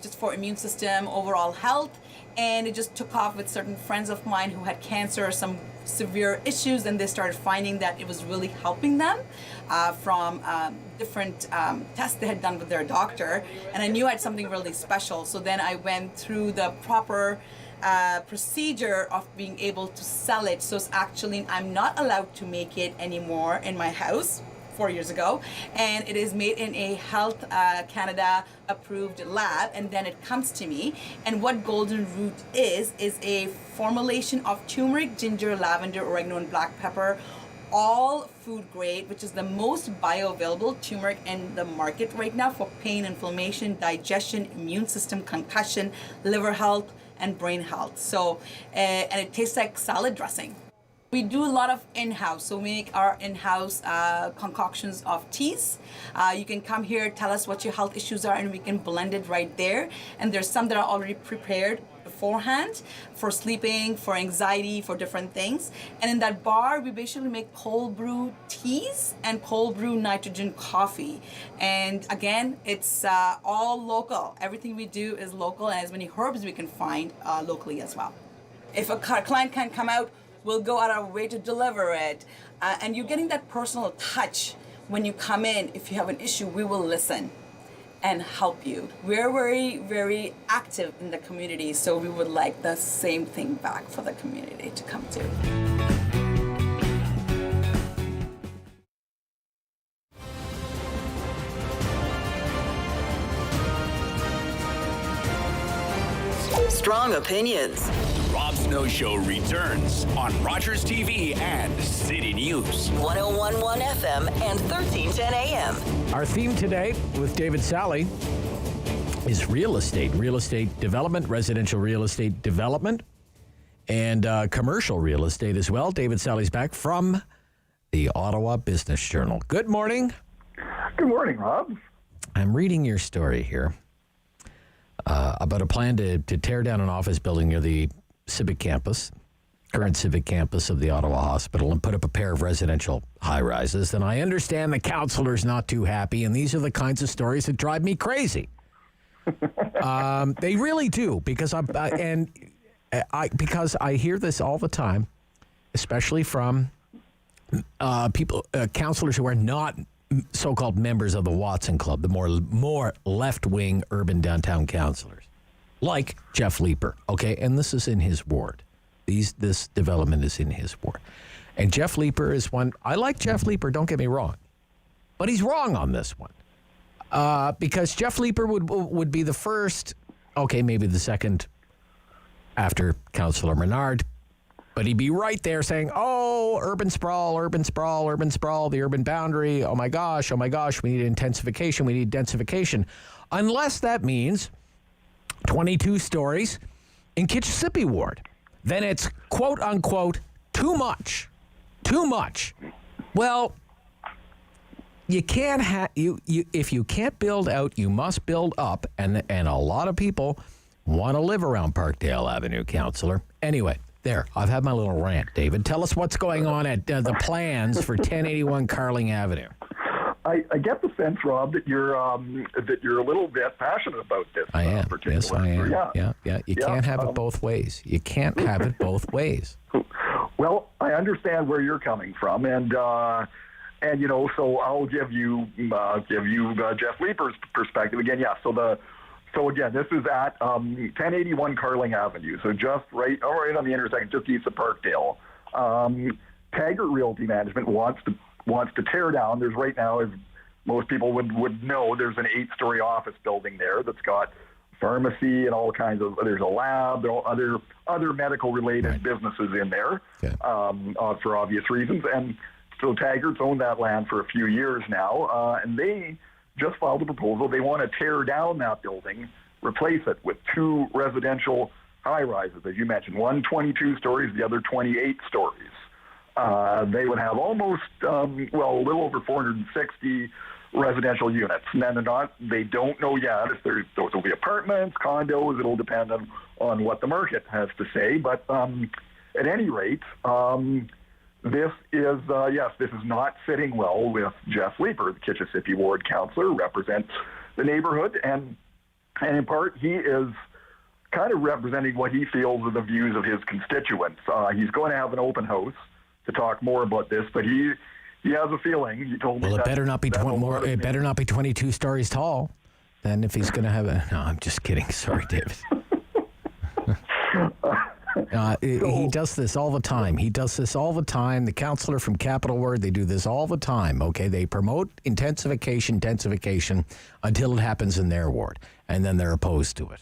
just for immune system, overall health. And it just took off with certain friends of mine who had cancer or some severe issues, and they started finding that it was really helping them from different tests they had done with their doctor. And I knew I had something really special. So then I went through the proper procedure of being able to sell it. So it's actually, I'm not allowed to make it anymore in my house 4 years ago, and it is made in a Health Canada approved lab, and then it comes to me. And what Golden Root is a formulation of turmeric, ginger, lavender, oregano, and black pepper, all food grade, which is the most bioavailable turmeric in the market right now for pain, inflammation, digestion, immune system, concussion, liver health, and brain health. So, and it tastes like salad dressing. We do a lot of in-house, so we make our in-house concoctions of teas. You can come here, tell us what your health issues are, and we can blend it right there. And there's some that are already prepared beforehand for sleeping, for anxiety, for different things. And in that bar, we basically make cold brew teas and cold brew nitrogen coffee. And again, it's all local. Everything we do is local, and as many herbs we can find locally as well. If a client can't come out, we'll go out of our way to deliver it. And you're getting that personal touch when you come in. If you have an issue, we will listen and help you. We're very, very active in the community, so we would like the same thing back for the community to come to. Strong opinions. Rob Snow Show returns on Rogers TV and City News. 101.1 FM and 1310 AM. Our theme today with David Sali is real estate development, residential real estate development, and commercial real estate as well. David Sali's back from the Ottawa Business Journal. Good morning. Good morning, Rob. I'm reading your story here about a plan to tear down an office building near the civic campus, current civic campus of the Ottawa Hospital, and put up a pair of residential high-rises. And I understand the councillor's not too happy, and these are the kinds of stories that drive me crazy. They really do, because I hear this all the time, especially from people, councillors who are not so-called members of the Watson Club, the more left-wing urban downtown councillors, like Jeff Leeper, okay? And this is in his ward. This development is in his ward. And Jeff Leeper is one. I like Jeff Leeper, don't get me wrong. But he's wrong on this one. Because Jeff Leeper would be the first, okay, maybe the second after Councillor Menard, but he'd be right there saying, oh, urban sprawl, the urban boundary, oh my gosh, we need intensification, we need densification. Unless that means 22 stories in Kitchissippi Ward. Then it's quote unquote too much. Well, you can't if you can't build out, you must build up, and a lot of people want to live around Parkdale Avenue, Councillor. Anyway, there, I've had my little rant. David, tell us what's going on at the plans for 1081 Carling Avenue. I get the sense, Rob, that you're a little bit passionate about this. I am. Particular. Yes, I am. Yeah. You can't have it both ways. You can't have it both ways. Well, I understand where you're coming from, and you know, so I'll give you Jeff Leeper's perspective again. Yeah. So again, this is at 1081 Carling Avenue, so just right on the intersection, just east of Parkdale. Taggart Realty Management wants to tear down. There's right now, as most people would know, there's an 8-story office building there that's got pharmacy and all kinds of. There's a lab, there are other medical related businesses in there, for obvious reasons. And so Taggart's owned that land for a few years now, and they just filed a proposal. They want to tear down that building, replace it with 2 residential high-rises, as you mentioned, one 22 stories, the other 28 stories. They would have almost, a little over 460 residential units. And then they don't know yet if those will be apartments, condos. It'll depend on what the market has to say. But at any rate, this is not sitting well with Jeff Leeper, the Kitchissippi Ward councillor, represents the neighborhood, and in part he is kind of representing what he feels are the views of his constituents. He's going to have an open house to talk more about this, but he has a feeling. He told me. Well, it better not be It better not be 22 stories tall. Then if he's going to have a, no, I'm just kidding. Sorry, David. He does this all the time. The councillor from Capital Word, they do this all the time, okay? They promote intensification, densification, until it happens in their ward, and then they're opposed to it.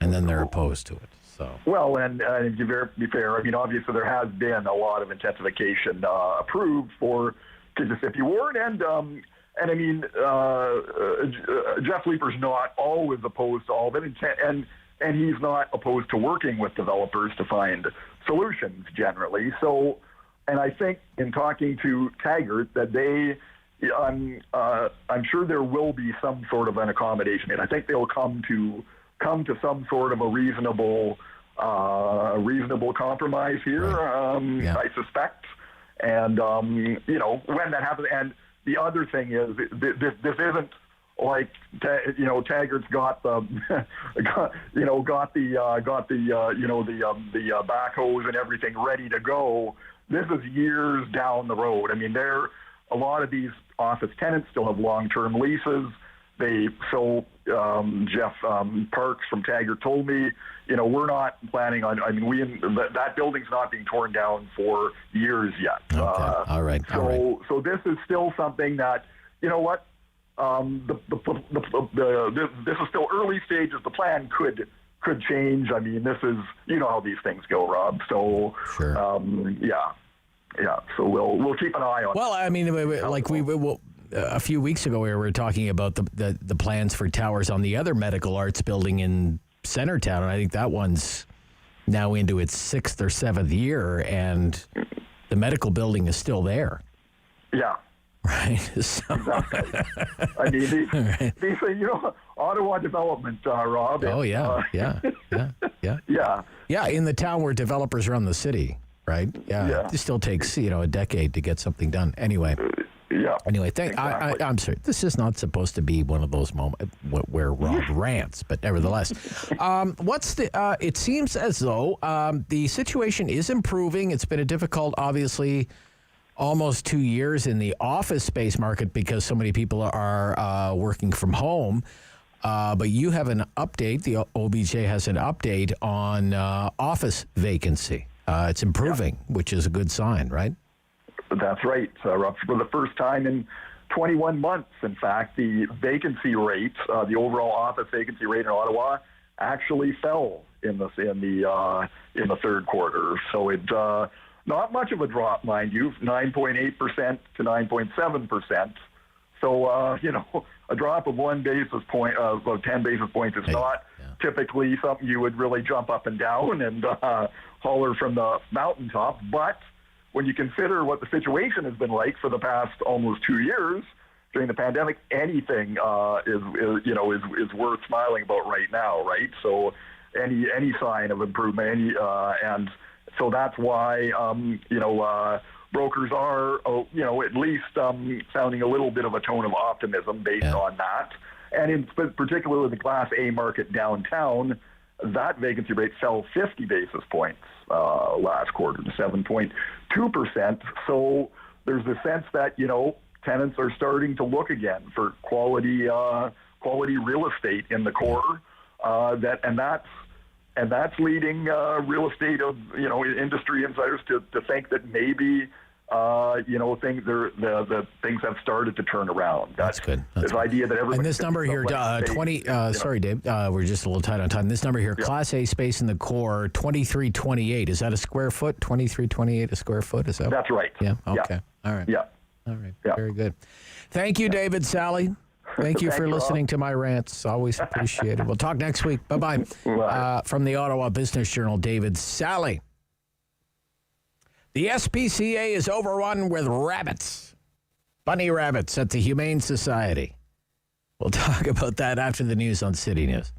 and then they're opposed to it. So well, and to be fair, I mean, obviously there has been a lot of intensification approved for Mississippi Ward, and I mean, Jeff Leeper's not always opposed to all of it, and he's not opposed to working with developers to find solutions generally. So, and I think in talking to Taggart that I'm sure there will be some sort of an accommodation, and I think they'll come to some sort of a reasonable compromise here. Right. I suspect, and when that happens. And the other thing is this isn't like Taggart's got the backhoes and everything ready to go. This is years down the road. I mean, a lot of these office tenants still have long-term leases. Jeff Parks from Taggart told me, we're not planning on. I mean, that building's not being torn down for years yet. Okay. All right. So this is still something that, you know what, this is still early stages. The plan could change. I mean, this is, how these things go, Rob. So sure. Yeah. So we'll keep an eye on. Well, I mean, like a few weeks ago, we were talking about the plans for towers on the other medical arts building in Centertown, and I think that one's now into its 6th or 7th year, and the medical building is still there. Yeah. Right. So. Exactly. I mean, these Ottawa development, Rob. Oh yeah. Yeah. In the town where developers run the city, right? Yeah. It still takes a decade to get something done. Anyway. Yeah. Anyway, exactly. I'm sorry. This is not supposed to be one of those moments where Rob rants, but nevertheless, it seems as though the situation is improving. It's been a difficult, obviously, almost 2 years in the office space market because so many people are working from home. But you have an update. The OBJ has an update on office vacancy. It's improving, which is a good sign, right? That's right. For the first time in 21 months, in fact, the vacancy rate, the overall office vacancy rate in Ottawa, actually fell in the third quarter. So it not much of a drop, mind you, 9.8% to 9.7%. So a drop of 1 basis point of 10 basis points is not typically something you would really jump up and down and holler from the mountaintop, but when you consider what the situation has been like for the past almost 2 years during the pandemic, anything is worth smiling about right now, right? So any sign of improvement, and so that's why brokers are at least sounding a little bit of a tone of optimism based on that, and in particular the Class A market downtown. That vacancy rate fell 50 basis points last quarter to 7.2%. So there's a sense that, tenants are starting to look again for quality real estate in the core. That's leading real estate industry insiders to think that maybe things have started to turn around. That's good. This idea that everybody. And this number here, 20. Sorry, Dave. We're just a little tight on time. This number here, Class A space in the core, 2328. Is that a square foot? 2328 a square foot? Is that? That's right. Yeah. Okay. Yeah. All right. Yeah. All right. Yeah. Very good. Thank you, David, Sali. Thank you for listening to my rants. Always appreciated. We'll talk next week. Bye-bye. From the Ottawa Business Journal, David Sali. The SPCA is overrun with rabbits, bunny rabbits at the Humane Society. We'll talk about that after the news on City News.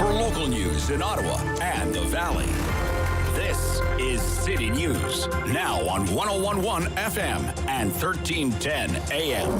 Local news in Ottawa and the Valley. This is City News, now on 101.1 FM and 1310 AM.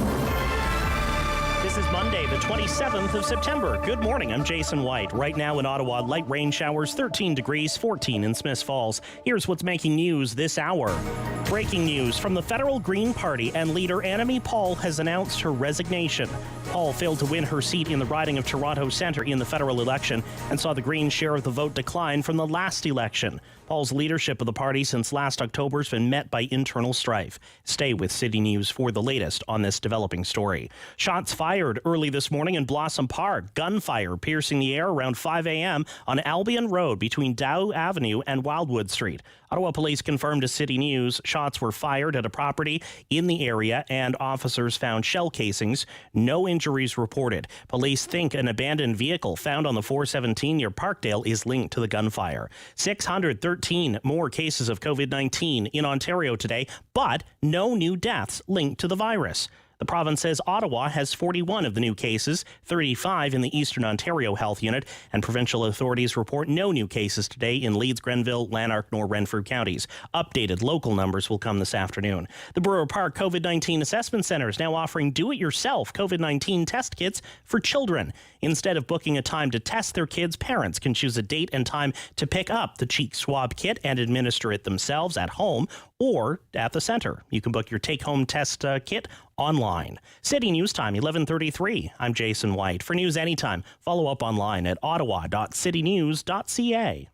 This is Monday, the 27th of September. Good morning, I'm Jason White. Right now in Ottawa, light rain showers, 13 degrees, 14 in Smiths Falls. Here's what's making news this hour. Breaking news from the Federal Green Party, and leader Annamie Paul has announced her resignation. Paul failed to win her seat in the riding of Toronto Centre in the federal election and saw the Green share of the vote decline from the last election. Paul's leadership of the party since last October has been met by internal strife. Stay with City News for the latest on this developing story. Shots fired early this morning in Blossom Park. Gunfire piercing the air around 5 a.m. on Albion Road between Dow Avenue and Wildwood Street. Ottawa police confirmed to City News shots were fired at a property in the area and officers found shell casings. No injuries reported. Police think an abandoned vehicle found on the 417 near Parkdale is linked to the gunfire. 613 more cases of COVID-19 in Ontario today, but no new deaths linked to the virus. The province says Ottawa has 41 of the new cases, 35 in the Eastern Ontario Health Unit, and provincial authorities report no new cases today in Leeds, Grenville, Lanark, nor Renfrew counties. Updated local numbers will come this afternoon. The Brewer Park COVID-19 Assessment Centre is now offering do-it-yourself COVID-19 test kits for children. Instead of booking a time to test their kids, parents can choose a date and time to pick up the cheek swab kit and administer it themselves at home or at the centre. You can book your take-home test kit online. City News Time, 11:33. I'm Jason White. For news anytime, follow up online at ottawa.citynews.ca.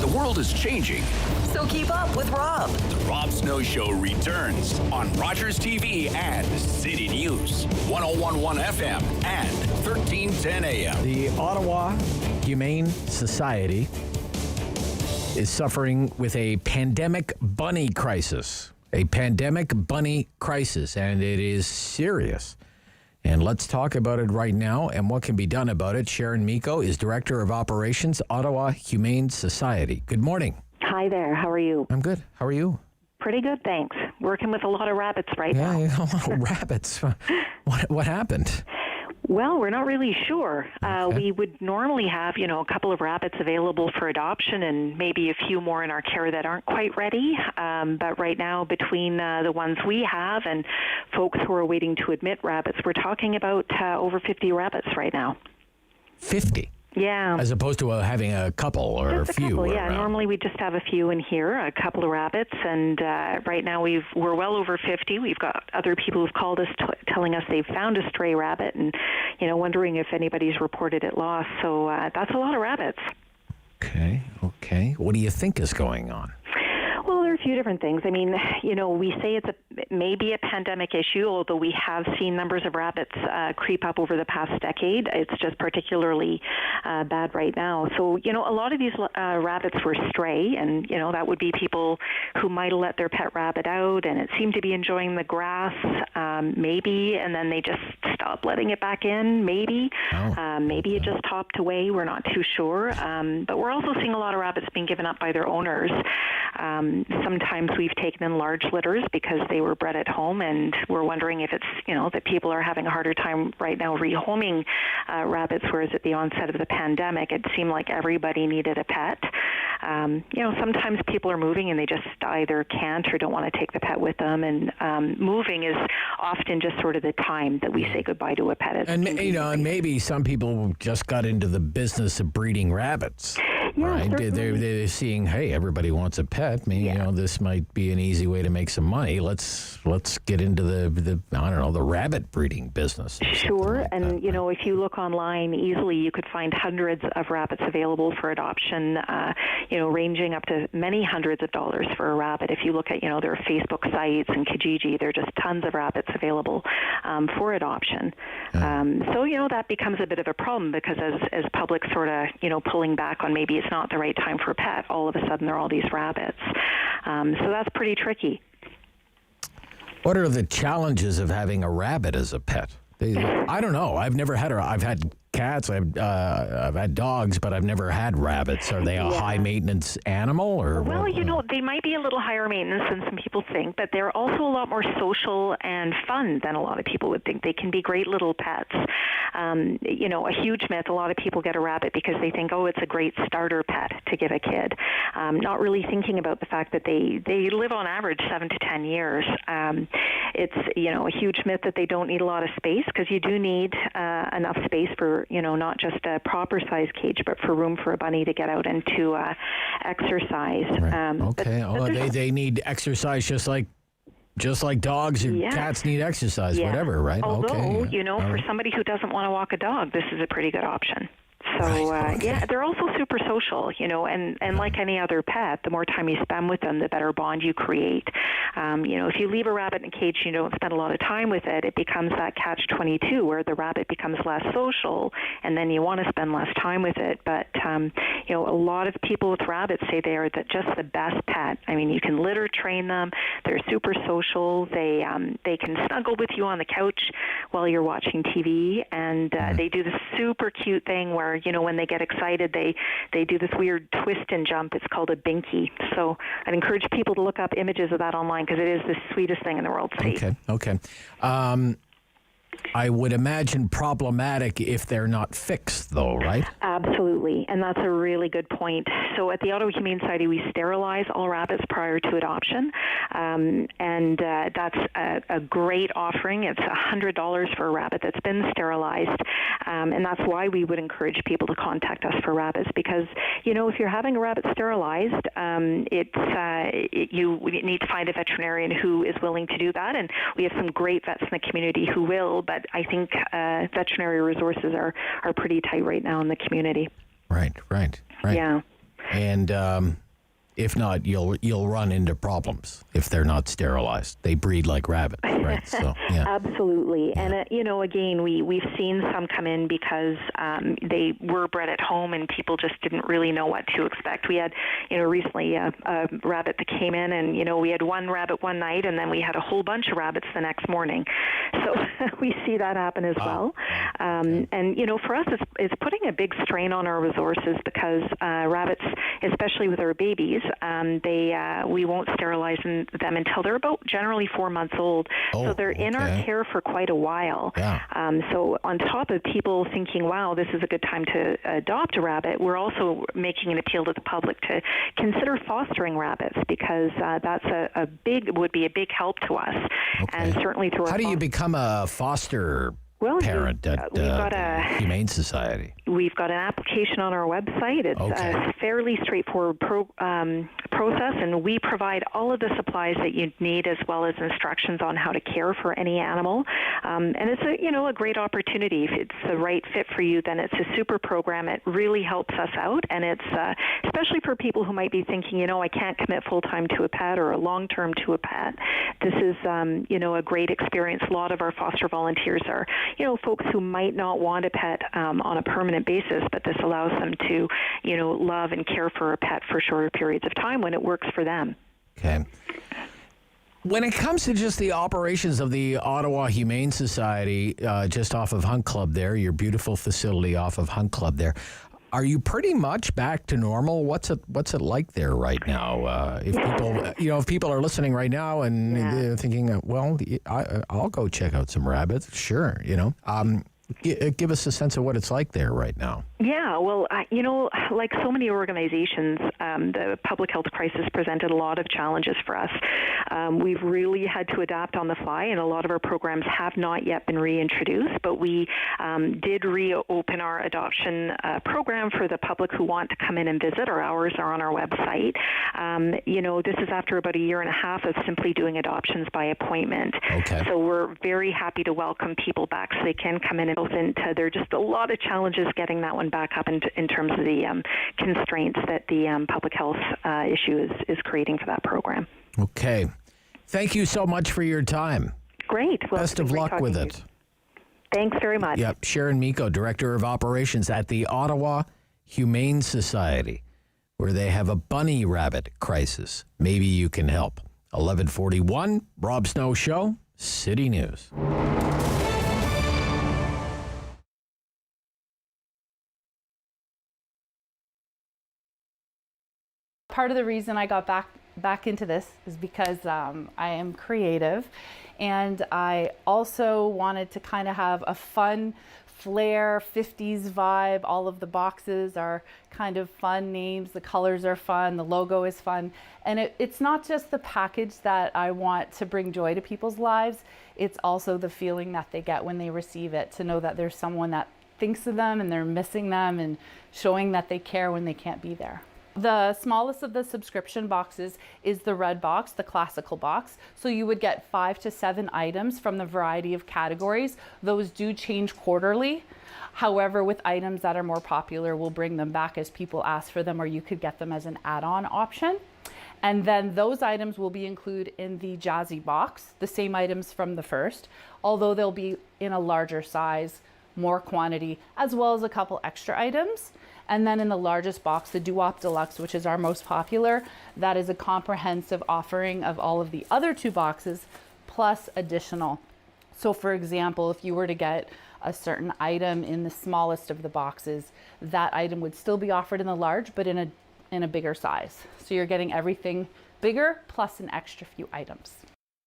The world is changing. So keep up with Rob. The Rob Snow Show returns on Rogers TV and City News, 101.1 FM and 1310 AM. The Ottawa Humane Society is suffering with a pandemic bunny crisis. A pandemic bunny crisis, and it is serious. And let's talk about it right now and what can be done about it. Sharon Miko is Director of Operations, Ottawa Humane Society. Good morning. Hi there. How are you? I'm good. How are you? Pretty good, thanks. Working with a lot of rabbits right now. Yeah, a lot of rabbits. What happened? Well, we're not really sure. We would normally have, a couple of rabbits available for adoption and maybe a few more in our care that aren't quite ready. But right now, between the ones we have and folks who are waiting to admit rabbits, we're talking about over 50 rabbits right now. 50? Yeah. As opposed to having a couple or just a few. Couple, yeah. Around. Normally we just have a few in here, a couple of rabbits, and right now we're well over 50. We've got other people who've called us telling us they've found a stray rabbit and, wondering if anybody's reported it lost. So that's a lot of rabbits. Okay. What do you think is going on? Well, there are a few different things. I mean, we say it's maybe a pandemic issue, although we have seen numbers of rabbits creep up over the past decade. It's just particularly bad right now. So, a lot of these rabbits were stray, and, that would be people who might have let their pet rabbit out, and it seemed to be enjoying the grass, maybe, and then they just stopped letting it back in, maybe. Maybe it just hopped away. We're not too sure. But we're also seeing a lot of rabbits being given up by their owners. Sometimes we've taken in large litters because they were bred at home, and we're wondering if it's, that people are having a harder time right now rehoming rabbits, whereas at the onset of the pandemic, it seemed like everybody needed a pet. Sometimes people are moving and they just either can't or don't want to take the pet with them, and moving is often just sort of the time that we say goodbye to a pet. And maybe some people just got into the business of breeding rabbits. Yeah, right? They're seeing, hey, everybody wants a pet. Maybe this might be an easy way to make some money. Let's get into the rabbit breeding business. Sure, like and that. If you look online, easily you could find hundreds of rabbits available for adoption. Ranging up to many hundreds of dollars for a rabbit. If you look at their Facebook sites and Kijiji, there are just tons of rabbits available for adoption. So that becomes a bit of a problem, because as public sort of pulling back on maybe it's not the right time for a pet, all of a sudden there are all these rabbits. So that's pretty tricky. What are the challenges of having a rabbit as a pet? I don't know. I've never had I've had cats. I've had dogs, but I've never had rabbits. Are they a high maintenance animal, or? Well, they might be a little higher maintenance than some people think, but they're also a lot more social and fun than a lot of people would think. They can be great little pets. A huge myth. A lot of people get a rabbit because they think, oh, it's a great starter pet to give a kid, not really thinking about the fact that they live on average 7 to 10 years. It's a huge myth that they don't need a lot of space, because you do need enough space for not just a proper size cage, but for room for a bunny to get out and to exercise. Right. Okay. They need exercise just like dogs or cats need exercise, whatever, right? Although, for somebody who doesn't want to walk a dog, this is a pretty good option. So, they're also super social, and like any other pet, the more time you spend with them, the better bond you create. If you leave a rabbit in a cage and you don't spend a lot of time with it, it becomes that catch-22 where the rabbit becomes less social, and then you want to spend less time with it. But, a lot of people with rabbits say they are just the best pet. I mean, you can litter train them. They're super social. They can snuggle with you on the couch while you're watching TV, and they do this super cute thing where, when they get excited, they do this weird twist and jump. It's called a binky. So I'd encourage people to look up images of that online, because it is the sweetest thing in the world to see. Okay. I would imagine problematic if they're not fixed, though, right? Absolutely, and that's a really good point. So at the Ottawa Humane Society, we sterilize all rabbits prior to adoption, and that's a great offering. It's $100 for a rabbit that's been sterilized, and that's why we would encourage people to contact us for rabbits, because, if you're having a rabbit sterilized, you need to find a veterinarian who is willing to do that, and we have some great vets in the community who will, but I think veterinary resources are pretty tight right now in the community. Right. Yeah. And if not, you'll run into problems if they're not sterilized. They breed like rabbits, right? So, yeah. Absolutely. Yeah. And, again, we've seen some come in because they were bred at home and people just didn't really know what to expect. We had, recently a rabbit that came in and, we had one rabbit one night and then we had a whole bunch of rabbits the next morning. So we see that happen as well. And, for us, it's putting a big strain on our resources, because rabbits, especially with our babies, we won't sterilize them until they're about generally 4 months old. So they're in our care for quite a while. Yeah. So on top of people thinking, wow, this is a good time to adopt a rabbit, we're also making an appeal to the public to consider fostering rabbits, because that's would be a big help to us. Okay. And certainly through How do you become a foster parent at Humane Society? We've got an application on our website. It's a fairly straightforward process, and we provide all of the supplies that you need, as well as instructions on how to care for any animal. And it's a great opportunity. If it's the right fit for you, then it's a super program. It really helps us out, and it's especially for people who might be thinking, I can't commit full-time to a pet or long-term to a pet. This is, a great experience. A lot of our foster volunteers are, folks who might not want a pet on a permanent basis, but this allows them to, love and care for a pet for shorter periods of time when it works for them. Okay. When it comes to just the operations of the Ottawa Humane Society, just off of Hunt Club there, your beautiful facility off of Hunt Club there, Are you pretty much back to normal? What's it like there right now? If people are listening right now and they're thinking, well, I'll go check out some rabbits. Sure, give us a sense of what it's like there right now. Yeah, well, like so many organizations, the public health crisis presented a lot of challenges for us. We've really had to adapt on the fly, and a lot of our programs have not yet been reintroduced, but we did reopen our adoption program for the public who want to come in and visit. Our hours are on our website. This is after about a year and a half of simply doing adoptions by appointment. Okay. So we're very happy to welcome people back so they can come in and there are just a lot of challenges getting that one back up in terms of the constraints that the public health issue is creating for that program. Okay. Thank you so much for your time. Great. Well, best of luck with it. Thanks very much. Yep. Sharon Miko, Director of Operations at the Ottawa Humane Society, where they have a bunny rabbit crisis. Maybe you can help. 11:41, Rob Snow Show, City News. Part of the reason I got back into this is because I am creative, and I also wanted to kind of have a fun flair, 50s vibe. All of the boxes are kind of fun names, the colors are fun, the logo is fun, and it's not just the package that I want to bring joy to people's lives, it's also the feeling that they get when they receive it, to know that there's someone that thinks of them and they're missing them and showing that they care when they can't be there. The smallest of the subscription boxes is the red box, the classical box. So you would get 5 to 7 items from the variety of categories. Those do change quarterly. However, with items that are more popular, we'll bring them back as people ask for them, or you could get them as an add-on option. And then those items will be included in the Jazzy box, the same items from the first, although they'll be in a larger size, more quantity, as well as a couple extra items. And then in the largest box, the Doo-Wop Deluxe, which is our most popular, that is a comprehensive offering of all of the other 2 boxes, plus additional. So for example, if you were to get a certain item in the smallest of the boxes, that item would still be offered in the large, but in a bigger size. So you're getting everything bigger, plus an extra few items.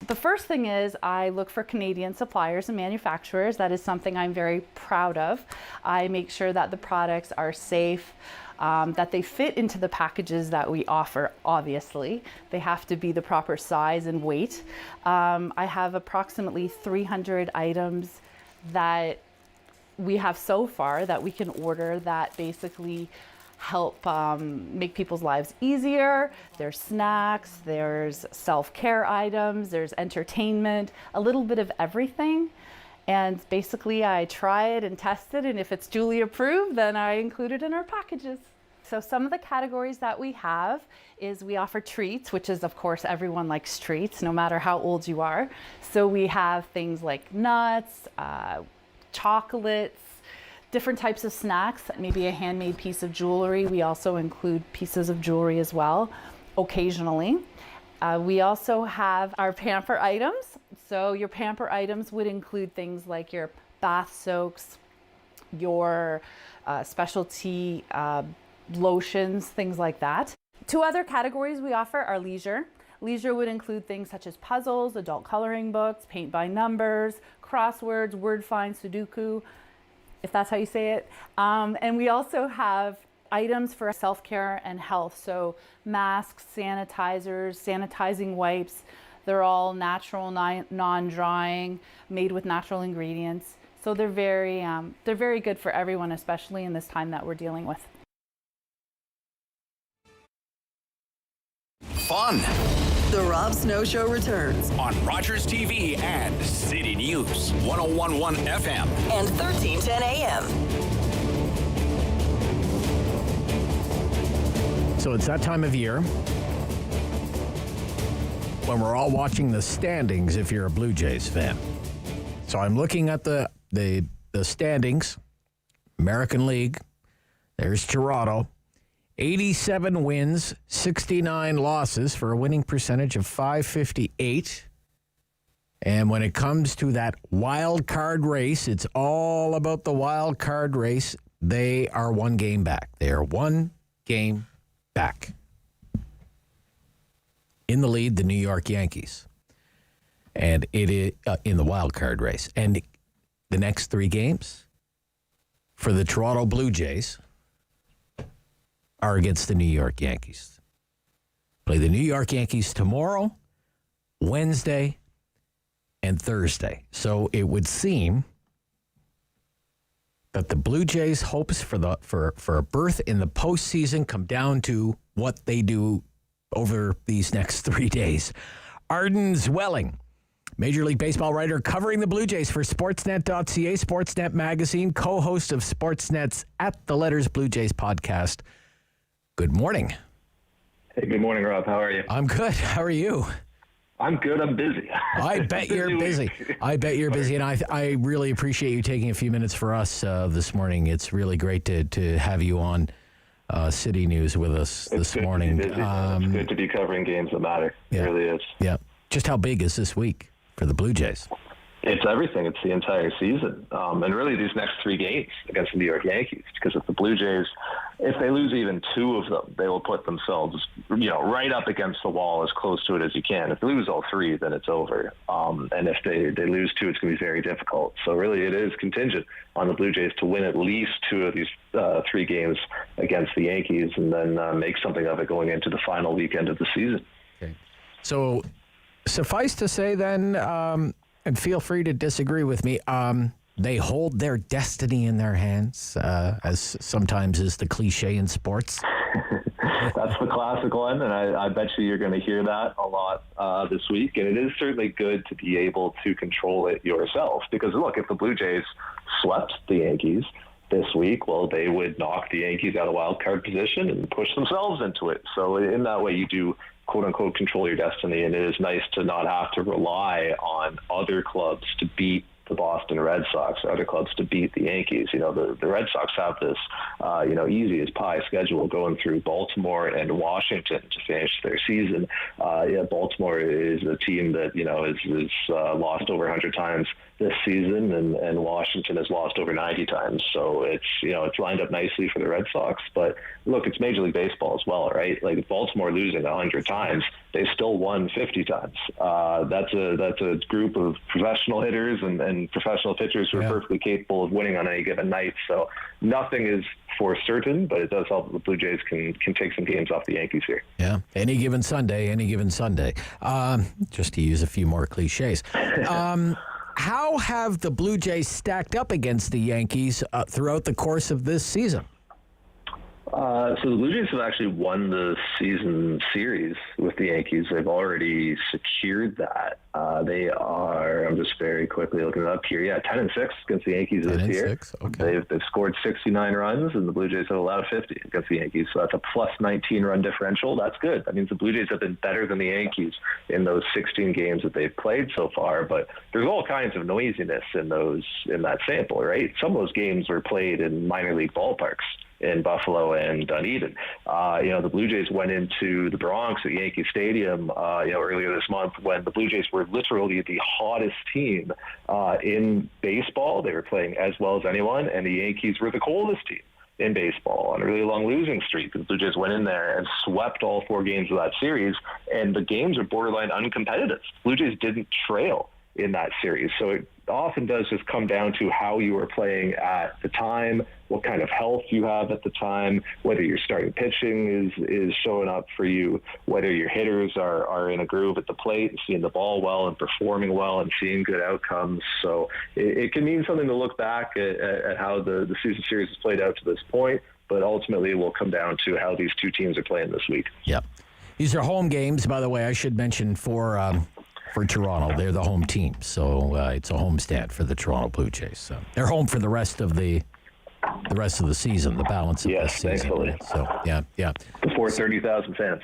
The first thing is I look for Canadian suppliers and manufacturers. That is something I'm very proud of. I make sure that the products are safe, that they fit into the packages that we offer, obviously. They have to be the proper size and weight. I have approximately 300 items that we have so far that we can order that basically help make people's lives easier. There's snacks, there's self-care items, there's entertainment, a little bit of everything. And basically I try it and test it, and if it's duly approved, then I include it in our packages. So some of the categories that we have is we offer treats, which is, of course, everyone likes treats, no matter how old you are. So we have things like nuts, chocolates, different types of snacks, maybe a handmade piece of jewelry. We also include pieces of jewelry as well, occasionally. We also have our pamper items. So your pamper items would include things like your bath soaks, your specialty lotions, things like that. 2 other categories we offer are leisure. Leisure would include things such as puzzles, adult coloring books, paint by numbers, crosswords, word find, Sudoku, if that's how you say it. And we also have items for self-care and health. So masks, sanitizers, sanitizing wipes. They're all natural, non-drying, made with natural ingredients. So they're very good for everyone, especially in this time that we're dealing with. Fun. The Rob Snow Show returns on Rogers TV and City News 101.1 FM and 1310 AM. So it's that time of year when we're all watching the standings if you're a Blue Jays fan. So I'm looking at the standings. American League. There's Toronto. 87 wins, 69 losses for a winning percentage of .558. And when it comes to that wild card race, it's all about the wild card race. They are one game back. They are one game back. In the lead, the New York Yankees. And it is in the wild card race. And the next 3 games for the Toronto Blue Jays are against the New York Yankees. Play the New York Yankees tomorrow, Wednesday, and Thursday. So it would seem that the Blue Jays' hopes for a berth in the postseason come down to what they do over these next 3 days. Arden Zwelling, Major League Baseball writer covering the Blue Jays for Sportsnet.ca, Sportsnet magazine, co-host of Sportsnet's At the Letters Blue Jays podcast. Good morning. Hey, good morning, Rob. How are you? I'm good. How are you? I'm good. I'm busy. I bet you're busy. I bet you're busy, and I really appreciate you taking a few minutes for us this morning. It's really great to have you on City News with us this morning. It's good to be covering games that matter. Yeah. It really is. Yeah. Just how big is this week for the Blue Jays? It's everything. It's the entire season. And really these next 3 games against the New York Yankees, because if the Blue Jays, if they lose even 2 of them, they will put themselves, right up against the wall, as close to it as you can. If they lose all 3, then it's over. And if they lose 2, it's going to be very difficult. So really it is contingent on the Blue Jays to win at least 2 of these 3 games against the Yankees, and then make something of it going into the final weekend of the season. Okay. So suffice to say then, and feel free to disagree with me, they hold their destiny in their hands, as sometimes is the cliche in sports. That's the classic one, and I bet you're going to hear that a lot this week. And it is certainly good to be able to control it yourself, because, look, if the Blue Jays swept the Yankees this week, well, they would knock the Yankees out of wild card position and push themselves into it. So in that way, you do quote-unquote control your destiny, and it is nice to not have to rely on other clubs to beat the Boston Red Sox, or other clubs to beat the Yankees. The Red Sox have this, easy as pie schedule going through Baltimore and Washington to finish their season. Baltimore is a team that, is lost over 100 times this season, and Washington has lost over 90 times. So it's lined up nicely for the Red Sox. But look, it's Major League Baseball as well, right? Like, if Baltimore losing 100 times, they still won 50 times. That's a group of professional hitters and professional pitchers who are perfectly capable of winning on any given night. So nothing is for certain, but it does help that the Blue Jays can take some games off the Yankees here. Yeah, any given Sunday. Just to use a few more cliches. How have the Blue Jays stacked up against the Yankees throughout the course of this season? So the Blue Jays have actually won the season series with the Yankees. They've already secured that. They are, I'm just very quickly looking it up here, 10-6 against the Yankees this year. Okay. They've scored 69 runs, and the Blue Jays have allowed 50 against the Yankees. So that's a plus 19 run differential. That's good. That means the Blue Jays have been better than the Yankees in those 16 games that they've played so far. But there's all kinds of noisiness in that sample, right? Some of those games were played in minor league ballparks in Buffalo and Dunedin. The Blue Jays went into the Bronx at Yankee Stadium, earlier this month, when the Blue Jays were literally the hottest team in baseball. They were playing as well as anyone, and the Yankees were the coldest team in baseball on a really long losing streak. The Blue Jays went in there and swept all 4 games of that series, and the games are borderline uncompetitive. Blue Jays didn't trail in that series. So it often does just come down to how you are playing at the time, what kind of health you have at the time, whether your starting pitching is showing up for you, whether your hitters are in a groove at the plate and seeing the ball well and performing well and seeing good outcomes. So it can mean something to look back at how the season series has played out to this point, but ultimately it will come down to how these 2 teams are playing this week. Yep. These are home games, by the way, I should mention, for Toronto. They're the home team, so it's a homestand for the Toronto Blue Jays. So they're home for the rest of the season, the balance of the season. Thankfully. So yeah. Before 30,000 fans.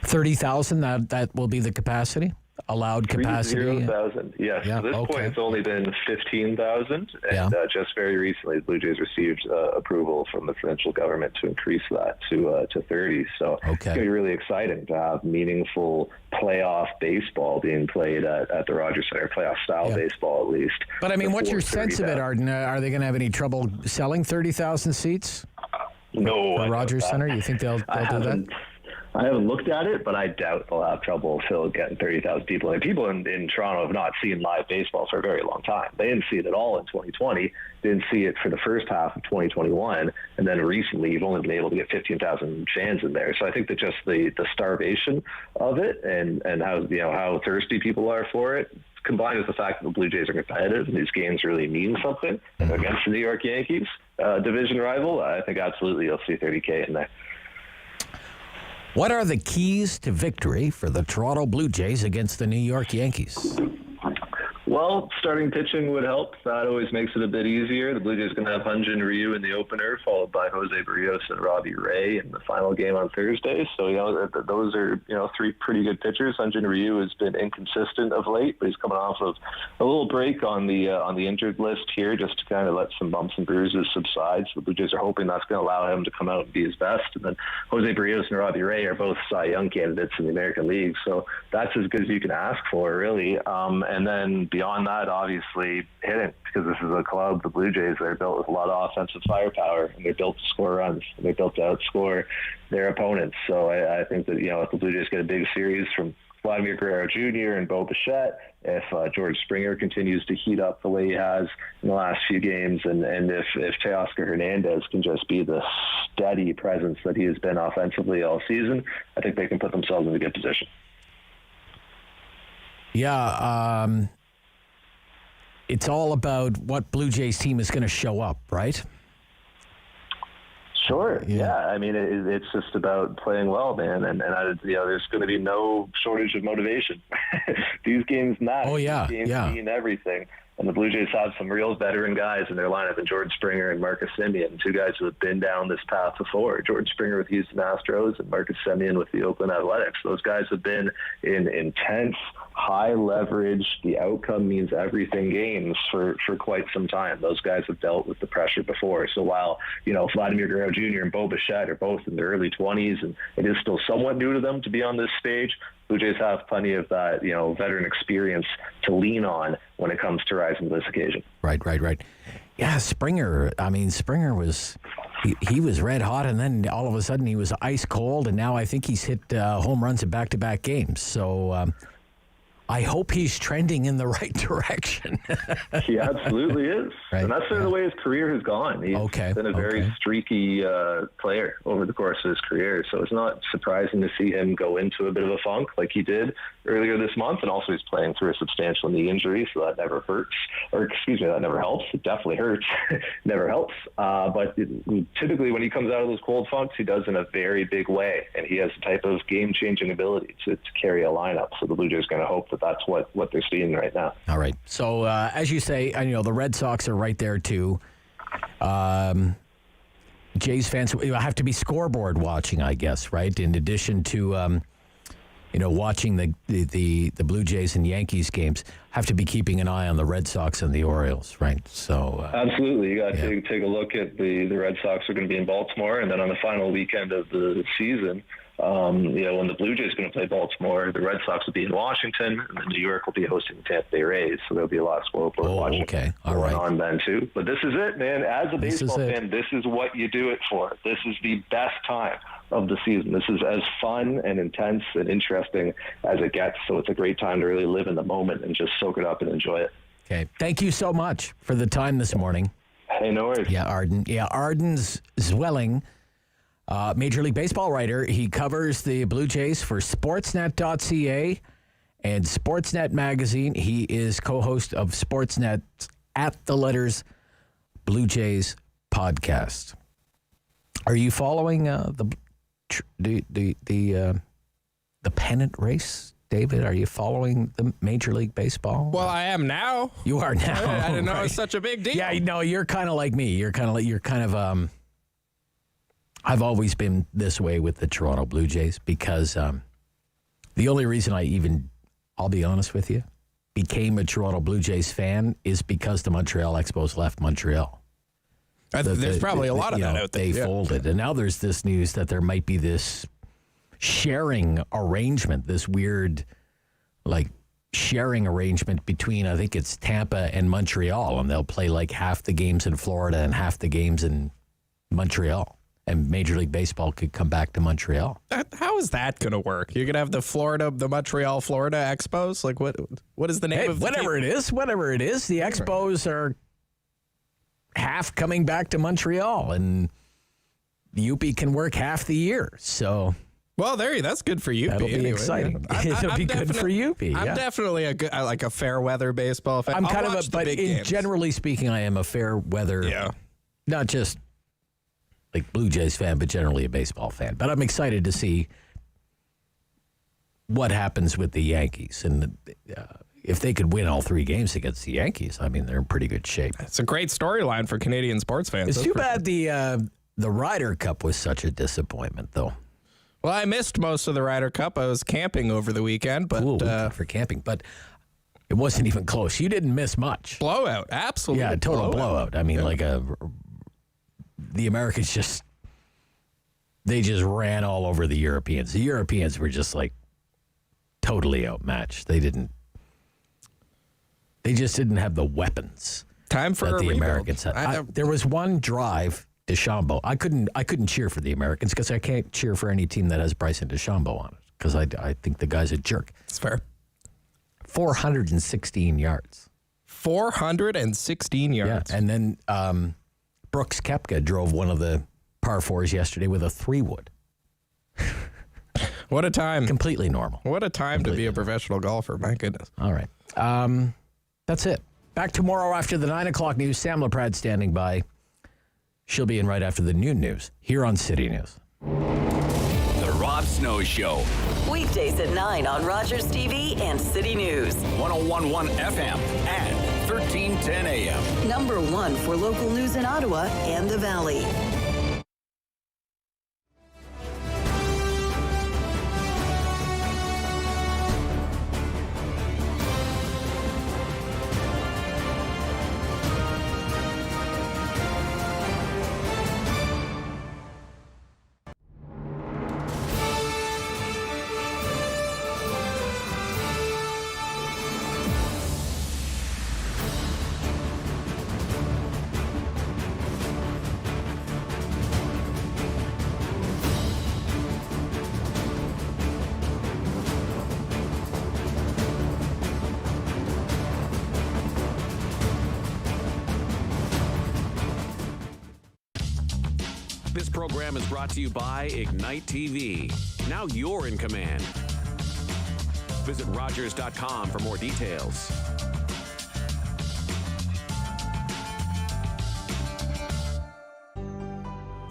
30,000. That will be the capacity. allowed capacity? 30,000, yes. Yeah, At this point, it's only been 15,000, and just very recently, the Blue Jays received approval from the provincial government to increase that to 30. So it's going to be really exciting to have meaningful playoff baseball being played at the Rogers Centre, playoff-style baseball at least. But, I mean, what's your sense of it, Arden? Are they going to have any trouble selling 30,000 seats? No. For Rogers Centre? You think they'll do that? I haven't looked at it, but I doubt they'll have trouble getting 30,000 people. And people in Toronto have not seen live baseball for a very long time. They didn't see it at all in 2020, didn't see it for the first half of 2021, and then recently you've only been able to get 15,000 fans in there. So I think that just the starvation of it and how thirsty people are for it, combined with the fact that the Blue Jays are competitive and these games really mean something against the New York Yankees, division rival, I think absolutely you'll see 30K in there. What are the keys to victory for the Toronto Blue Jays against the New York Yankees? Well, starting pitching would help. That always makes it a bit easier. The Blue Jays are going to have Hyun-Jin Ryu in the opener, followed by Jose Barrios and Robbie Ray in the final game on Thursday. So, those are, three pretty good pitchers. Hyun-Jin Ryu has been inconsistent of late, but he's coming off of a little break on the injured list here just to kind of let some bumps and bruises subside. So the Blue Jays are hoping that's going to allow him to come out and be his best. And then Jose Barrios and Robbie Ray are both Cy Young candidates in the American League. So that's as good as you can ask for, really. And then beyond that, obviously, hitting, because this is a club, the Blue Jays, they're built with a lot of offensive firepower, and they're built to score runs, and they're built to outscore their opponents. So I think that, if the Blue Jays get a big series from Vladimir Guerrero Jr. and Bo Bichette, if George Springer continues to heat up the way he has in the last few games, and if Teoscar Hernandez can just be the steady presence that he has been offensively all season, I think they can put themselves in a good position. Yeah, it's all about what Blue Jays team is going to show up, right? Sure. Yeah. I mean, it's just about playing well, man. And there's going to be no shortage of motivation. These games matter. Oh, yeah. These games mean everything. And the Blue Jays have some real veteran guys in their lineup, and George Springer and Marcus Semien, two guys who have been down this path before. George Springer with Houston Astros and Marcus Semien with the Oakland Athletics. Those guys have been in intense, high leverage, the outcome means everything games for quite some time. Those guys have dealt with the pressure before. So while, Vladimir Guerrero Jr. and Bo Bichette are both in their early 20s, and it is still somewhat new to them to be on this stage, Blue Jays have plenty of that, veteran experience to lean on when it comes to rising to this occasion. Right. Yeah, Springer was, he was red hot, and then all of a sudden he was ice cold, and now I think he's hit home runs in back-to-back games. So I hope he's trending in the right direction. He absolutely is. Right. And that's sort of the way his career has gone. He's been a very streaky player over the course of his career. So it's not surprising to see him go into a bit of a funk like he did earlier this month. And also he's playing through a substantial knee injury, so that never hurts. That never helps. It definitely hurts. Never helps. But typically when he comes out of those cold funks, he does in a very big way. And he has a type of game-changing ability to carry a lineup. So the Blue Jays are going to hope that that's what they're seeing right now. All right. So as you say, the Red Sox are right there too. Jays fans have to be scoreboard watching, I guess, right? In addition to watching the Blue Jays and Yankees games, have to be keeping an eye on the Red Sox and the Orioles, right? So absolutely, you got to take a look at the Red Sox are going to be in Baltimore, and then on the final weekend of the season, when the Blue Jays are going to play Baltimore, the Red Sox will be in Washington, and then New York will be hosting the Tampa Bay Rays. So there'll be a lot of scoreboard watching going on then too. But this is it, man. As a baseball fan, this is what you do it for. This is the best time of the season. This is as fun and intense and interesting as it gets. So it's a great time to really live in the moment and just soak it up and enjoy it. Okay. Thank you so much for the time this morning. Hey, no worries. Yeah, Arden. Yeah, Arden's Zwelling, Major League Baseball writer. He covers the Blue Jays for Sportsnet.ca and Sportsnet Magazine. He is co-host of Sportsnet's At the Letters Blue Jays podcast. Are you following the pennant race, David? Are you following the Major League Baseball? Well, I am now. You are now. I didn't know it was such a big deal. Yeah, no, you're kind of like me. You're kind of I've always been this way with the Toronto Blue Jays because the only reason I even I'll be honest with you, became a Toronto Blue Jays fan is because the Montreal Expos left Montreal. There's probably a lot of that out there. They folded. And now there's this news that there might be this sharing arrangement, this weird, sharing arrangement between, I think it's Tampa and Montreal, and they'll play half the games in Florida and half the games in Montreal. And Major League Baseball could come back to Montreal. How is that going to work? You're going to have the Montreal, Florida Expos? What is the name of the whatever team? it is, the Expos are half coming back to Montreal, and the UP can work half the year. So, well, that's good for UP. That'll be exciting. It'll be good for UP. I'm definitely a fair weather baseball fan. Generally speaking, I am a fair weather, not just Blue Jays fan, but generally a baseball fan. But I'm excited to see what happens with the Yankees. And if they could win all 3 games against the Yankees, I mean, they're in pretty good shape. It's a great storyline for Canadian sports fans. It's too bad the Ryder Cup was such a disappointment, though. Well, I missed most of the Ryder Cup. I was camping over the weekend. But cool weekend for camping, but it wasn't even close. You didn't miss much. Blowout, absolutely. Yeah, total blowout. I mean, the Americans they just ran all over the Europeans. The Europeans were just totally outmatched. They just didn't have the weapons that the Americans had. There was one drive, DeChambeau. I couldn't cheer for the Americans because I can't cheer for any team that has Bryson DeChambeau on it because I think the guy's a jerk. It's fair. 416 yards. 416 yards. Yeah, and then Brooks Koepka drove one of the par 4s yesterday with a 3-wood. What a time. Completely normal. What a time to be a professional golfer. My goodness. All right. That's it. Back tomorrow after the 9 o'clock news. Sam LaPrade standing by. She'll be in right after the noon news here on City News. The Rob Snow Show. Weekdays at 9 on Rogers TV and City News. 101.1 FM and 1310 AM. Number 1 for local news in Ottawa and the Valley. This program is brought to you by Ignite TV. Now you're in command. Visit Rogers.com for more details.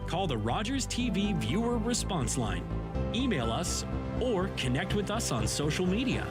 Call the Rogers TV viewer response line. Email us or connect with us on social media.